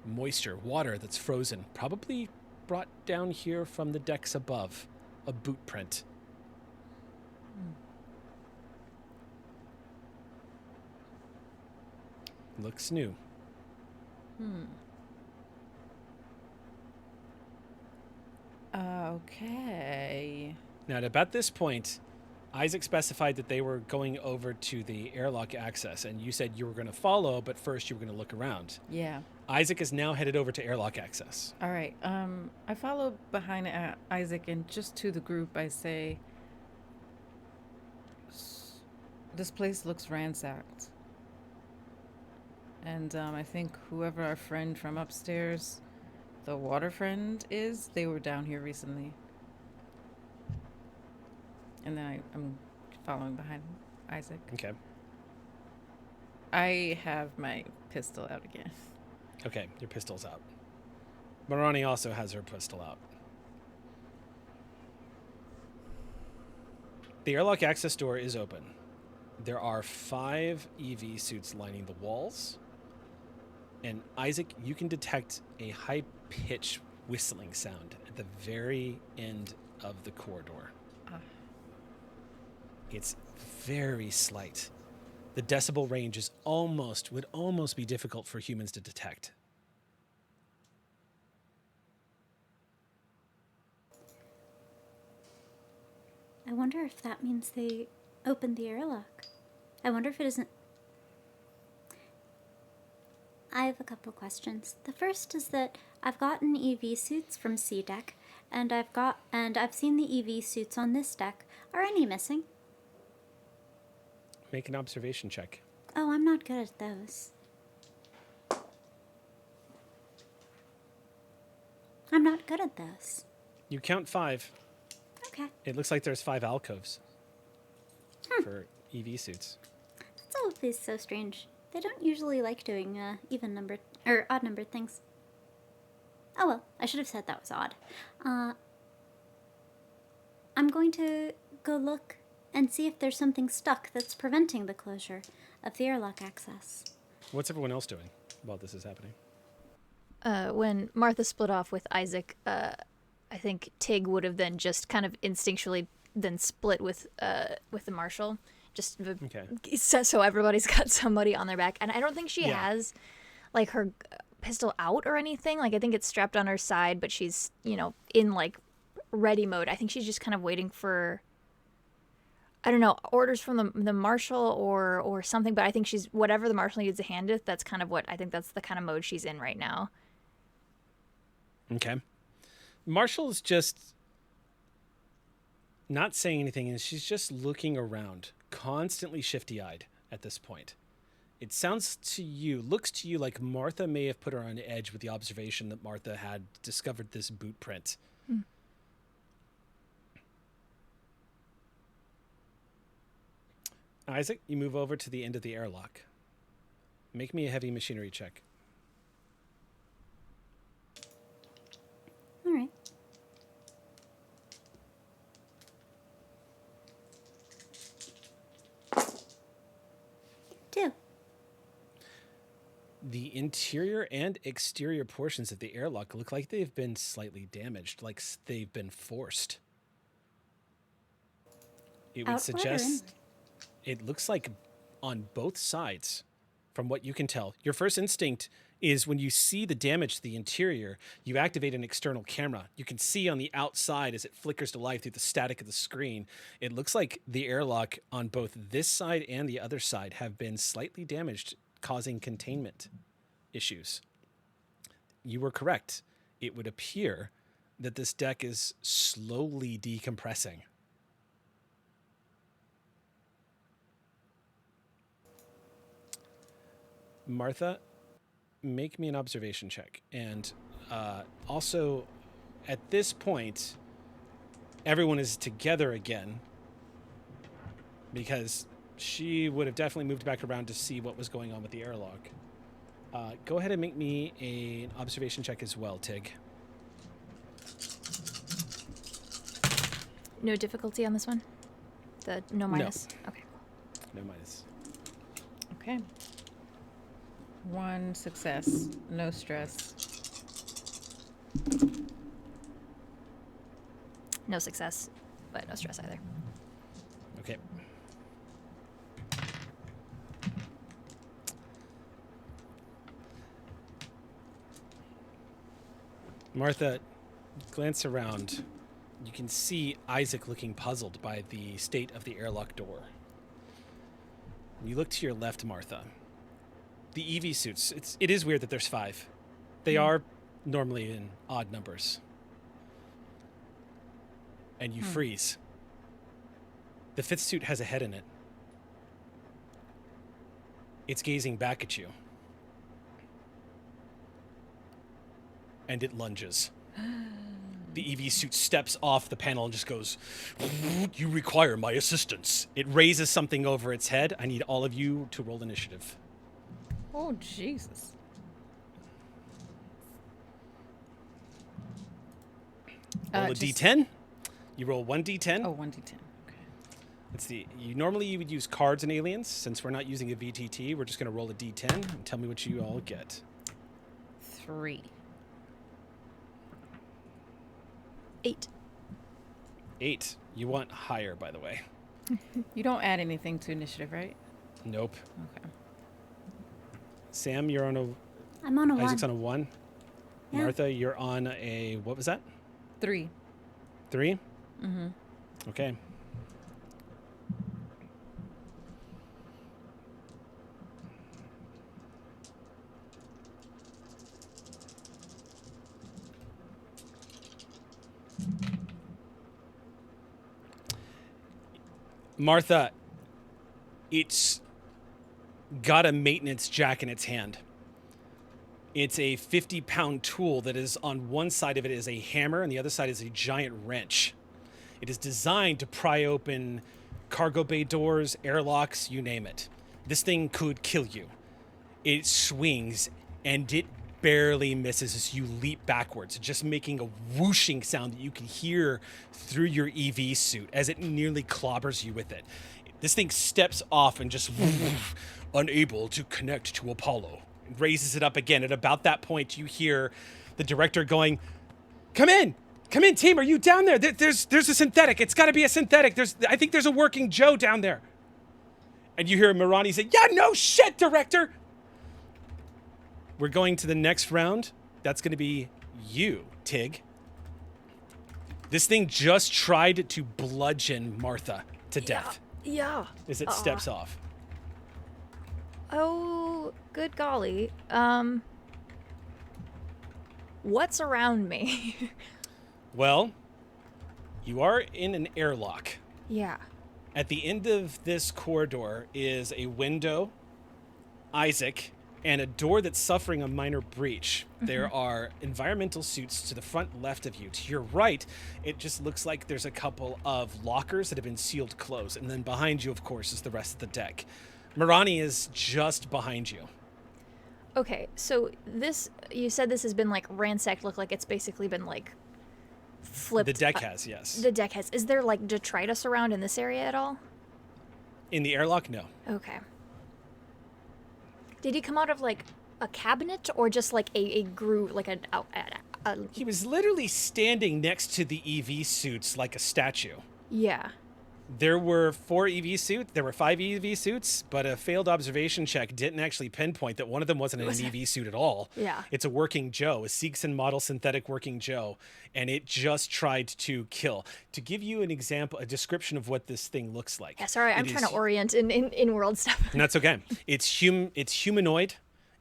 moisture, water that's frozen, probably brought down here from the decks above, a boot print. Looks new. Okay. Now, at about this point, Isaac specified that they were going over to the airlock access, and you said you were going to follow, but first you were going to look around. Yeah. Isaac is now headed over to airlock access. All right. I follow behind Isaac, and just to the group, I say, "This place looks ransacked." And I think whoever our friend from upstairs, the water friend, is, they were down here recently. And then I'm following behind Isaac. Okay. I have my pistol out again. Okay, your pistol's out. Marani also has her pistol out. The airlock access door is open. There are 5 EV suits lining the walls. And Isaac, you can detect a high-pitched whistling sound at the very end of the corridor. It's very slight. The decibel range is would almost be difficult for humans to detect. I wonder if that means they opened the airlock. I wonder if it isn't. I have a couple questions. The first is that I've gotten EV suits from cdec, and I've seen the EV suits on this deck. Are any missing? Make an observation check. Oh, I'm not good at those. I'm not good at those. You count 5. Okay. It looks like there's 5 alcoves for EV suits. That's always so strange. They don't usually like doing even numbered or odd numbered things. Oh well, I should have said that was odd. I'm going to go look and see if there's something stuck that's preventing the closure of the airlock access. What's everyone else doing while this is happening? When Martha split off with Isaac, I think Tig would have then just kind of instinctually then split with the marshal, just so everybody's got somebody on their back. And I don't think she has like her pistol out or anything. Like I think it's strapped on her side, but she's in like ready mode. I think she's just kind of waiting for, I don't know, orders from the marshal or something. But I think she's whatever the marshal needs a hand with. That's kind of what I think. That's the kind of mode she's in right now. Okay. Marshall's just not saying anything, and she's just looking around, constantly shifty-eyed at this point. It looks to you like Martha may have put her on edge with the observation that Martha had discovered this boot print. Isaac, you move over to the end of the airlock. Make me a heavy machinery check. All right. Two. The interior and exterior portions of the airlock look like they've been slightly damaged, like they've been forced. It would Out suggest it looks like on both sides, from what you can tell. Your first instinct is when you see the damage to the interior, you activate an external camera. You can see on the outside as it flickers to life through the static of the screen. It looks like the airlock on both this side and the other side have been slightly damaged, causing containment issues. You were correct. It would appear that this deck is slowly decompressing. Martha, make me an observation check. And also, at this point, everyone is together again because she would have definitely moved back around to see what was going on with the airlock. Go ahead and make me an observation check as well, Tig. No difficulty on this one? No minus? No. Okay. No minus. Okay. 1 success, no stress. No success, but no stress either. Okay. Martha, glance around. You can see Isaac looking puzzled by the state of the airlock door. You look to your left, Martha. The EV suits, it is weird that there's 5. They are normally in odd numbers. And you freeze. The 5th suit has a head in it. It's gazing back at you. And it lunges. The EV suit steps off the panel and just goes, "You require my assistance." It raises something over its head. I need all of you to roll initiative. Oh, Jesus. Roll a D10. You roll 1d10. Oh, 1d10. Okay. Let's see. You would use cards in Aliens. Since we're not using a VTT, we're just going to roll a D10 and tell me what you all get. 3. 8. 8. You want higher, by the way. You don't add anything to initiative, right? Nope. Okay. Sam, you're on a... I'm on a 1. Isaac's on a 1. Yeah. Martha, you're on a... What was that? 3. 3? Mm-hmm. Okay. Martha, it's got a maintenance jack in its hand. It's a 50-pound tool that is on one side of it is a hammer and the other side is a giant wrench. It is designed to pry open cargo bay doors, airlocks, you name it. This thing could kill you. It swings and it barely misses as you leap backwards, just making a whooshing sound that you can hear through your EV suit as it nearly clobbers you with it. This thing steps off and just unable to connect to Apollo. It raises it up again. At about that point, you hear the director going, Come in, team. Are you down there? There's a synthetic. It's got to be a synthetic. I think there's a working Joe down there." And you hear Mirani say, "Yeah, no shit, director." We're going to the next round. That's going to be you, Tig. This thing just tried to bludgeon Martha to death Yeah. as it steps off. Oh, good golly. What's around me? Well, you are in an airlock. Yeah. At the end of this corridor is a window, Isaac, and a door that's suffering a minor breach. There are environmental suits to the front left of you. To your right, it just looks like there's a couple of lockers that have been sealed closed. And then behind you, of course, is the rest of the deck. Mirani is just behind you. Okay, so you said this has been like ransacked, look like it's basically been like flipped. The deck has, yes. The deck has. Is there like detritus around in this area at all? In the airlock, no. Okay. Did he come out of like a cabinet or just like a groove, like a He was literally standing next to the EV suits like a statue. yeah. There were 4 EV suits. There were 5 EV suits, but a failed observation check didn't actually pinpoint that one of them wasn't an EV suit at all. Yeah. It's a working Joe, a Seegson model synthetic working Joe, and it just tried to kill. To give you an example, a description of what this thing looks like. Yeah, sorry, I'm it trying is- to orient in world stuff. And that's okay. It's humanoid.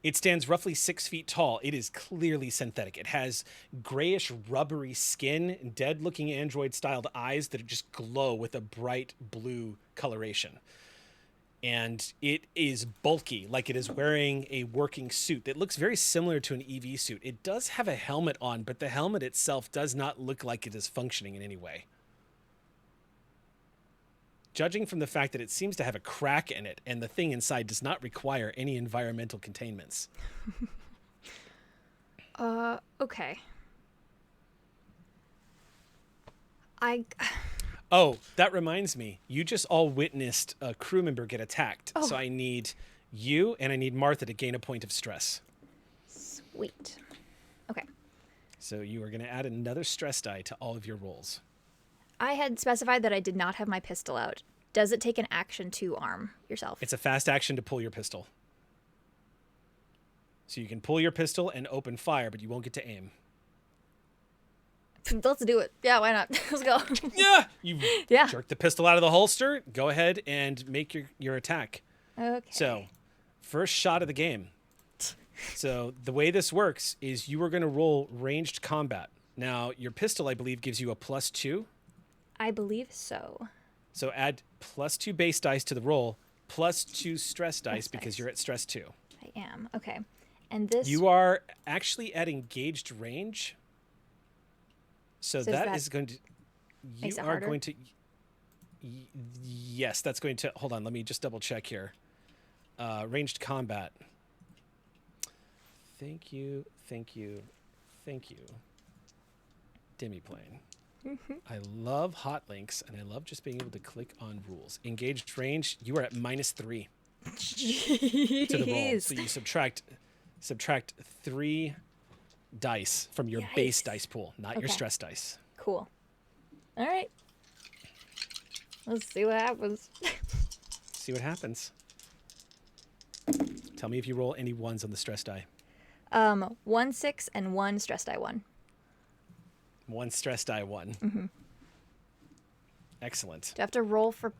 It stands roughly 6 feet tall. It is clearly synthetic. It has grayish, rubbery skin and dead-looking android-styled eyes that just glow with a bright blue coloration. And it is bulky, like it is wearing a working suit that looks very similar to an EV suit. It does have a helmet on, but the helmet itself does not look like it is functioning in any way. Judging from the fact that it seems to have a crack in it and the thing inside does not require any environmental containments. Okay. Oh, that reminds me. You just all witnessed a crew member get attacked. Oh. So I need you and I need Martha to gain a point of stress. Sweet. Okay. So you are going to add another stress die to all of your rolls. I had specified that I did not have my pistol out. Does it take an action to arm yourself? It's a fast action to pull your pistol. So you can pull your pistol and open fire, but you won't get to aim. Let's do it. Yeah, why not? Let's go. Yeah! You Yeah. jerk the pistol out of the holster. Go ahead and make your attack. Okay. So, first shot of the game. So the way this works is you are going to roll ranged combat. Now, your pistol, I believe, gives you a +2. I believe so. So add +2 base dice to the roll, +2 stress dice because dice. you're at stress 2. I am. Okay. And this. You are actually at engaged range. So So that that is going to. You makes it are harder? going to. Yes, that's going to. Hold on, let me just double check here. Ranged combat. Thank you. Demiplane. I love hot links, and I love just being able to click on rules. Engaged range, you are at -3 to the roll. So you subtract 3 dice from your base Yikes. dice pool, not your Okay. stress dice. Cool. All right. Let's see what happens. See what happens. Tell me if you roll any 1s on the stress die. 1 6 and 1 stress die 1. 1 stress die 1. Mm-hmm. Excellent. Do I have to roll for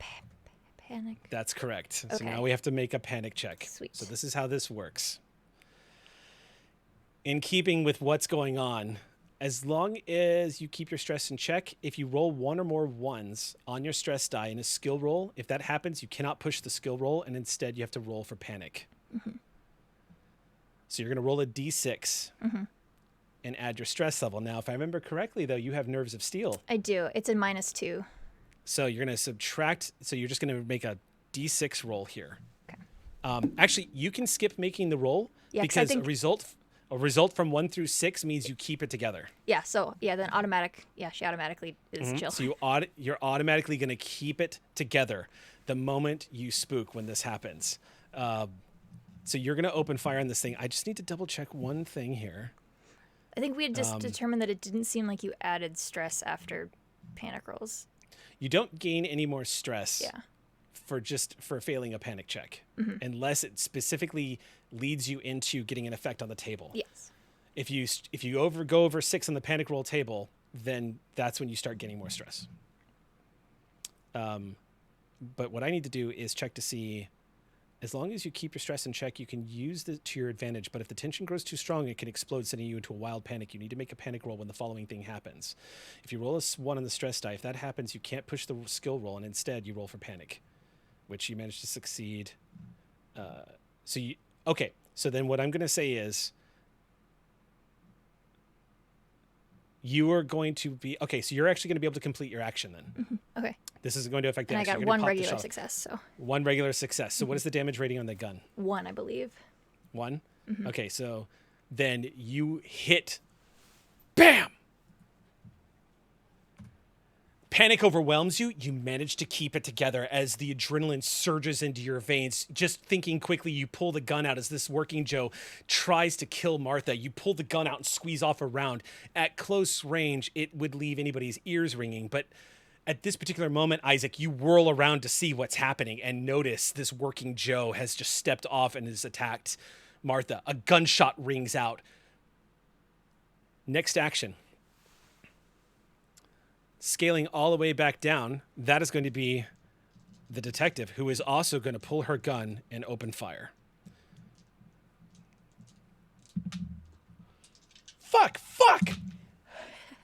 panic? That's correct. So Okay. now we have to make a panic check. Sweet. So this is how this works. In keeping with what's going on, as long as you keep your stress in check, if you roll 1 or more 1s on your stress die in a skill roll, if that happens, you cannot push the skill roll, and instead you have to roll for panic. Mm-hmm. So you're going to roll a d6 and add your stress level. Now, if I remember correctly, though, you have nerves of steel. I do. It's a -2. So you're going to subtract. So you're just going to make a d6 roll here. Okay. Actually, you can skip making the roll Yeah, 'cause I because think- a result from 1 through 6 means you keep it together. Yeah, so, yeah, then automatic. Yeah, she automatically is chill. So you're automatically going to keep it together the moment you spook when this happens. So you're going to open fire on this thing. I just need to double check one thing here. I think we had just determined that it didn't seem like you added stress after panic rolls. You don't gain any more stress Yeah. for failing a panic check unless it specifically leads you into getting an effect on the table. Yes. If you go over 6 on the panic roll table, then that's when you start getting more stress. But what I need to do is check to see, as long as you keep your stress in check, you can use it to your advantage. But if the tension grows too strong, it can explode, sending you into a wild panic. You need to make a panic roll when the following thing happens. If you roll a 1 on the stress die, if that happens, you can't push the skill roll, and instead you roll for panic, which you managed to succeed. Okay. So then what I'm going to say is, you are going to be okay. So you're actually going to be able to complete your action then. Okay. This isn't going to affect the And I action. got You're gonna 1 pop the regular shot. success, so 1 regular success. So what is the damage rating on the gun? 1, I believe. 1? Okay, so then you hit. Bam! Panic overwhelms you. You manage to keep it together as the adrenaline surges into your veins. Just thinking quickly, you pull the gun out as this working Joe tries to kill Martha. You pull the gun out and squeeze off a round. At close range, it would leave anybody's ears ringing. But at this particular moment, Isaac, you whirl around to see what's happening and notice this working Joe has just stepped off and has attacked Martha. A gunshot rings out. Next action. Scaling all the way back down, that is going to be the detective, who is also going to pull her gun and open fire. Fuck!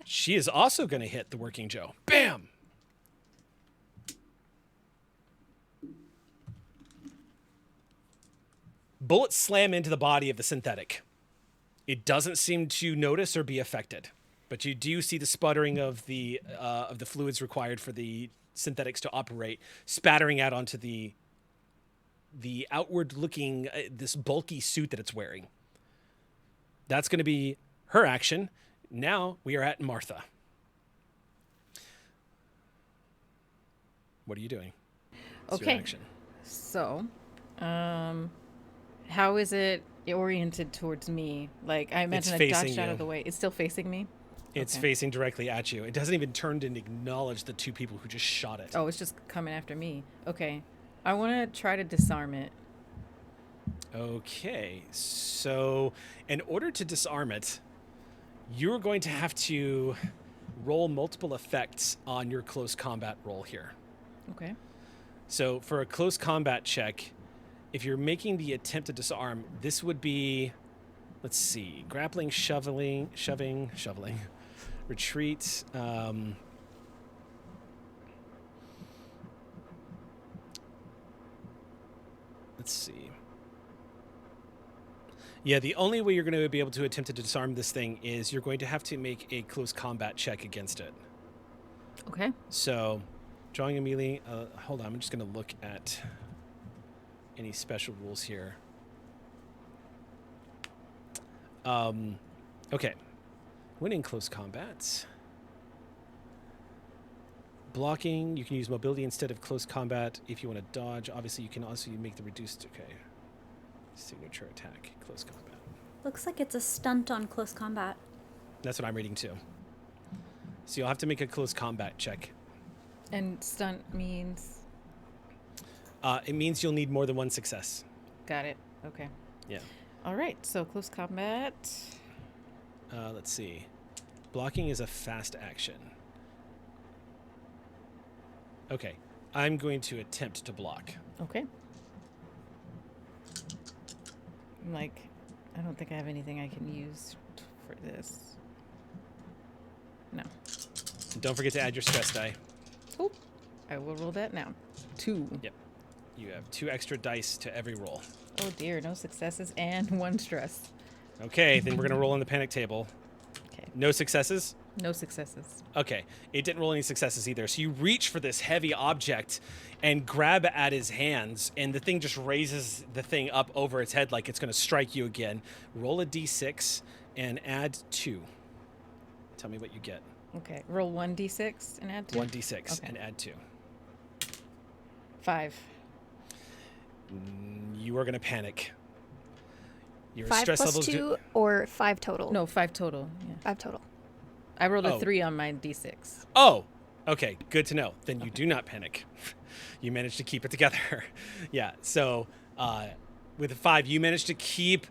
She is also going to hit the working Joe. Bam! Bullets slam into the body of the synthetic. It doesn't seem to notice or be affected, but you do see the sputtering of the fluids required for the synthetics to operate, spattering out onto the outward-looking, this bulky suit that it's wearing. That's going to be her action. Now we are at Martha. What are you doing? What's your Okay. action? So, how is it oriented towards me? Like, I imagine I facing dodged out you. of the way. It's still facing me? It's Okay. facing directly at you. It doesn't even turn and acknowledge the two people who just shot it. Oh, it's just coming after me. Okay. I want to try to disarm it. Okay, so in order to disarm it, you're going to have to roll multiple effects on your close combat roll here. Okay. So for a close combat check, if you're making the attempt to disarm, this would be, let's see, grappling, shoving, retreat. Let's see. Yeah, the only way you're going to be able to attempt to disarm this thing is you're going to have to make a close combat check against it. Okay. So, drawing a melee. Hold on, I'm just going to look at any special rules here. Okay. Winning close combat. Blocking, you can use mobility instead of close combat if you want to dodge. Obviously, you can also make the reduced, okay. Signature attack, close combat. Looks like it's a stunt on close combat. That's what I'm reading too. So you'll have to make a close combat check. And stunt means? It means you'll need more than one success. Got it. Okay. Yeah. All right. So close combat. Let's see. Blocking is a fast action. Okay. I'm going to attempt to block. Okay. Like, I don't think I have anything I can use for this. No. And don't forget to add your stress die. Oh, I will roll that now. 2. Yep. You have 2 extra dice to every roll. Oh dear, no successes and 1 stress. Okay, then we're going to roll on the panic table. Okay. No successes? No successes. Okay, it didn't roll any successes either. So you reach for this heavy object and grab at his hands, and the thing just raises the thing up over its head like it's going to strike you again. Roll a d6 and add 2. Tell me what you get. Okay, roll 1d6 and add 2. 1d6 Okay. and add 2. 5. You are going to panic. Your 5 stress plus levels 2 or 5 total? No, 5 total. Yeah. 5 total. I rolled a Oh. 3 on my d6. Oh, okay, good to know. Then you do not panic. You managed to keep it together. Yeah, so with a 5, you managed to keep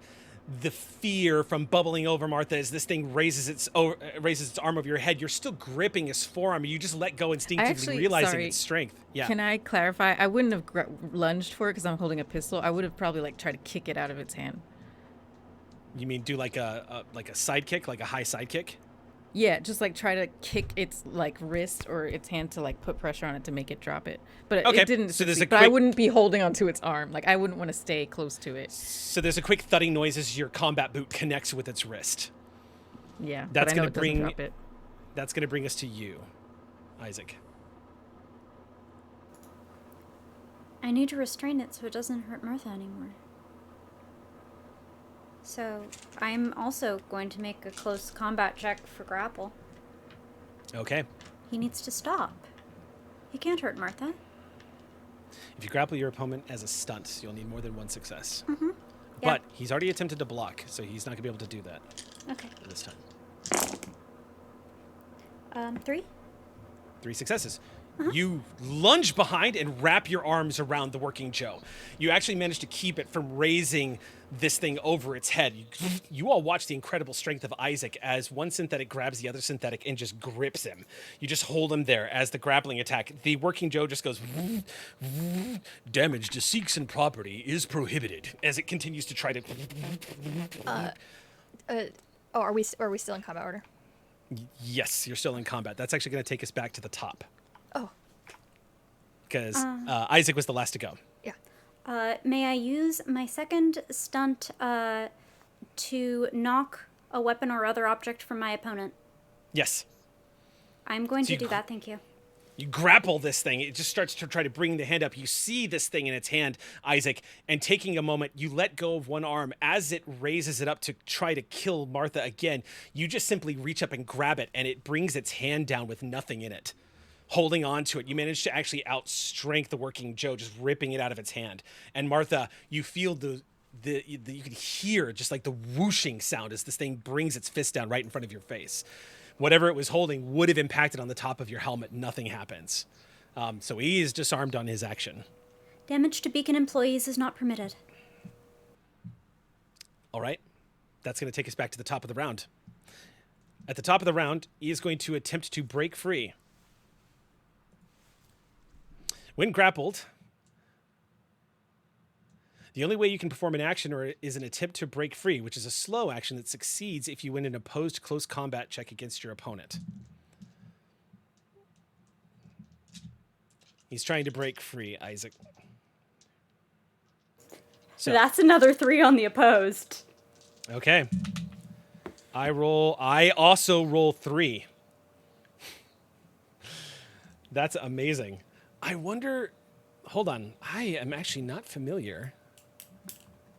the fear from bubbling over Martha as this thing raises its arm over your head. You're still gripping his forearm. You just let go instinctively, realizing its strength. Yeah. Can I clarify? I wouldn't have lunged for it because I'm holding a pistol. I would have probably like tried to kick it out of its hand. You mean do like a sidekick, like a high sidekick? Yeah, just like try to kick its like wrist or its hand to like put pressure on it to make it drop it. But Okay, it didn't. so there's a succeed. But I quick- wouldn't be holding onto its arm. Like I wouldn't want to stay close to it. So there's a quick thudding noise as your combat boot connects with its wrist. Yeah, That's but I know gonna it doesn't bring- drop it. That's going to bring us to you, Isaac. I need to restrain it so it doesn't hurt Martha anymore. So I'm also going to make a close combat check for grapple. Okay. He needs to stop. You can't hurt Martha. If you grapple your opponent as a stunt, you'll need more than one success. Yeah. But he's already attempted to block, so he's not going to be able to do that Okay. this time. 3. 3 successes. You lunge behind and wrap your arms around the working Joe. You actually manage to keep it from raising this thing over its head. You all watch the incredible strength of Isaac as one synthetic grabs the other synthetic and just grips him. You just hold him there as the grappling attack. The working Joe just goes, damage to Sikhs and property is prohibited, as it continues to try to... Are we still in combat order? Yes, you're still in combat. That's actually going to take us back to the top. Oh. Because Isaac was the last to go. Yeah. May I use my second stunt to knock a weapon or other object from my opponent? Yes. I'm going So to you do that, thank you. You grapple this thing. It just starts to try to bring the hand up. You see this thing in its hand, Isaac, and taking a moment, you let go of one arm. As it raises it up to try to kill Martha again, you just simply reach up and grab it, and it brings its hand down with nothing in it. Holding on to it, you manage to actually outstrength the working Joe, just ripping it out of its hand. And Martha, you feel you can hear just like the whooshing sound as this thing brings its fist down right in front of your face. Whatever it was holding would have impacted on the top of your helmet. Nothing happens. So he is disarmed on his action. Damage to Beacon employees is not permitted. All right. That's going to take us back to the top of the round. At the top of the round, he is going to attempt to break free. When grappled, the only way you can perform an action is an attempt to break free, which is a slow action that succeeds if you win an opposed close combat check against your opponent. He's trying to break free, Isaac. So that's another 3 on the opposed. Okay. I also roll 3. That's amazing. I wonder, hold on. I am actually not familiar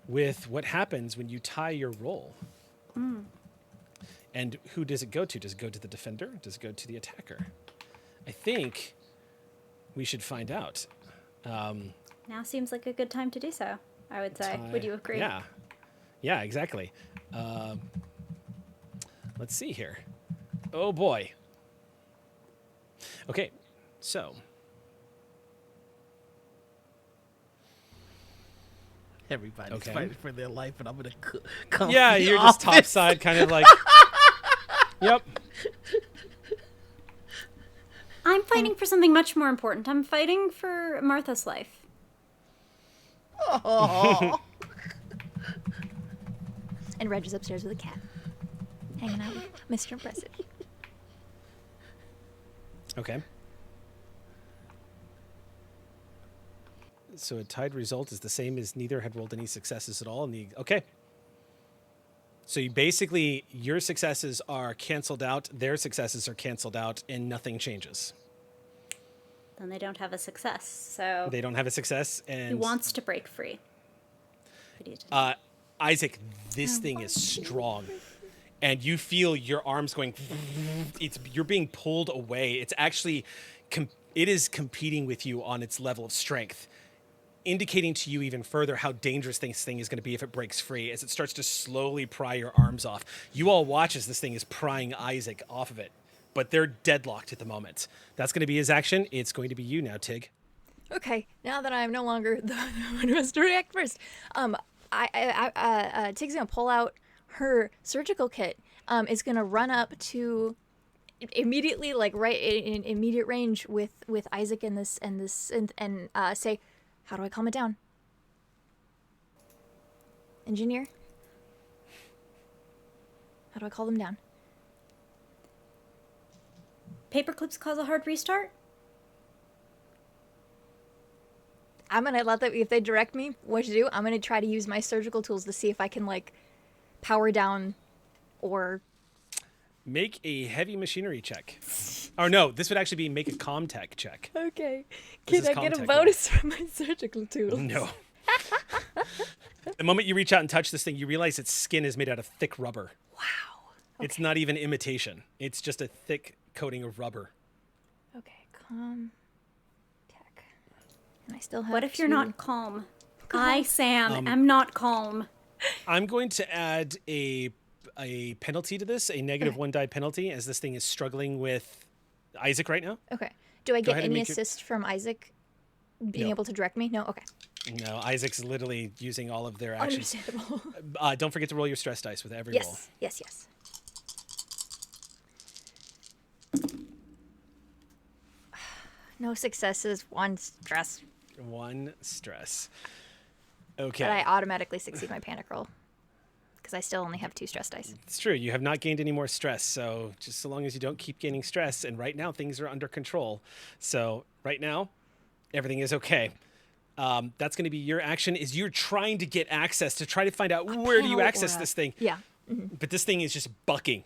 with what happens when you tie your roll. And who does it go to? Does it go to the defender? Does it go to the attacker? I think we should find out. Now seems like a good time to do so, I would say. Would you agree? Yeah, exactly. Let's see here. Oh, boy. Okay, so... Everybody's fighting for their life, and I'm going to come. Yeah, you're just topside, kind of like... Yep. I'm fighting for something much more important. I'm fighting for Martha's life. Oh. And Reg is upstairs with a cat, hanging out with Mr. Impressive. Okay. So a tied result is the same as neither had rolled any successes at all. Okay. So you basically, your successes are canceled out, their successes are canceled out, and nothing changes. Then they don't have a success, so... They don't have a success, and... He wants to break free. Isaac, this thing is strong. And you feel your arms going... You're being pulled away. It's actually... It is competing with you on its level of strength, indicating to you even further how dangerous this thing is going to be if it breaks free, as it starts to slowly pry your arms off. You all watch as this thing is prying Isaac off of it, but they're deadlocked at the moment. That's going to be his action. It's going to be you now, Tig. Okay, now that I'm no longer the one who has to react first, Tig's gonna pull out her surgical kit. Is gonna run up to immediately, like right in immediate range with Isaac and say, "How do I calm it down, engineer? How do I calm them down?" Paperclips cause a hard restart? I'm gonna let them, if they direct me what to do, I'm gonna try to use my surgical tools to see if I can, like, power down or... Make a heavy machinery check. Or no, this would actually be make a comm-tech check. Okay. This Can is I get a Comtech bonus for my surgical tools? No. The moment you reach out and touch this thing, you realize its skin is made out of thick rubber. Wow. Okay. It's not even imitation. It's just a thick coating of rubber. Okay, calm And I still have What if you're two- not calm? I, Sam, am not calm. I'm going to add a penalty to this, a negative Okay. 1 die penalty, as this thing is struggling with Isaac right now. Okay. Do I Go get ahead and any make your- assist from Isaac being No. able to direct me? No? Okay. No, Isaac's literally using all of their actions. Understandable. Don't forget to roll your stress dice with every roll. Yes. Yes, yes. No successes, 1 stress. 1 stress. Okay. But I automatically succeed my panic roll. Because I still only have 2 stress dice. It's true. You have not gained any more stress. So just so long as you don't keep gaining stress, and right now things are under control. So right now, everything is okay. That's going to be your action. Is you're trying to get access to try to find out where do you panel access or a- this thing. Yeah. But this thing is just bucking.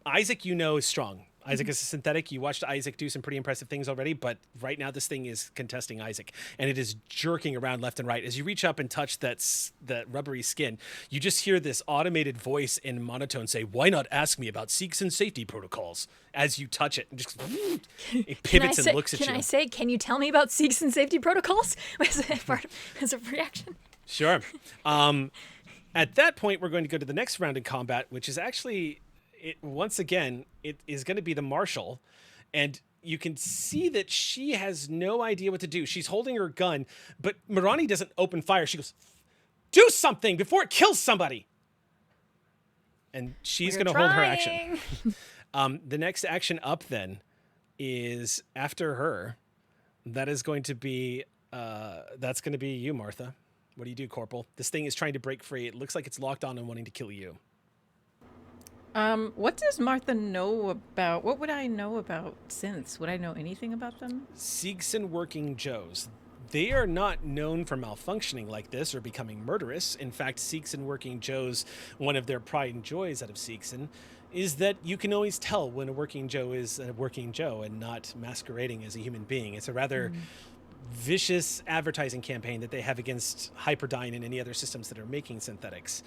Isaac, you know, is strong. Isaac is a synthetic. You watched Isaac do some pretty impressive things already, but right now this thing is contesting Isaac, and it is jerking around left and right. As you reach up and touch that rubbery skin, you just hear this automated voice in monotone say, "Why not ask me about Seegson safety protocols?" As you touch it, and just it pivots and looks at you. Can you tell me about Seegson safety protocols? Was it part of, as a reaction? Sure. At that point, we're going to go to the next round in combat, which is actually, once again, it is going to be the Marshal. And you can see that she has no idea what to do. She's holding her gun, but Marani doesn't open fire. She goes, "Do something before it kills somebody." And she's going to hold her action. The next action up then is after her. That is going to be, that's going to be you, Martha. What do you do, Corporal? This thing is trying to break free. It looks like it's locked on and wanting to kill you. What does Martha know about? What would I know about synths? Would I know anything about them? Seegson working Joes. They are not known for malfunctioning like this or becoming murderous. In fact, Seegson working Joes, one of their pride and joys out of Seegson, is that you can always tell when a working Joe is a working Joe and not masquerading as a human being. It's a rather vicious advertising campaign that they have against Hyperdyne and any other systems that are making synthetics.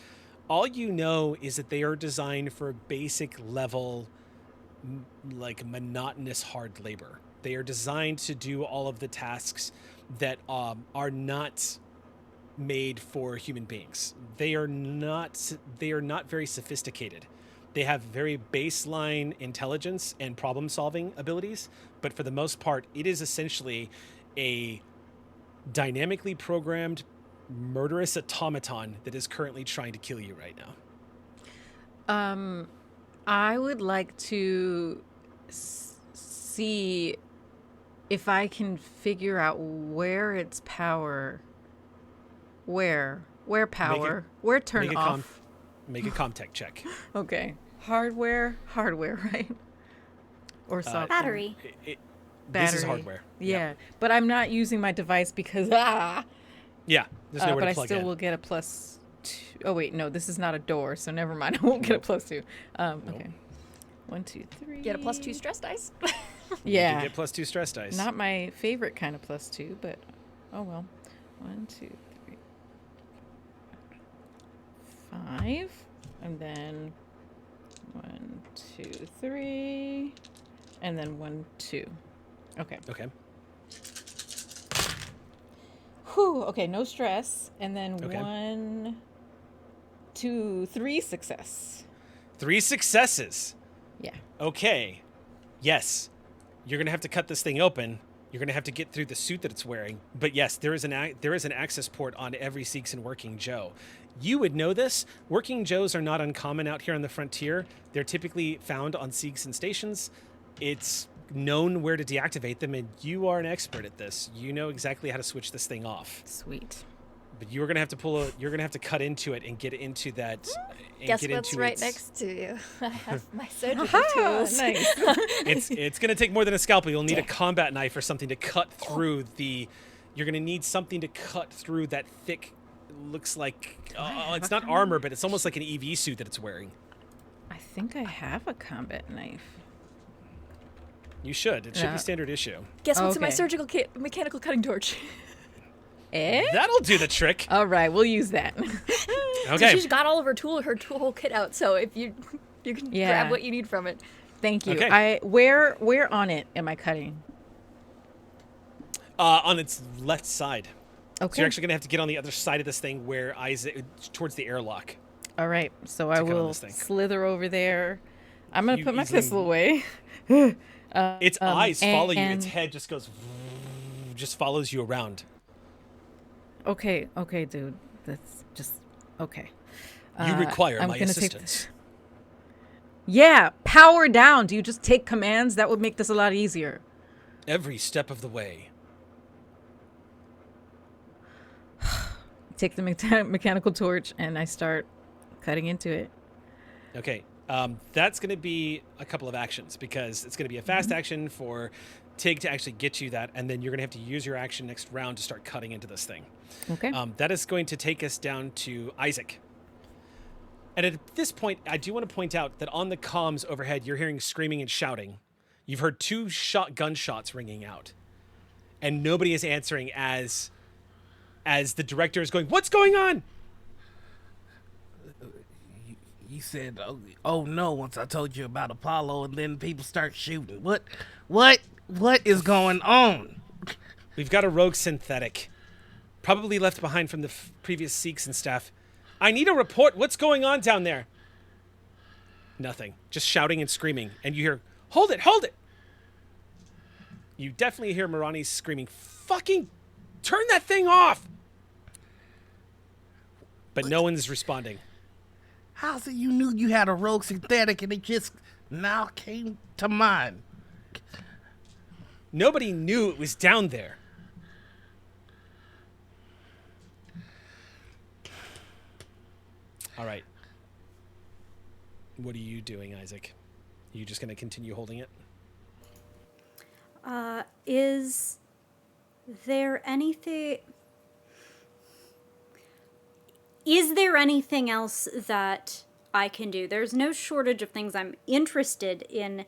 All you know is that they are designed for basic level, like monotonous hard labor. They are designed to do all of the tasks that are not made for human beings. They are not very sophisticated. They have very baseline intelligence and problem solving abilities, but for the most part, it is essentially a dynamically programmed murderous automaton that is currently trying to kill you right now. I would like to see if I can figure out where its power, where power, where turn off. Make a comtech check. Okay, hardware, right? Or software. Battery. This is Battery. hardware. Yeah, but I'm not using my device because Yeah, there's nowhere but to I plug still in. will get a +2. Oh wait, no, this is not a door, so never mind. I won't get a +2. Okay. 1, 2, 3. Get a +2 stress dice. Yeah. You get +2 stress dice. Not my favorite kind of +2, but oh well. 1, 2, 3, 5, and then 1, 2, 3, and then 1, 2. Okay. Okay. Whew. Okay. No stress, and then Okay. 1, 2, 3 success. 3 successes. Yeah. Okay. Yes. You're going to have to cut this thing open. You're going to have to get through the suit that it's wearing. But yes, there is an access port on every Seegson working Joe. You would know this. Working Joes are not uncommon out here on the frontier. They're typically found on Seegson stations. It's known where to deactivate them, and you are an expert at this. You know exactly how to switch this thing off. Sweet. But you're going to have to you're going to have to cut into it and get into that. And Guess get what's into right its- next to you? I have my surgical Ah, tools. nice. It's going to take more than a scalpel. You'll need a combat knife or something to cut through the. You're going to need something to cut through that thick. Looks like it's not armor, but it's almost like an EV suit that it's wearing. I think I have a combat knife. You should. It should Yeah. be standard issue. Guess what's in my Okay. surgical kit? Mechanical cutting torch. Eh? That'll do the trick. All right, we'll use that. Okay. She's got all of her whole kit out. So if you can Yeah. grab what you need from it. Thank you. Okay. Where on it am I cutting? On its left side. Okay. So you're actually going to have to get on the other side of this thing where Isaac, towards the airlock. All right. So I cut on will this thing. slither over there. I'm going to You put my easily- pistol away. Its eyes follow you. Its and- head just goes, just follows you around. Okay, dude. That's just okay. You require I'm my gonna take assistance. Yeah, power down. Do you just take commands? That would make this a lot easier. Every step of the way. Take the mechanical torch and I start cutting into it. Okay. That's going to be a couple of actions because it's going to be a fast action for Tig to actually get you that, and then you're going to have to use your action next round to start cutting into this thing. Okay. That is going to take us down to Isaac. And at this point, I do want to point out that on the comms overhead, you're hearing screaming and shouting. You've heard 2 gunshots ringing out, and nobody is answering as the director is going, "What's going on?" You said, oh no, once I told you about Apollo, and then people start shooting. What is going on? We've got a rogue synthetic, probably left behind from the previous Sikhs and stuff. I need a report. What's going on down there? Nothing. Just shouting and screaming. And you hear, hold it, hold it. You definitely hear Marani screaming, fucking turn that thing off. But no one's responding. How's it you knew you had a rogue synthetic and it just now came to mind? Nobody knew it was down there. All right. What are you doing, Isaac? Are you just going to continue holding it? Is there anything... Is there anything else that I can do? There's no shortage of things I'm interested in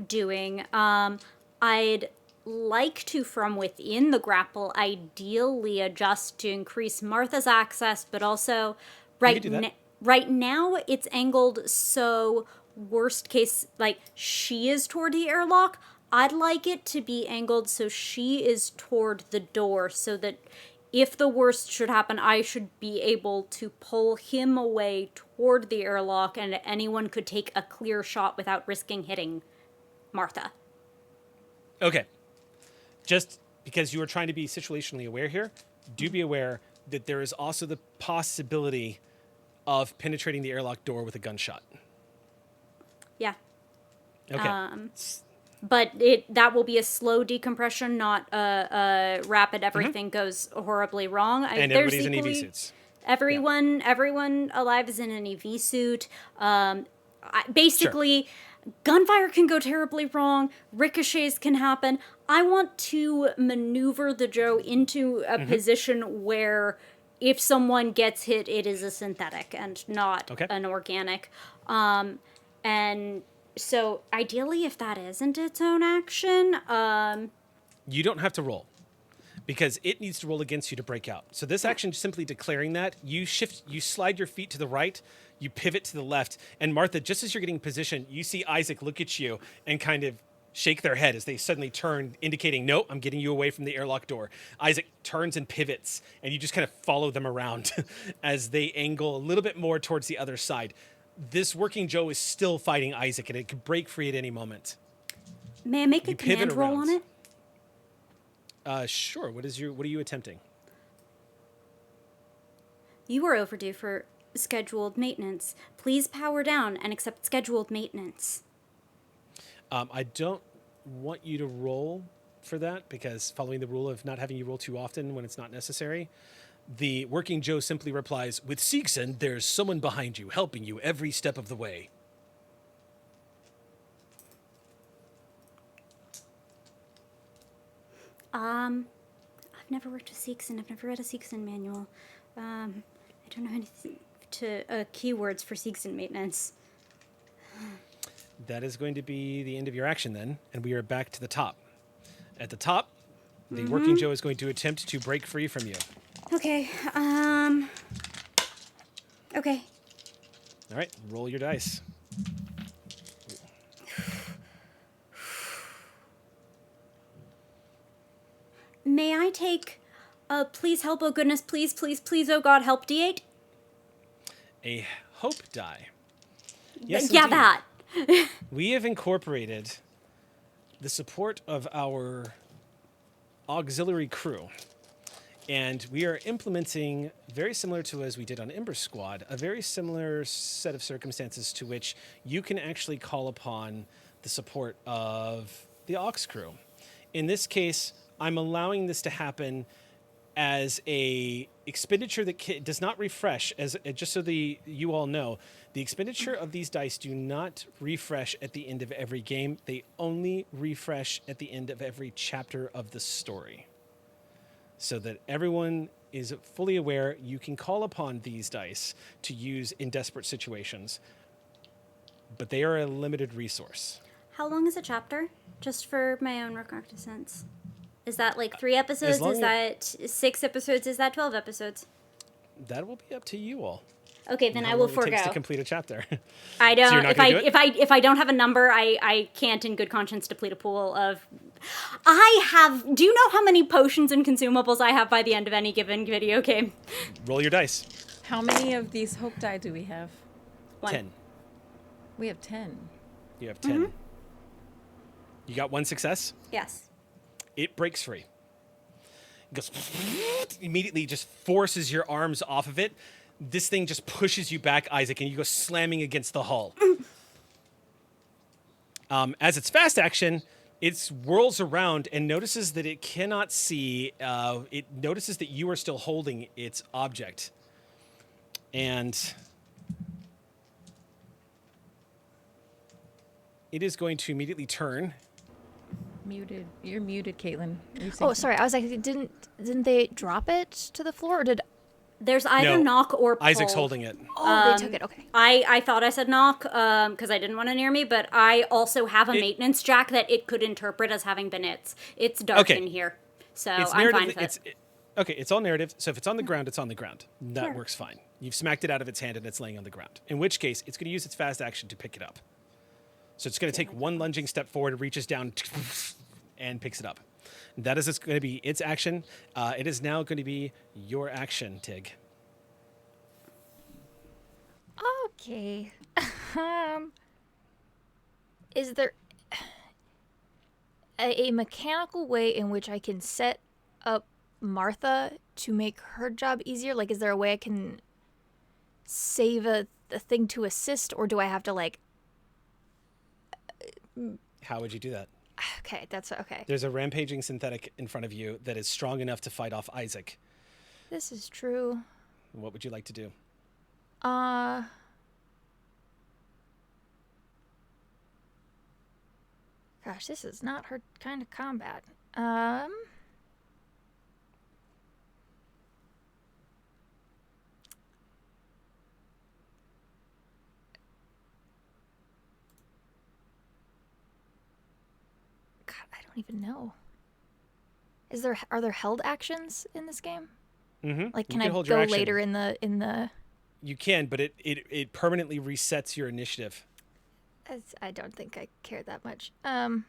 doing. I'd like to, from within the grapple, ideally adjust to increase Martha's access, but also right now it's angled so worst case, like she is toward the airlock. I'd like it to be angled so she is toward the door so that if the worst should happen, I should be able to pull him away toward the airlock and anyone could take a clear shot without risking hitting Martha. Okay. Just because you are trying to be situationally aware here, do be aware that there is also the possibility of penetrating the airlock door with a gunshot. Yeah. Okay. But that will be a slow decompression, not a rapid everything goes horribly wrong. And everybody's in EV suits. Everyone alive is in an EV suit. Basically, gunfire can go terribly wrong. Ricochets can happen. I want to maneuver the Joe into a position where if someone gets hit, it is a synthetic and not an organic. And so ideally, if that isn't its own action, you don't have to roll because it needs to roll against you to break out. So this action, simply declaring that, you slide your feet to the right, you pivot to the left, and Martha, just as you're getting positioned, you see Isaac look at you and kind of shake their head as they suddenly turn, indicating, no, I'm getting you away from the airlock door. Isaac turns and pivots, and you just kind of follow them around as they angle a little bit more towards the other side. This working Joe is still fighting Isaac, and it could break free at any moment. May I make a command roll on it? Sure. What are you attempting? You are overdue for scheduled maintenance. Please power down and accept scheduled maintenance. I don't want you to roll for that because following the rule of not having you roll too often when it's not necessary, the working Joe simply replies, with Siegson, there's someone behind you, helping you every step of the way. I've never worked with Siegson. I've never read a Siegson manual. I don't know anything to keywords for Siegson maintenance. That is going to be the end of your action then, and we are back to the top. At the top, the working Joe is going to attempt to break free from you. Okay, okay. All right, roll your dice. May I take please help, oh goodness, please, please, please, oh God, help D8? A hope die. Yes, Yeah, indeed. that. We have incorporated the support of our auxiliary crew. And we are implementing, very similar to as we did on Ember Squad, a very similar set of circumstances to which you can actually call upon the support of the Aux crew. In this case, I'm allowing this to happen as a expenditure that does not refresh. As just so you all know, the expenditure of these dice do not refresh at the end of every game. They only refresh at the end of every chapter of the story. So that everyone is fully aware, you can call upon these dice to use in desperate situations, but they are a limited resource. How long is a chapter? Just for my own recognizance. Is that like 3 episodes? Is that 6 episodes? Is that 12 episodes? That will be up to you all. Okay, then How I will long it forego. takes to complete a chapter. I don't. So you're not if gonna I do it? if I don't have a number, I can't in good conscience deplete a pool of. I have. Do you know how many potions and consumables I have by the end of any given video game? Roll your dice. How many of these hope die do we have? 1. 10. We have 10. You have 10. You got 1 success. Yes. It breaks free. It goes immediately, just forces your arms off of it. This thing just pushes you back, Isaac, and you go slamming against the hull. As its fast action, it whirls around and notices that it cannot see. It notices that you are still holding its object. And it is going to immediately turn. Muted. You're muted, Caitlin. Oh, sorry. I was like, didn't they drop it to the floor, or did? There's either No, knock or pull. Isaac's holding it. Oh, they took it. Okay. I thought I said knock because I didn't want to near me, but I also have a maintenance jack that it could interpret as having been its. It's dark Okay. in here, so It's I'm fine narrative. with it. Okay, it's all narrative. So if it's on the ground, it's on the ground. That works fine. You've smacked it out of its hand and it's laying on the ground. In which case, it's going to use its fast action to pick it up. So it's going to take 1 lunging step forward, reaches down, and picks it up. That is going to be its action. It is now going to be your action, Tig. Okay. Is there a mechanical way in which I can set up Martha to make her job easier? Like, is there a way I can save a thing to assist, or do I have to, like... How would you do that? Okay, that's okay. There's a rampaging synthetic in front of you that is strong enough to fight off Isaac. This is true. What would you like to do? Gosh, this is not her kind of combat. God, I don't even know. Are there held actions in this game? Mm-hmm. Like, You can I hold your go action. later in the? You can, but it permanently resets your initiative. I don't think I care that much. But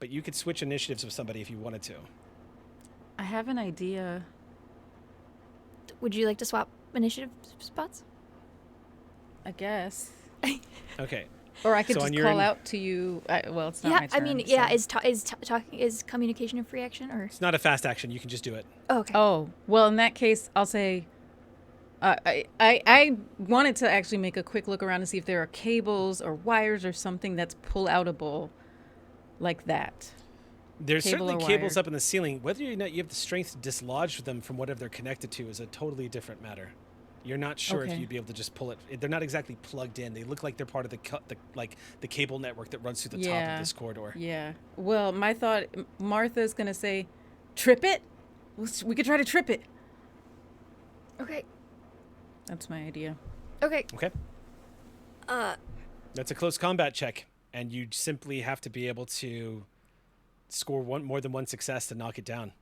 you could switch initiatives with somebody if you wanted to. I have an idea. Would you like to swap initiative spots? I guess. Okay. Or I could So on just your call in- out to you. Well, it's not Yeah, my turn. I mean, yeah. so- Is communication a free action or? It's not a fast action. You can just do it. Oh, okay. Oh, well, in that case, I'll say. I wanted to actually make a quick look around to see if there are cables or wires or something that's pull-outable like that. There's Cable certainly or cables wire. up in the ceiling. Whether or not you have the strength to dislodge them from whatever they're connected to is a totally different matter. You're not sure if Okay. you'd be able to just pull it. They're not exactly plugged in. They look like they're part of the cable network that runs through the top of this corridor. Yeah. Well, my thought, Martha's going to say, trip it? We could try to trip it. Okay. That's my idea. Okay. Okay. That's a close combat check, and you simply have to be able to score more than one success to knock it down.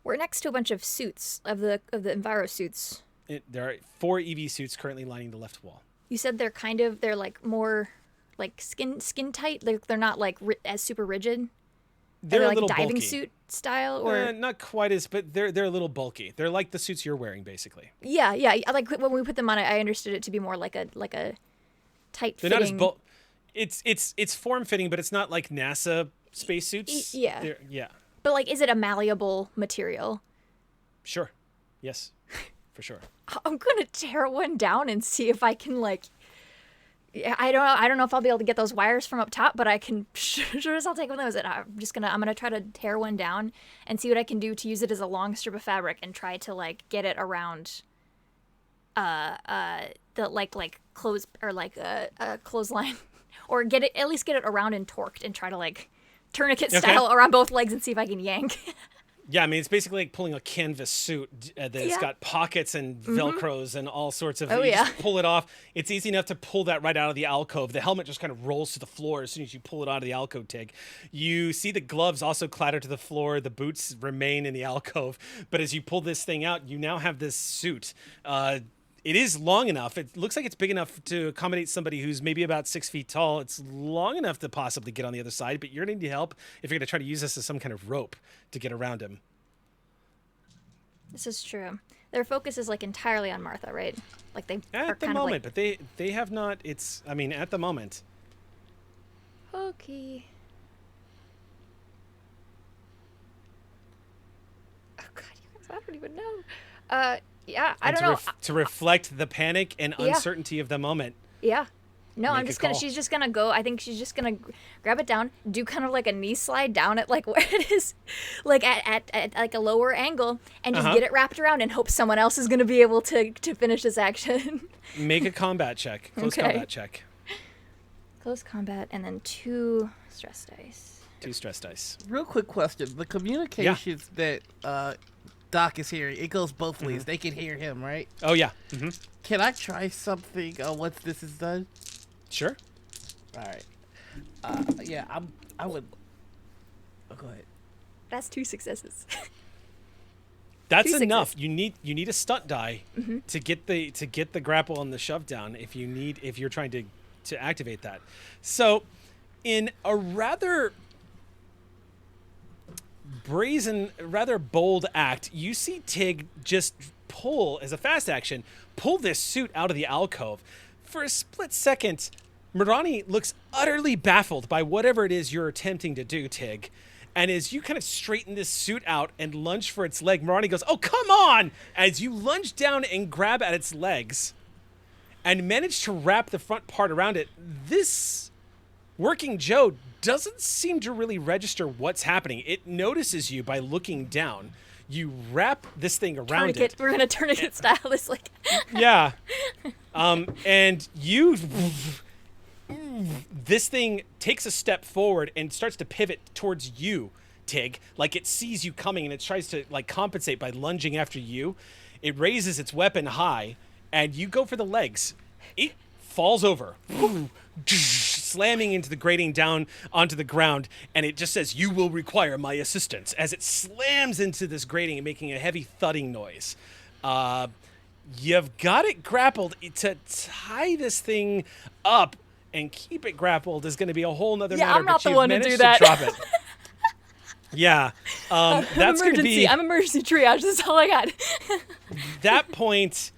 We're next to a bunch of suits of the Enviro suits. There are 4 EV suits currently lining the left wall. You said they're like more like skin tight? They're not like as super rigid. They're a like little diving bulky. suit style, or Not quite as, but they're a little bulky. They're like the suits you're wearing, basically. yeah. Like when we put them on, I understood it to be more like a tight. They're not as It's form fitting, but it's not like NASA spacesuits. Yeah. Yeah. But like, is it a malleable material? Sure. Yes. For sure. I'm gonna tear one down and see if I can like. Yeah, I don't know if I'll be able to get those wires from up top, but I can sure as I'll take one of those. And I'm gonna try to tear one down and see what I can do to use it as a long strip of fabric and try to like get it around the like clothes or like a clothesline or at least get it around and torqued and try to like tourniquet style around both legs and see if I can yank. Yeah, I mean, it's basically like pulling a canvas suit that's got pockets and Velcros and all sorts of... Just pull it off. It's easy enough to pull that right out of the alcove. The helmet just kind of rolls to the floor as soon as you pull it out of the alcove, Tig. You see the gloves also clatter to the floor. The boots remain in the alcove. But as you pull this thing out, you now have this suit. It is long enough. It looks like it's big enough to accommodate somebody who's maybe about 6 feet tall. It's long enough to possibly get on the other side, but you're going to need help if you're going to try to use this as some kind of rope to get around him. This is true. Their focus is like entirely on Martha, right? Like they at the moment, but they have not. It's at the moment. Okay. Oh God, you guys, I don't even know. Yeah, I don't know. To reflect the panic and uncertainty of the moment. Yeah. No, she's just gonna go. I think she's just gonna grab it down, do kind of like a knee slide down at like where it is, like at like a lower angle, and just get it wrapped around and hope someone else is gonna be able to finish this action. Make a combat check. Close combat check. Close combat, and then 2 stress dice. 2 stress dice. Real quick question: the communications that Doc is hearing, it goes both ways. They can hear him, right? Oh yeah. Can I try something once this is done? Sure. All right. Yeah, I would. Oh, go ahead. That's 2 successes. That's enough. You need a stunt die to get the grapple and the shove down if you're trying to activate that. So, in a rather brazen, rather bold act, you see Tig just pull, as a fast action, pull this suit out of the alcove. For a split second, Mirani looks utterly baffled by whatever it is you're attempting to do, Tig. And as you kind of straighten this suit out and lunge for its leg, Mirani goes, "Oh, come on!" As you lunge down and grab at its legs and manage to wrap the front part around it, this working Joe doesn't seem to really register what's happening. It notices you by looking down. You wrap this thing around it. We're gonna tourniquet style this, like. Yeah. And this thing takes a step forward and starts to pivot towards you, Tig. Like it sees you coming and it tries to like compensate by lunging after you. It raises its weapon high and you go for the legs. It falls over, slamming into the grating down onto the ground, and it just says, "You will require my assistance," as it slams into this grating and making a heavy thudding noise. You've got it grappled. To tie this thing up and keep it grappled is going to be a whole nother matter. I'm not the one to do that. Drop it. Yeah, that's going to be... I'm emergency triage. That's all I got. That point,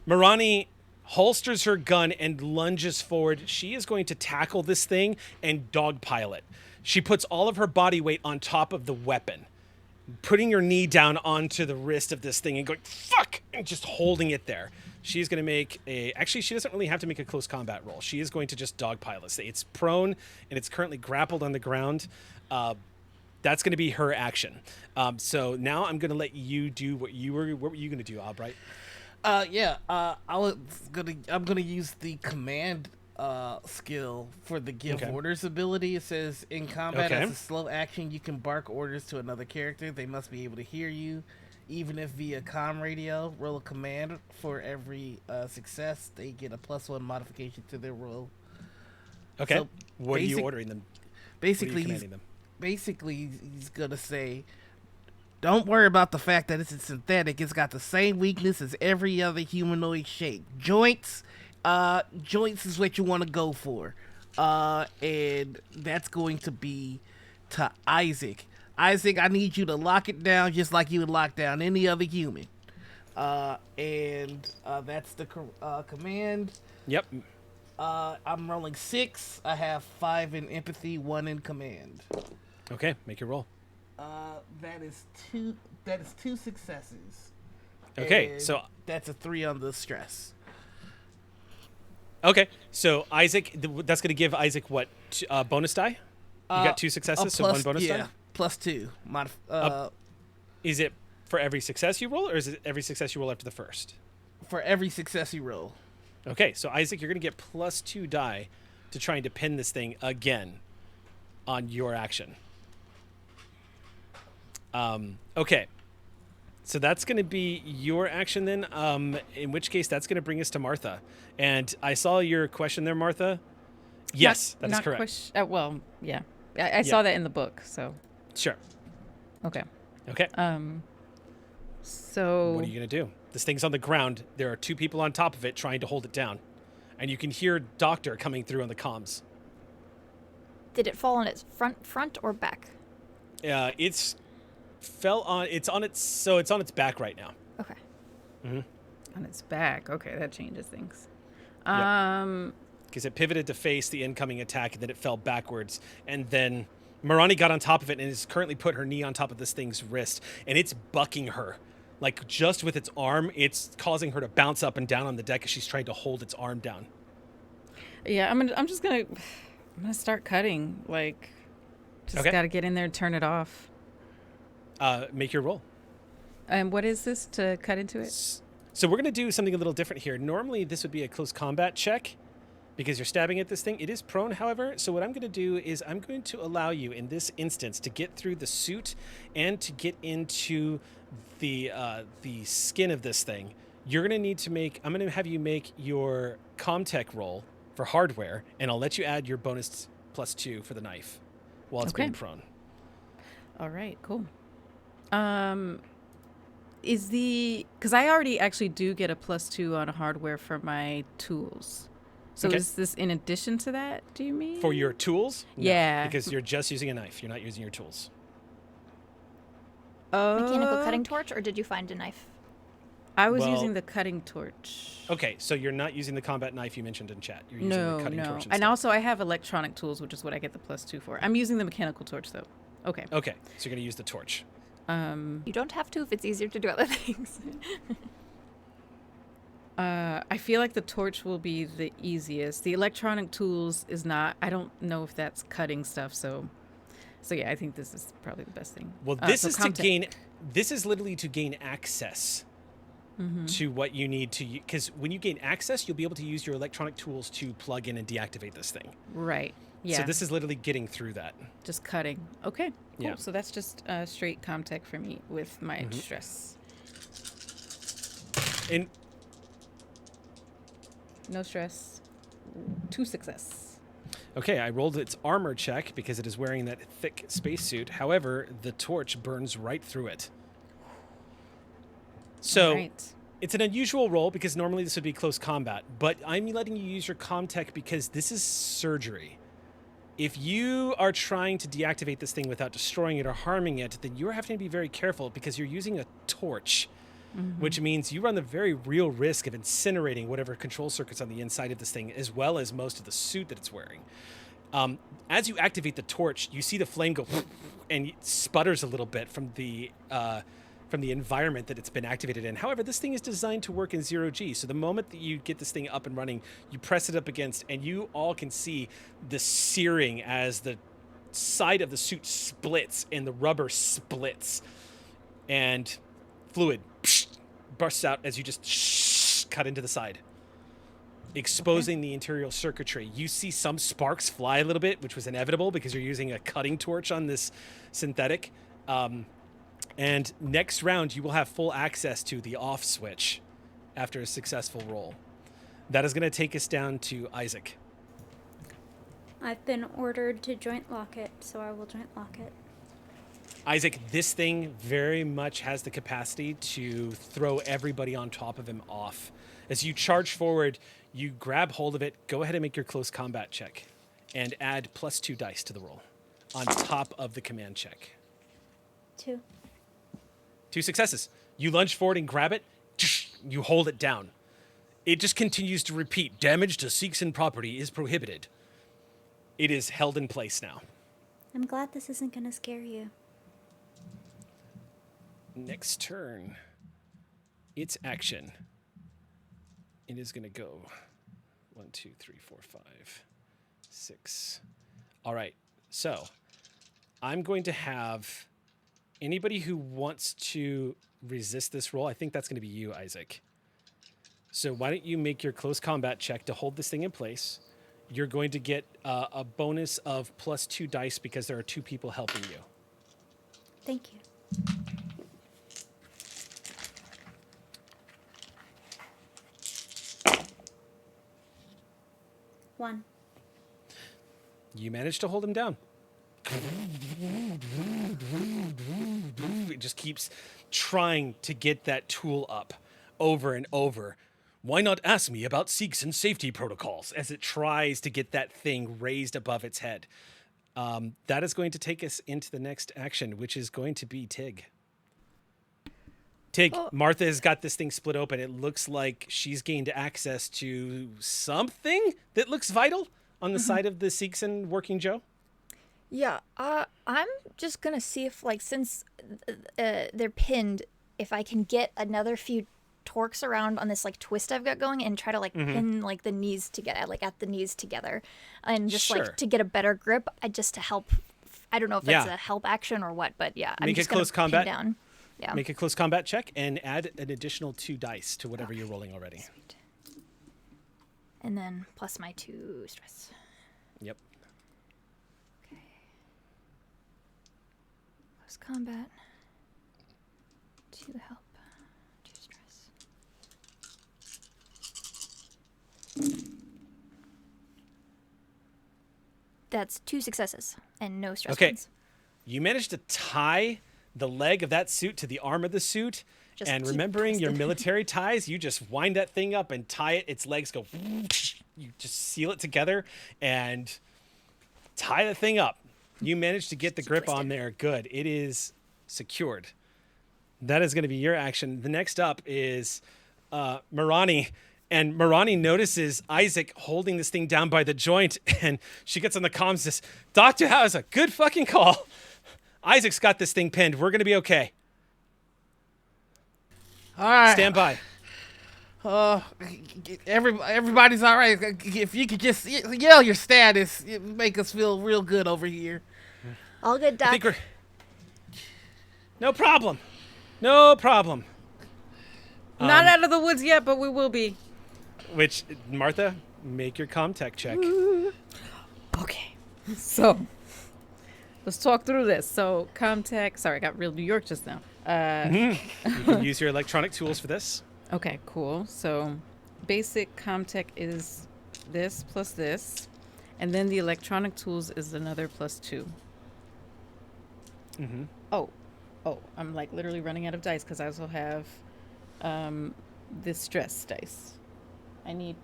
Mirani holsters her gun and lunges forward. She is going to tackle this thing and dogpile it. She puts all of her body weight on top of the weapon, putting her knee down onto the wrist of this thing and going, "Fuck!" and just holding it there. She's going to make actually, she doesn't really have to make a close combat roll. She is going to just dogpile this thing. It's prone and it's currently grappled on the ground. That's going to be her action. So now I'm going to let you do what were you going to do, Albright? I'm gonna use the command skill for the give orders ability. It says in combat as a slow action, you can bark orders to another character. They must be able to hear you, even if via comm radio. Roll a command for every success. They get a +1 modification to their roll. Okay. So what are you ordering them? Basically, he's gonna say, "Don't worry about the fact that it's synthetic. It's got the same weakness as every other humanoid shape. Joints, joints is what you want to go for. And that's going to be to Isaac. Isaac, I need you to lock it down just like you would lock down any other human. And that's the command. Yep. I'm rolling 6. I have 5 in empathy, 1 in command. Okay, make your roll. That is 2. That is 2 successes. Okay, And so that's a 3 on the stress. okay, so Isaac, that's going to give Isaac what bonus die? You got 2 successes, so 1 bonus die. Plus 2. Is it for every success you roll, or is it every success you roll after the first? For every success you roll. Okay, so Isaac, you're going to get plus 2 die to trying to pin this thing again on your action. Okay, so that's going to be your action then, in which case that's going to bring us to Martha. And I saw your question there, Martha. Yes, that is correct. Well, yeah. I saw that in the book, so. Sure. Okay. Okay. So. What are you going to do? This thing's on the ground. There are 2 people on top of it trying to hold it down. And you can hear Doctor coming through on the comms. Did it fall on its front or back? It's on its back right now. Okay. On its back. Okay, that changes things. Because it pivoted to face the incoming attack, and then it fell backwards. And then Marani got on top of it and has currently put her knee on top of this thing's wrist, and it's bucking her. Like, just with its arm, it's causing her to bounce up and down on the deck as she's trying to hold its arm down. Yeah, I'm gonna start cutting. Like, just Okay. gotta get in there and turn it off. Make your roll. And what is this to cut into it? So we're going to do something a little different here. Normally, this would be a close combat check because you're stabbing at this thing. It is prone, however. So what I'm going to do is I'm going to allow you in this instance to get through the suit and to get into the skin of this thing. You're going to need to I'm going to have you make your Comtech roll for hardware, and I'll let you add your bonus plus 2 for the knife while it's being prone. All right, cool. Because I already actually do get a plus 2 on hardware for my tools. So is this in addition to that, do you mean? For your tools? No, Yeah. because you're just using a knife. You're not using your tools. Mechanical cutting torch, or did you find a knife? I was using the cutting torch. Okay, so you're not using the combat knife you mentioned in chat. You're using the cutting torch instead. And also I have electronic tools, which is what I get the plus 2 for. I'm using the mechanical torch, though. Okay. Okay, so you're going to use the torch. You don't have to if it's easier to do other things. I feel like the torch will be the easiest. The electronic tools is not. I don't know if that's cutting stuff. So yeah, I think this is probably the best thing. Well, this is to gain. This is literally to gain access to what you need to. Because when you gain access, you'll be able to use your electronic tools to plug in and deactivate this thing. Right. Yeah. So this is literally getting through that. Just cutting. Okay. Cool. Yeah. So that's just straight Comtech for me with my stress. And no stress. 2 success. okay, I rolled its armor check because it is wearing that thick spacesuit. However, the torch burns right through it. So it's an unusual roll because normally this would be close combat, but I'm letting you use your Comtech because this is surgery. If you are trying to deactivate this thing without destroying it or harming it, then you're having to be very careful because you're using a torch, which means you run the very real risk of incinerating whatever control circuits on the inside of this thing, as well as most of the suit that it's wearing. As you activate the torch, you see the flame go and it sputters a little bit from the environment that it's been activated in. However, this thing is designed to work in 0G. So the moment that you get this thing up and running, you press it up against, and you all can see the searing as the side of the suit splits and the rubber splits. And fluid bursts out as you just cut into the side, exposing the interior circuitry. You see some sparks fly a little bit, which was inevitable because you're using a cutting torch on this synthetic. And next round, you will have full access to the off switch after a successful roll. That is going to take us down to Isaac. I've been ordered to joint lock it, so I will joint lock it. Isaac, this thing very much has the capacity to throw everybody on top of him off. As you charge forward, you grab hold of it. Go ahead and make your close combat check and add +2 dice to the roll on top of the command check. 2. 2 successes. You lunge forward and grab it. You hold it down. It just continues to repeat. Damage to Seegson property is prohibited. It is held in place now. I'm glad this isn't going to scare you. Next turn. Its action. It is going to go 1, 2, 3, 4, 5, 6. All right. So I'm going to have anybody who wants to resist this roll. I think that's going to be you, Isaac. So why don't you make your close combat check to hold this thing in place? You're going to get a bonus of +2 dice because there are 2 people helping you. Thank you. One. You managed to hold him down. It just keeps trying to get that tool up over and over. Why not ask me about Seegson safety protocols as it tries to get that thing raised above its head? That is going to take us into the next action, which is going to be Tig. Tig, Martha has got this thing split open. It looks like she's gained access to something that looks vital on the side of the Seegson working Joe. Yeah, I'm just gonna see if, like, since they're pinned, if I can get another few torques around on this, like, twist I've got going and try to, like, pin, like, the knees together, like, at the knees together, and just, like, to get a better grip, just to help. I don't know if that's a help action or what, but yeah, I'm just gonna pin down. Yeah. Make a close combat check and add an additional 2 dice to whatever you're rolling already. Sweet. And then plus my 2 stress. Yep. Okay. Close combat. 2 help. 2 stress. That's 2 successes and no stress. Okay. Ones. You managed to tie the leg of that suit to the arm of the suit. Just and keep remembering your twisting. military ties, you just wind that thing up and tie it. Its legs go. You just seal it together and tie the thing up. You managed to get the grip on there. Good. It is secured. That is going to be your action. The next up is Marani. And Marani notices Isaac holding this thing down by the joint. And she gets on the comms and says, Dr. House, a good fucking call. Isaac's got this thing pinned. We're going to be okay. All right. Stand by. Everybody's all right. If you could just yell your status, it would make us feel real good over here. All good, Doc. No problem. No problem. Not out of the woods yet, but we will be. Which, Martha, make your comtech check. Okay. So, let's talk through this. So, Comtech. Sorry, I got real New York just now. You can use your electronic tools for this. Okay, cool. So, basic Comtech is this plus this. And then the electronic tools is another +2. Mm-hmm. Oh, I'm like literally running out of dice because I also have this stress dice. I need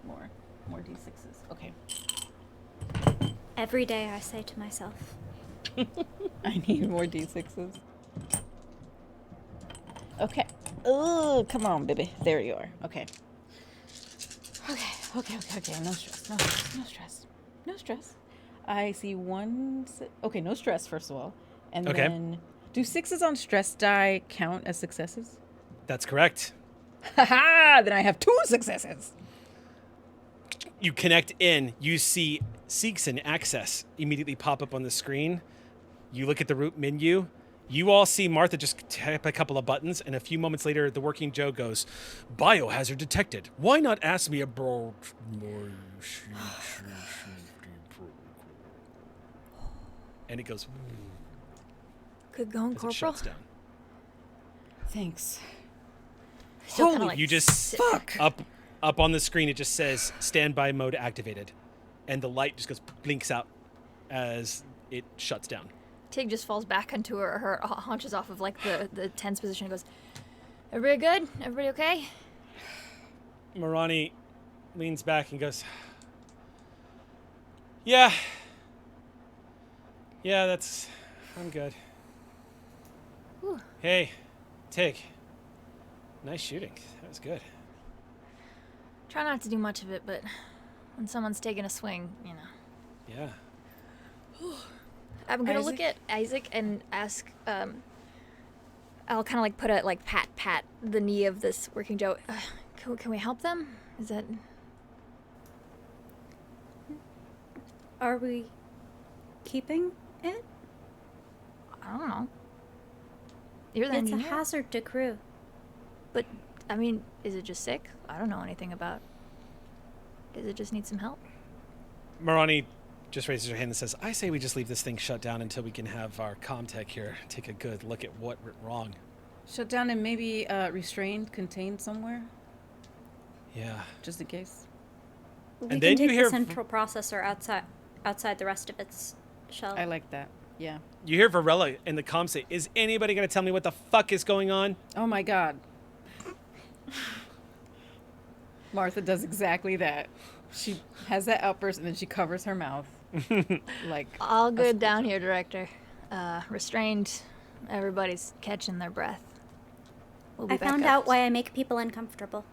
more D6s. Okay. Every day I say to myself, I need more D6s. Okay. Oh, come on, baby. There you are. Okay. Okay. No stress. No stress. I see one. Okay, no stress, first of all. And then, do 6s on stress die count as successes? That's correct. Haha! Then I have 2 successes. You connect in. You see Seegson access immediately pop up on the screen. You look at the root menu. You all see Martha just tap a couple of buttons, and a few moments later, the working Joe goes, "Biohazard detected. Why not ask me about more?" And it goes. Good going, As it Corporal. shuts down. Thanks. Still kinda, like, You just Fuck. up on the screen. It just says standby mode activated, and the light just goes blinks out as it shuts down. Tig just falls back into her haunches off of, like, the tense position and goes, everybody good? Everybody okay? Marani leans back and goes, Yeah, I'm good. Whew. Hey, Tig. Nice shooting. That was good. Try not to do much of it, but when someone's taking a swing, you know. Yeah. I'm gonna look at Isaac and ask, I'll kind of like put a, like, pat the knee of this working Joe. Can we help them? Is that... Are we keeping it? I don't know. You're the It's a engineer. hazard to crew. But, I mean, is it just sick? I don't know anything about... Does it just need some help? Marani just raises her hand and says, I say we just leave this thing shut down until we can have our comm tech here take a good look at what went wrong. Shut down and maybe restrained, contained somewhere, Yeah. just in case. We And can then you take hear- the central processor outside the rest of its shell. I like that. Yeah. You hear Varela in the comm say, is anybody going to tell me what the fuck is going on? Oh my God. Martha does exactly that. She has that outburst and then she covers her mouth. Like All good down here, Director. Restrained. Everybody's catching their breath. We'll be I back found up. out why I make people uncomfortable.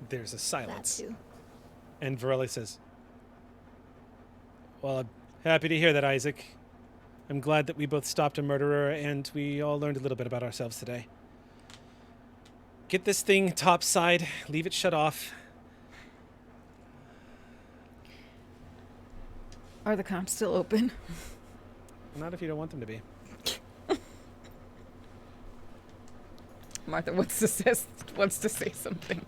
There's a That silence. too. And Varela says, well, I'm happy to hear that, Isaac. I'm glad that we both stopped a murderer and we all learned a little bit about ourselves today. Get this thing topside, leave it shut off. Are the comps still open? Not if you don't want them to be. Martha wants to say something.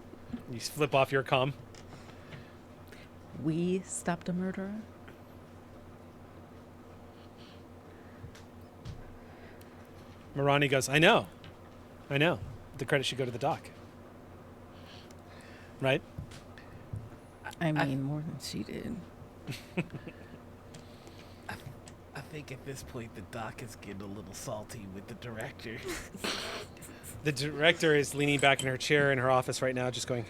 You flip off your comm. We stopped a murderer? Marani goes, I know. The credit should go to the doc. Right? I mean, more than she did. I think at this point the doc is getting a little salty with the director. The director is leaning back in her chair in her office right now, just going.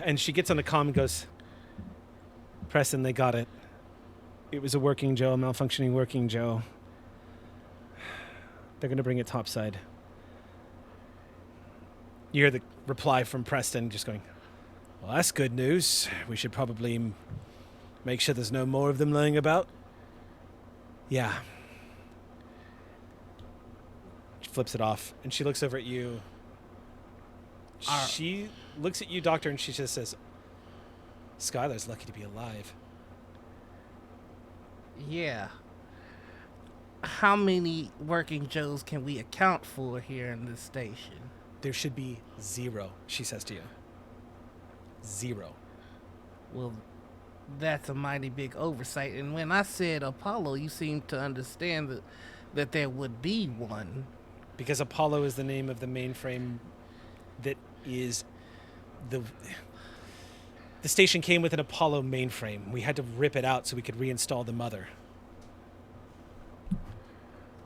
And she gets on the comm and goes, Preston, they got it. It was a working Joe, a malfunctioning working Joe. They're going to bring it topside. You hear the reply from Preston just going, well, that's good news. We should probably make sure there's no more of them laying about. Yeah. She flips it off, and she looks over at you. She looks at you, Doctor, and she just says, Skylar's lucky to be alive. Yeah. How many working Joes can we account for here in this station? There should be 0, she says to you. 0. Well, that's a mighty big oversight. And when I said Apollo, you seemed to understand that there would be one. Because Apollo is the name of the mainframe that is the station came with an Apollo mainframe. We had to rip it out so we could reinstall the mother.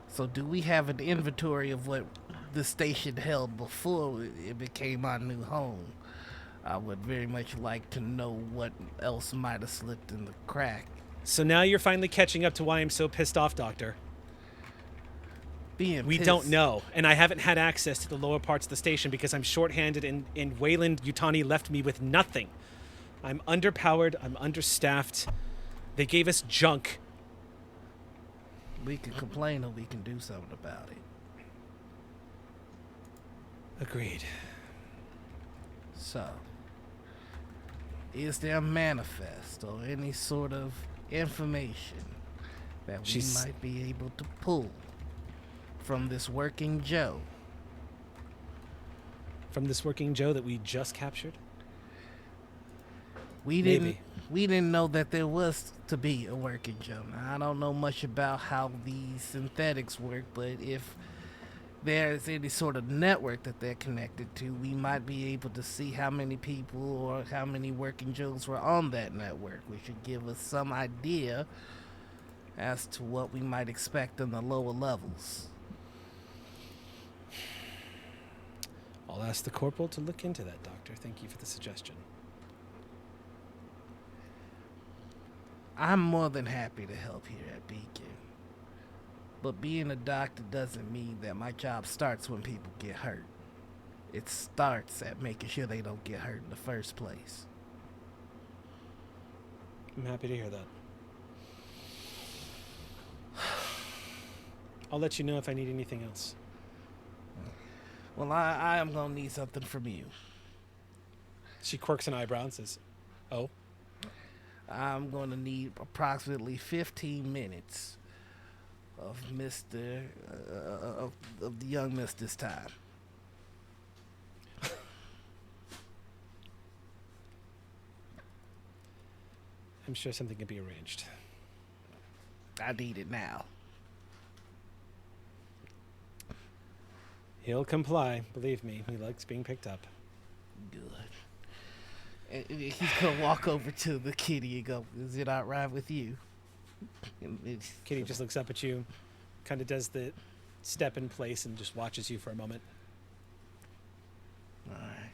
So do we have an inventory of what the station held before it became our new home? I would very much like to know what else might have slipped in the crack. So now you're finally catching up to why I'm so pissed off, Doctor. We don't know, and I haven't had access to the lower parts of the station because I'm shorthanded and Wayland Yutani left me with nothing. I'm underpowered, I'm understaffed. They gave us junk. We can complain or we can do something about it. Agreed. So, is there a manifest or any sort of information that we might be able to pull from this working Joe? From this working Joe that we just captured? We Maybe. didn't know that there was to be a working Joe. Now, I don't know much about how these synthetics work, but if there's any sort of network that they're connected to, we might be able to see how many people or how many working Joes were on that network, which should give us some idea as to what we might expect in the lower levels. I'll ask the corporal to look into that, Doctor. Thank you for the suggestion. I'm more than happy to help here at Beacon. But being a doctor doesn't mean that my job starts when people get hurt. It starts at making sure they don't get hurt in the first place. I'm happy to hear that. I'll let you know if I need anything else. Well, I am going to need something from you. She quirks an eyebrow and says, "Oh?" I'm going to need approximately 15 minutes of of the young Mister's time. I'm sure something can be arranged. I need it now. He'll comply. Believe me, he likes being picked up. Good. And he's going to walk over to the kitty and go, "Is it all right with you?" Kitty just looks up at you, kind of does the step in place and just watches you for a moment. All right.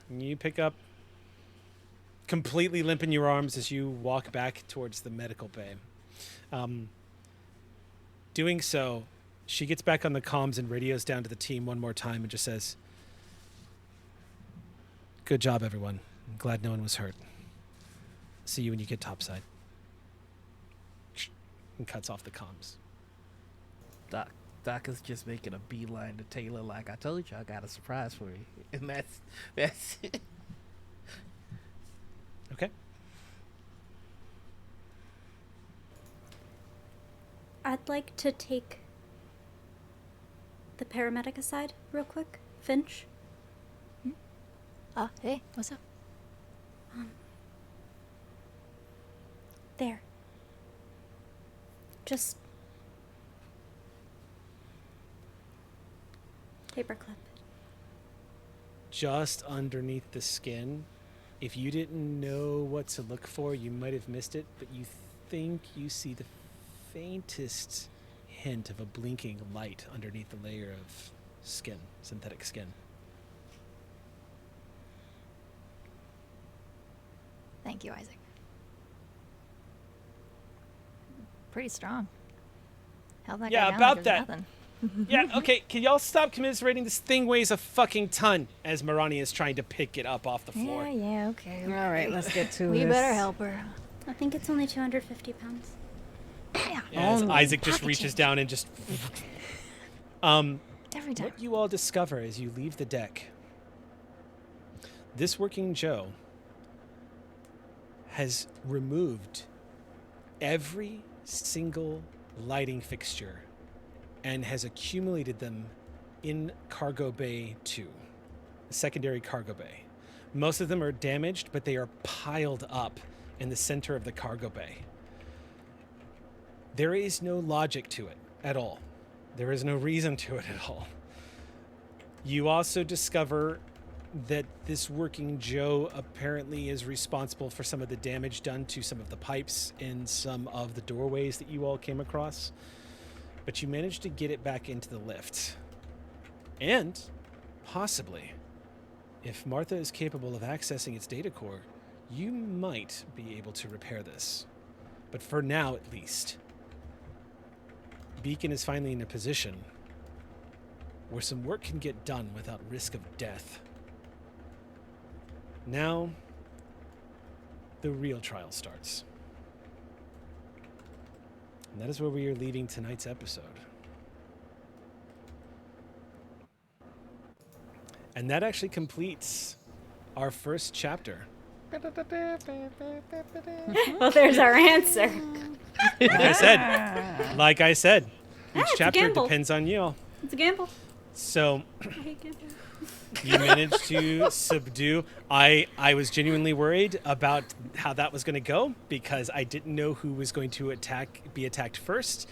And you pick up, completely limp in your arms as you walk back towards the medical bay. Doing so, she gets back on the comms and radios down to the team one more time and just says, "Good job, everyone. I'm glad no one was hurt. See you when you get topside." And cuts off the comms. Doc is just making a beeline to Taylor like, "I told you I got a surprise for you." And that's it. Okay. I'd like to take the paramedic aside real quick. Finch? Hey, what's up? There. Just... paperclip. Just underneath the skin. If you didn't know what to look for, you might have missed it, but you think you see the faintest hint of a blinking light underneath the layer of skin, synthetic skin. Thank you, Isaac. Pretty strong. Held that Yeah, guy down about like that. there's nothing. Yeah, okay, can y'all stop commiserating? This thing weighs a fucking ton as Marani is trying to pick it up off the floor. Yeah, okay. All right, let's get to We this. better help her. I think it's only 250 pounds. Yeah. As Only Isaac just packaging. reaches down and just... Every time. What you all discover as you leave the deck, this working Joe has removed every single lighting fixture and has accumulated them in Cargo Bay 2, the secondary cargo bay. Most of them are damaged, but they are piled up in the center of the cargo bay. There is no logic to it at all. There is no reason to it at all. You also discover that this working Joe apparently is responsible for some of the damage done to some of the pipes in some of the doorways that you all came across. But you managed to get it back into the lift. And, possibly, if Martha is capable of accessing its data core, you might be able to repair this. But for now, at least, Beacon is finally in a position where some work can get done without risk of death. Now, the real trial starts. And that is where we are leaving tonight's episode. And that actually completes our first chapter. Well, there's our answer. Like I said, each it's a chapter gamble. depends on you all. It's a gamble. So I hate gambling. you managed to subdue. I was genuinely worried about how that was going to go because I didn't know who was going to be attacked first.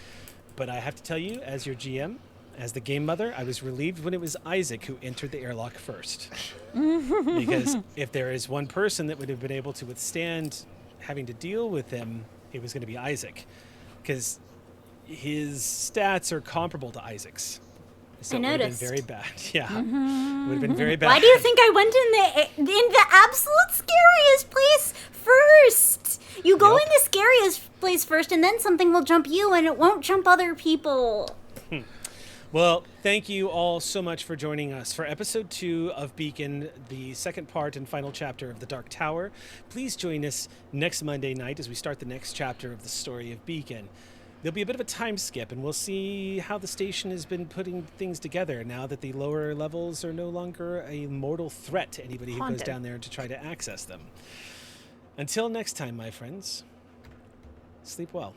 But I have to tell you, as your GM, as the game mother, I was relieved when it was Isaac who entered the airlock first. Because if there is one person that would have been able to withstand having to deal with him, it was going to be Isaac. Because his stats are comparable to Isaac's. So I it would have been noticed. very bad. Yeah. It would have been very bad. Why do you think I went in the absolute scariest place first? You go Yep. in the scariest place first, and then something will jump you, and it won't jump other people. Well, thank you all so much for joining us for episode 2 of Beacon, the second part and final chapter of The Dark Tower. Please join us next Monday night as we start the next chapter of the story of Beacon. There'll be a bit of a time skip, and we'll see how the station has been putting things together now that the lower levels are no longer a mortal threat to anybody who goes Haunted. down there to try to access them. Until next time, my friends, sleep well.